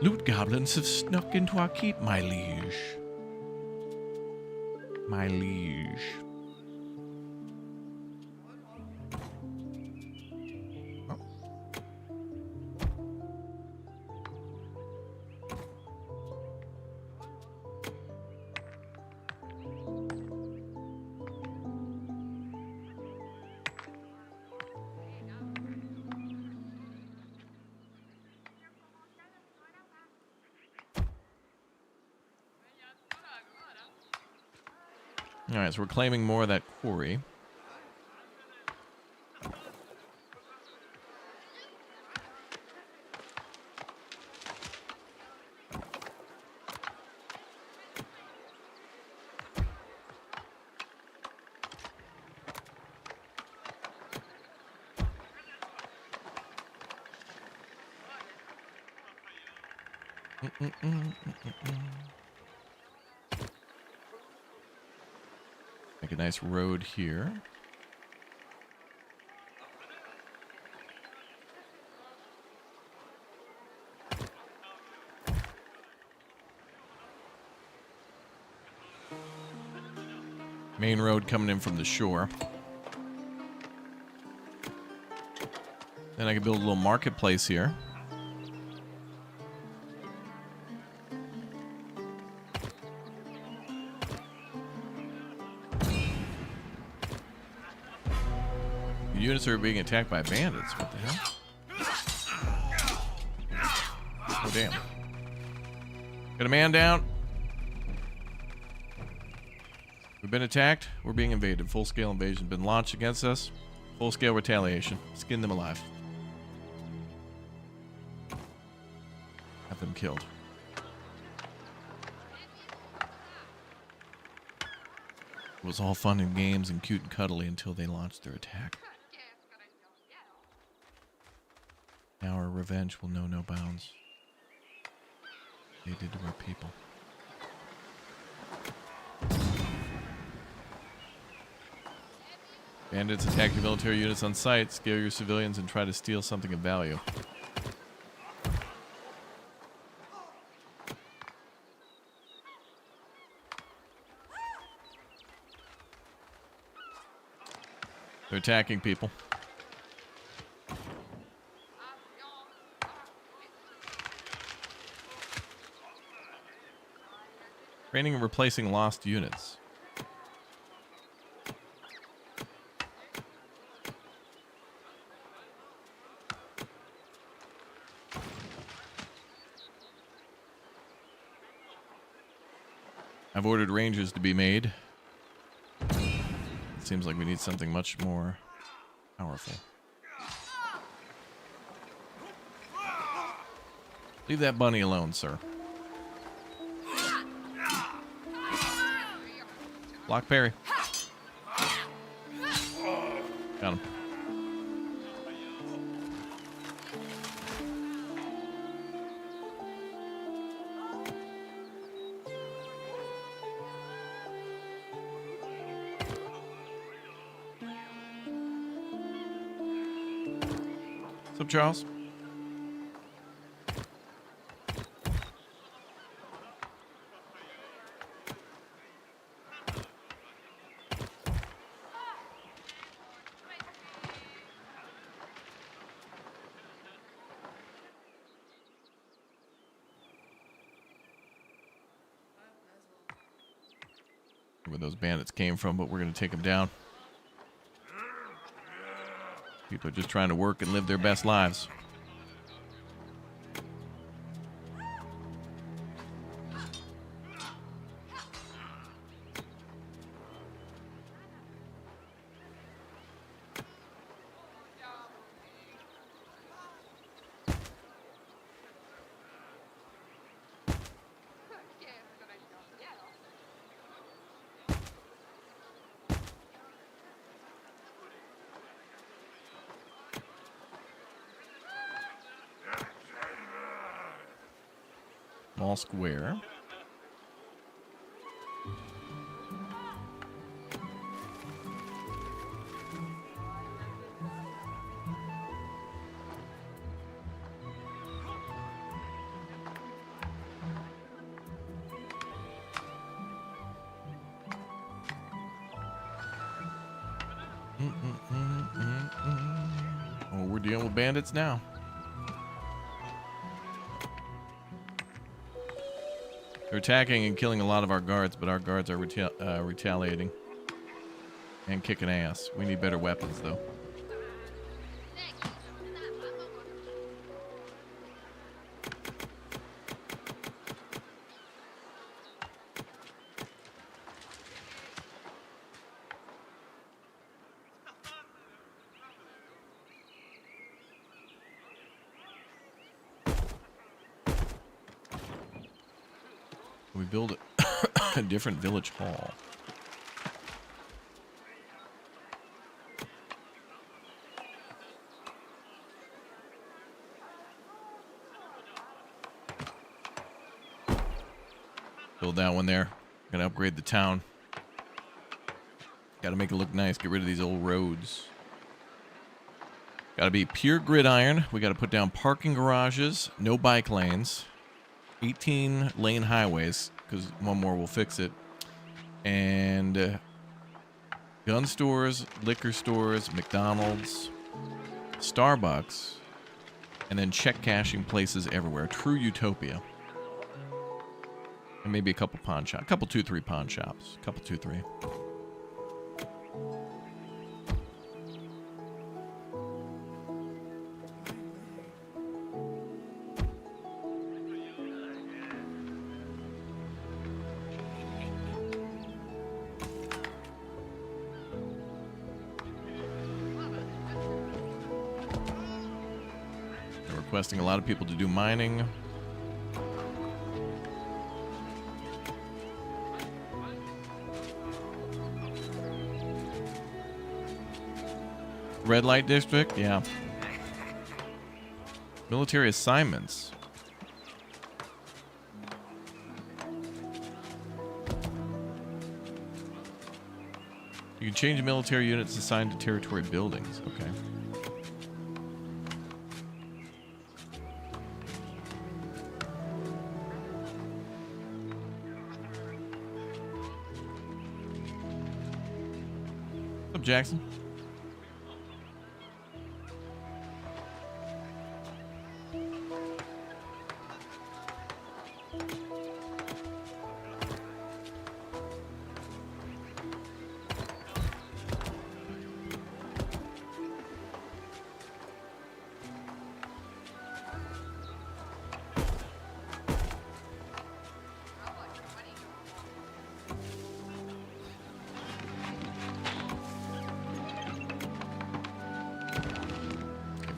Loot goblins have snuck into our keep, my liege. My liege. All right, so we're claiming more of that quarry. Make a nice road here. Main road coming in from the shore. Then I can build a little marketplace here. Units are being attacked by bandits. What the hell? Oh, damn. Got a man down. We've been attacked. We're being invaded. Full-scale invasion been launched against us. Full-scale retaliation. Skin them alive. Have them killed. It was all fun and games and cute and cuddly until they launched their attack. Now our revenge will know no bounds. They did to our people. Bandits attack your military units on sight, scare your civilians, and try to steal something of value. They're attacking people. Training and replacing lost units. I've ordered rangers to be made. It seems like we need something much more powerful. Leave that bunny alone, sir. Block parry. Got him. What's up, Charles? Where those bandits came from, but we're going to take them down. People are just trying to work and live their best lives. all square. Oh, we're dealing with bandits now. They're attacking and killing a lot of our guards, but our guards are retaliating and kicking ass. We need better weapons, though. We build a different village hall. Build that one there. Gotta upgrade the town. Gotta make it look nice. Get rid of these old roads. Gotta be pure gridiron. We gotta put down parking garages, no bike lanes. 18 lane highways, because one more will fix it. And gun stores, liquor stores, McDonald's, Starbucks, and then check cashing places everywhere. True utopia. And maybe a couple pawn shops. A couple 2-3 pawn shops. A couple 2-3. Requesting a lot of people to do mining. Red light district, yeah. Military assignments. You can change military units assigned to territory buildings. Okay. Jackson.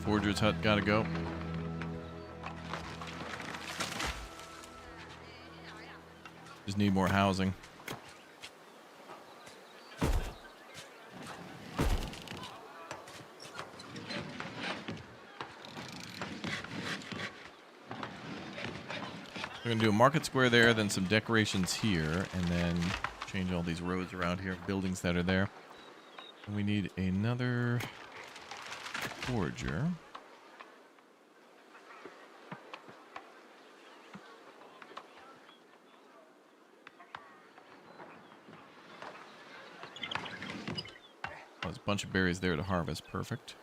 Forger's hut gotta go. Just need more housing. We're gonna do a market square there, then some decorations here, and then change all these roads around here, buildings that are there. And we need another forger. Oh, there's a bunch of berries there to harvest. Perfect.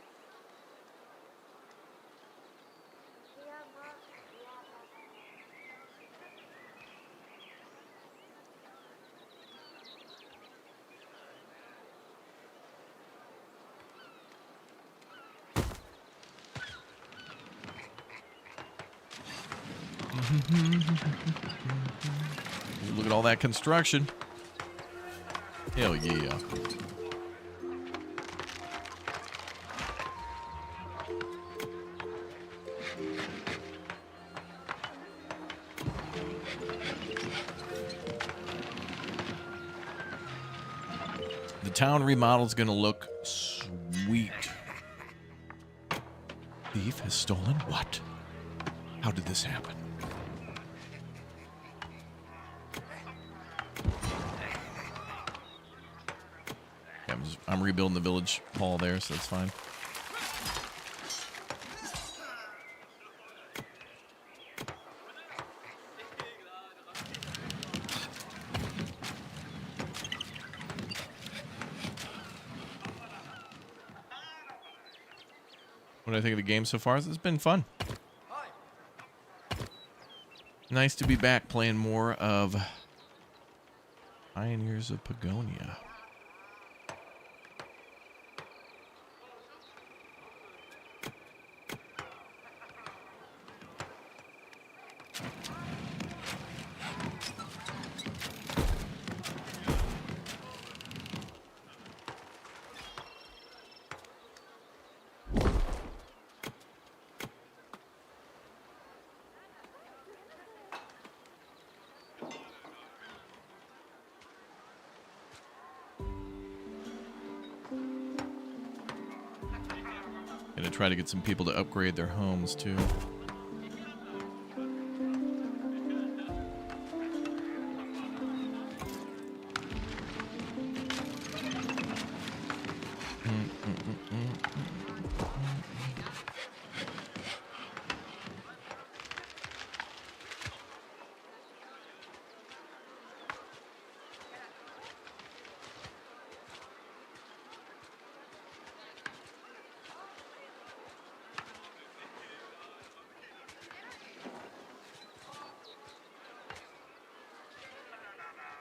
Look at all that construction. Hell yeah. The town remodel is going to look sweet. Thief has stolen what? How did this happen? I'm rebuilding the village hall there, so that's fine. What do I think of the game so far? It's been fun. Nice to be back playing more of Pioneers of Pagonia. Gonna try to get some people to upgrade their homes too.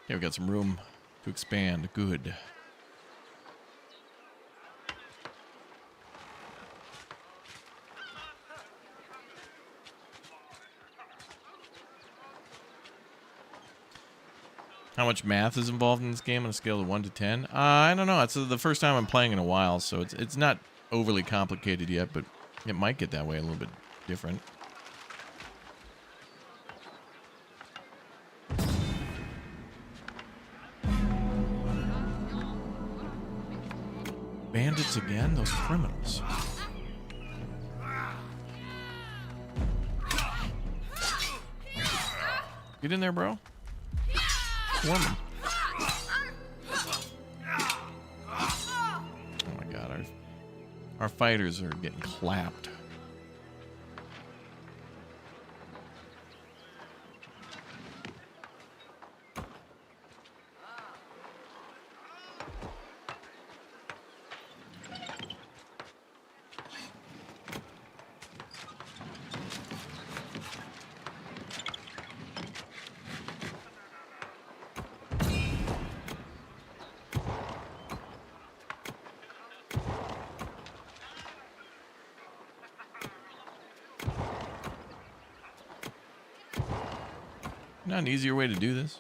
Okay, we got some room to expand. Good. How much math is involved in this game on a scale of 1 to 10? I don't know. It's the first time I'm playing in a while, so it's not overly complicated yet, but it might get that way a little bit different. Bandits again? Those criminals. Get in there, bro. Swarm them. Oh my god, our fighters are getting clapped. Not an easier way to do this.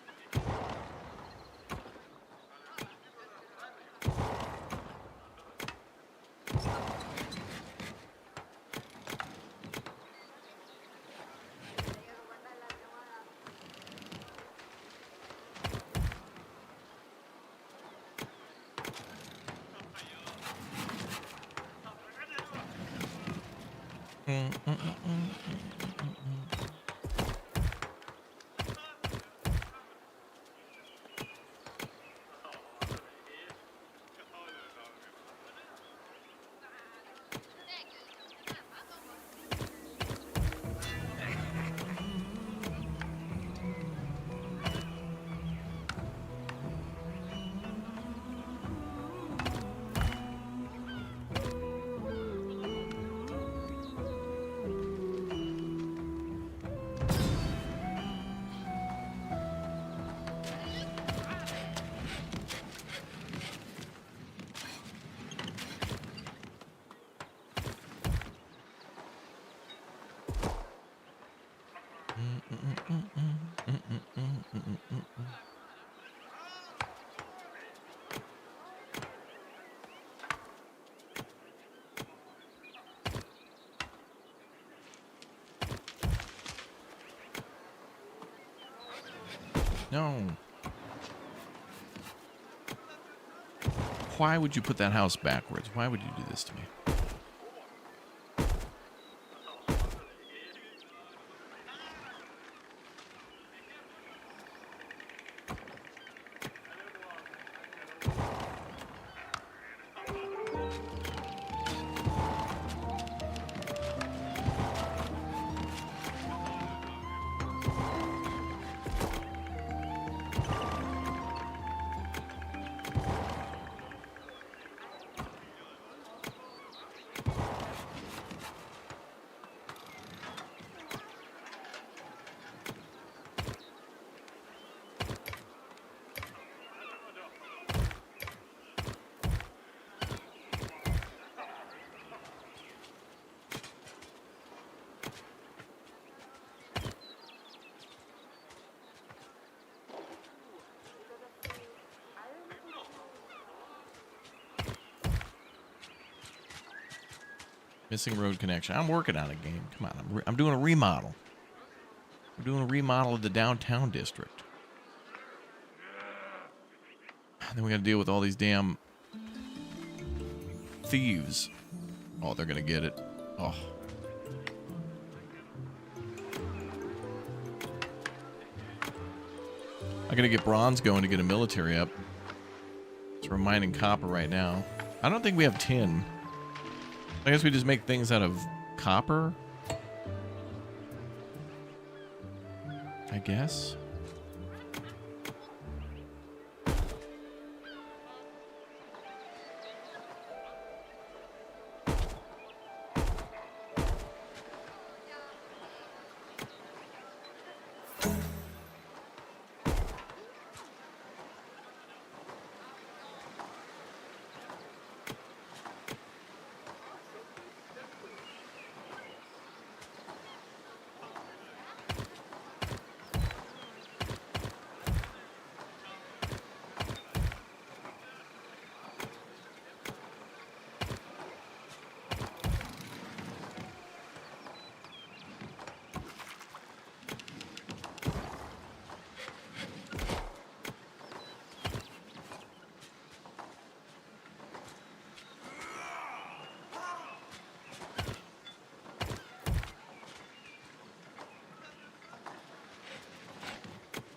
No. Why would you put that house backwards? Why would you do this to me? Missing road connection. I'm working on a game. Come on, I'm doing a remodel. I'm doing a remodel of the downtown district. And then we got to deal with all these damn thieves. Oh, they're gonna get it. Oh. I gotta get bronze going to get a military up. So we're mining copper right now. I don't think we have tin. I guess we just make things out of copper. I guess.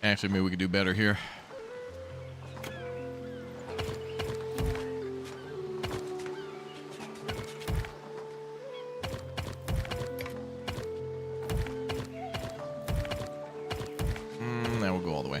Actually, maybe we could do better here. That will go all the way.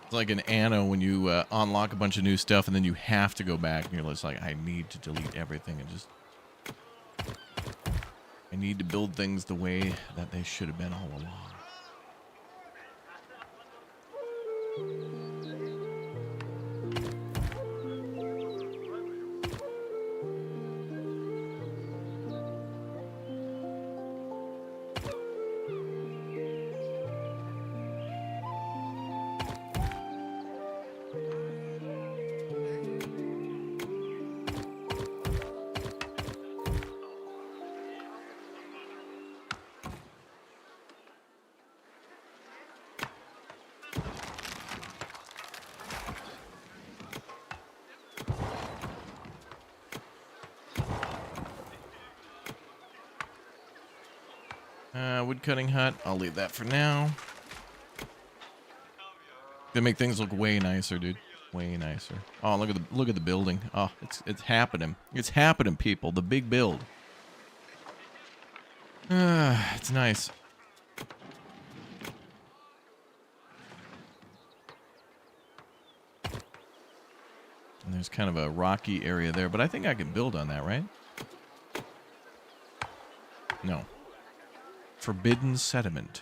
It's like an Anno when you unlock a bunch of new stuff and then you have to go back and you're just like, I need to delete everything and just... I need to build things the way that they should have been all along. Woodcutting hut. I'll leave that for now. Gonna make things look way nicer, dude. Way nicer. Oh, look at the building. Oh, it's happening. It's happening, people. The big build. It's nice. And there's kind of a rocky area there, but I think I can build on that, right? No. Forbidden sediment.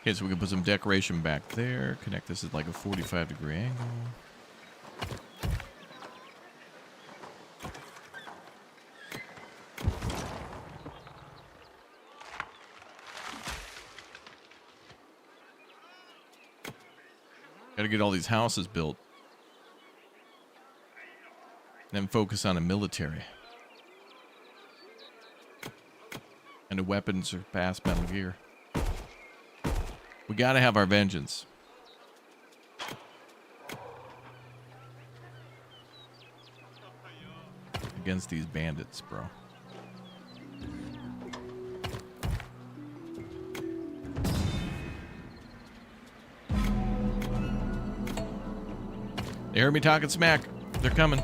Okay, so we can put some decoration back there. Connect this at like a 45-degree angle. Got to get all these houses built. Then focus on a military. And a weapon surpass Metal Gear. We gotta have our vengeance. Against these bandits, bro. They heard me talking smack. They're coming.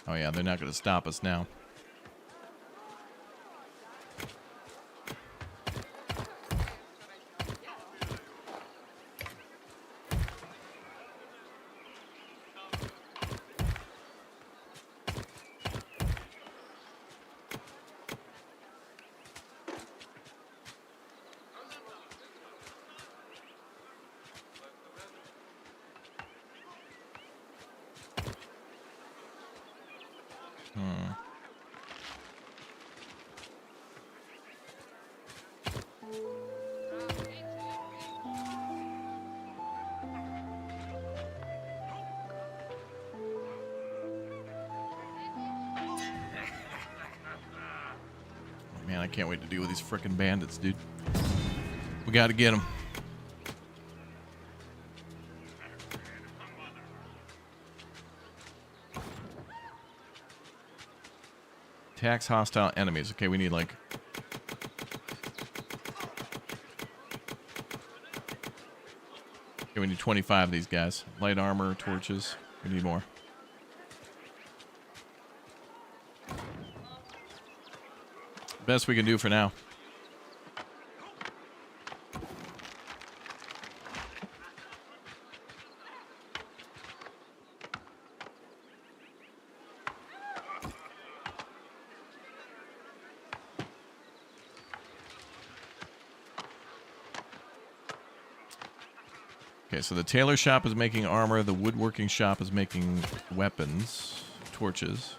Oh yeah, they're not going to stop us now. Man, I can't wait to deal with these frickin' bandits, dude. We gotta get them. Attacks hostile enemies. Okay, we need like... Okay, we need 25 of these guys. Light armor, torches. We need more. Best we can do for now. Okay, so the tailor shop is making armor, the woodworking shop is making weapons, torches.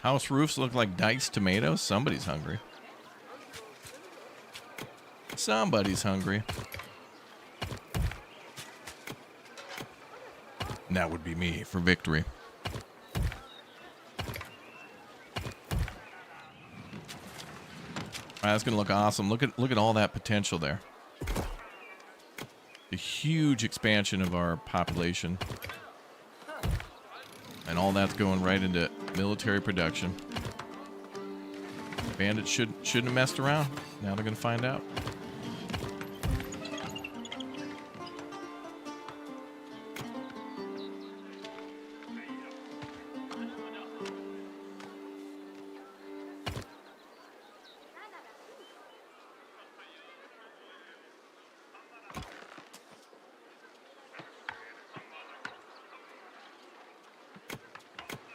House roofs look like diced tomatoes. Somebody's hungry. Somebody's hungry. And that would be me for victory. That's gonna look awesome. Look at all that potential there. the huge expansion of our population. And all that's going right into military production. Bandits shouldn't have messed around. Now they're going to find out.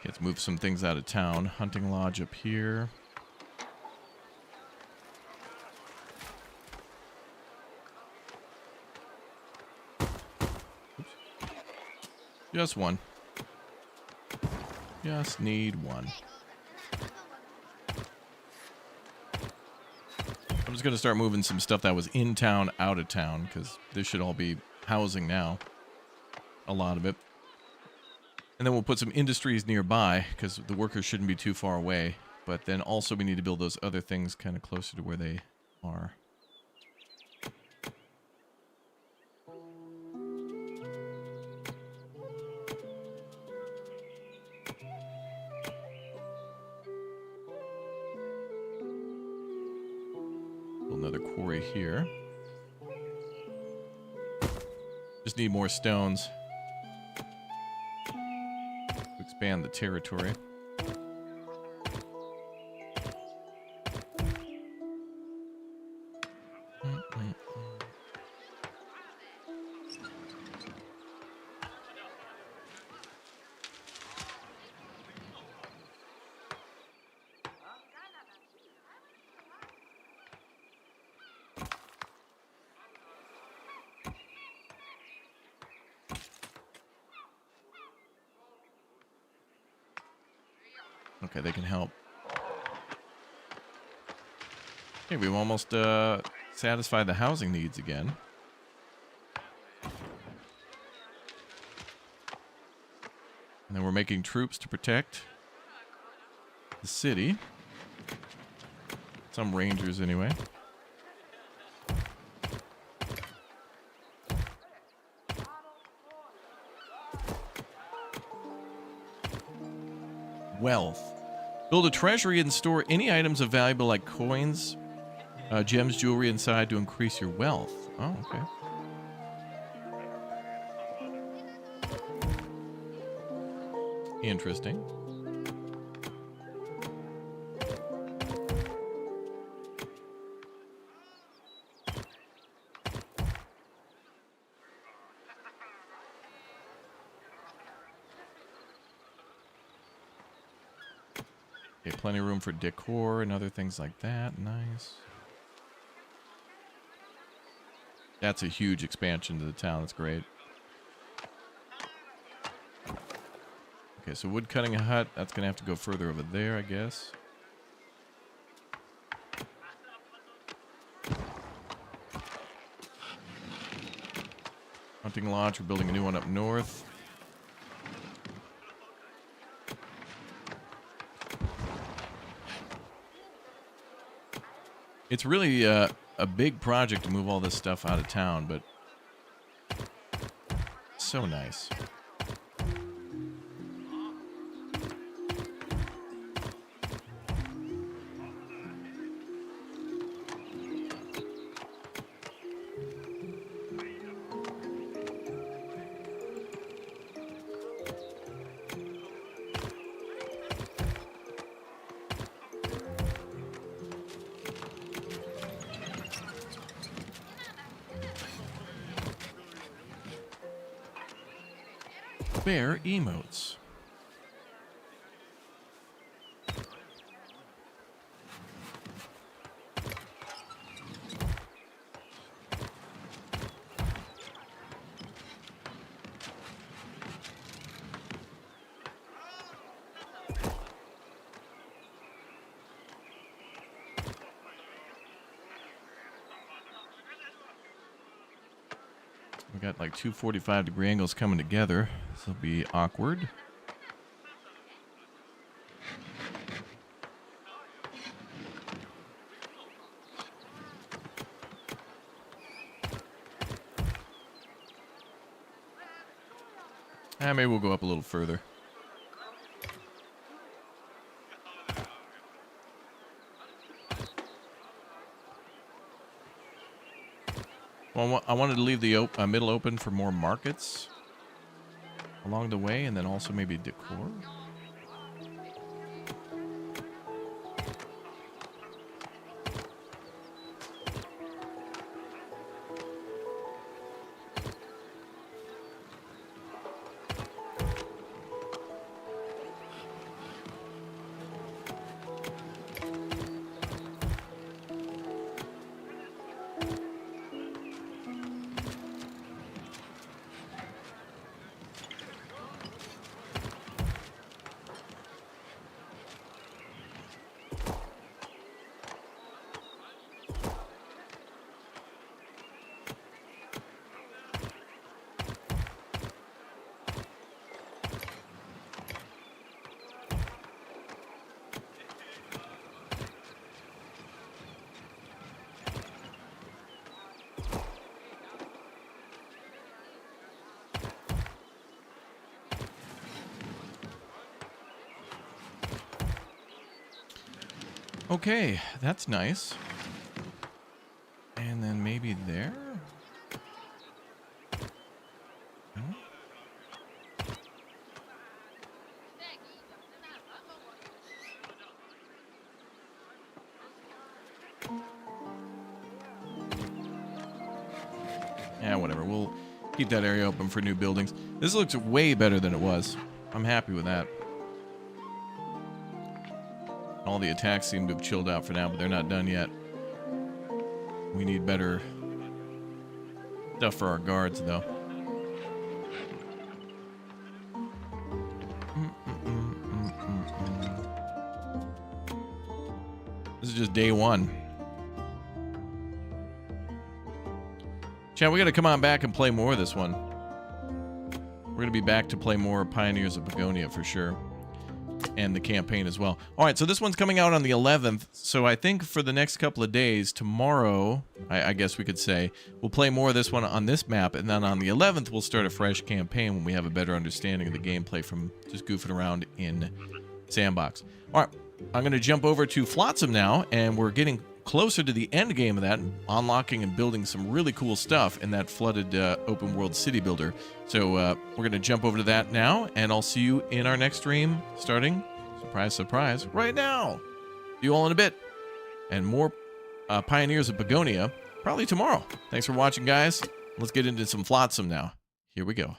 Let's move some things out of town. Hunting lodge up here. Oops. Just one. Just need one. I'm just going to start moving some stuff that was in town out of town, because this should all be housing now. A lot of it. And then we'll put some industries nearby, because the workers shouldn't be too far away. But then also we need to build those other things kind of closer to where they are. Build another quarry here. Just need more stones. Expand the territory. Okay, they can help. Okay, we've almost satisfied the housing needs again. And then we're making troops to protect the city. Some rangers, anyway. Wealth. Build a treasury and store any items of valuable like coins, gems, jewelry inside to increase your wealth. Oh, okay. Interesting. Okay, plenty of room for decor and other things like that. Nice. That's a huge expansion to the town. That's great. Okay, so wood cutting a hut. That's going to have to go further over there, I guess. Hunting lodge. We're building a new one up north. It's really a big project to move all this stuff out of town, but so nice. Bear emotes. We got like two 45-degree angles coming together. This will be awkward. Maybe we'll go up a little further. Well, I wanted to leave the middle open for more markets along the way, and then also maybe decor. Okay, that's nice. And then maybe there? No? Yeah, whatever. We'll keep that area open for new buildings. This looks way better than it was. I'm happy with that. All the attacks seem to have chilled out for now, but they're not done yet. We need better stuff for our guards, though. This is just day one. Chat, we got to come on back and play more of this one. We're going to be back to play more Pioneers of Pagonia for sure. And the campaign as well. All right, so this one's coming out on the 11th. So I think for the next couple of days, tomorrow, I guess we could say, we'll play more of this one on this map. And then on the 11th, we'll start a fresh campaign when we have a better understanding of the gameplay from just goofing around in Sandbox. All right, I'm going to jump over to Flotsam now, and we're getting closer to the end game of that, unlocking and building some really cool stuff in that flooded open world city builder. So we're going to jump over to that now, and I'll see you in our next stream starting, surprise, surprise, right now. See you all in a bit. And more Pioneers of Pagonia probably tomorrow. Thanks for watching, guys. Let's get into some Flotsam now. Here we go.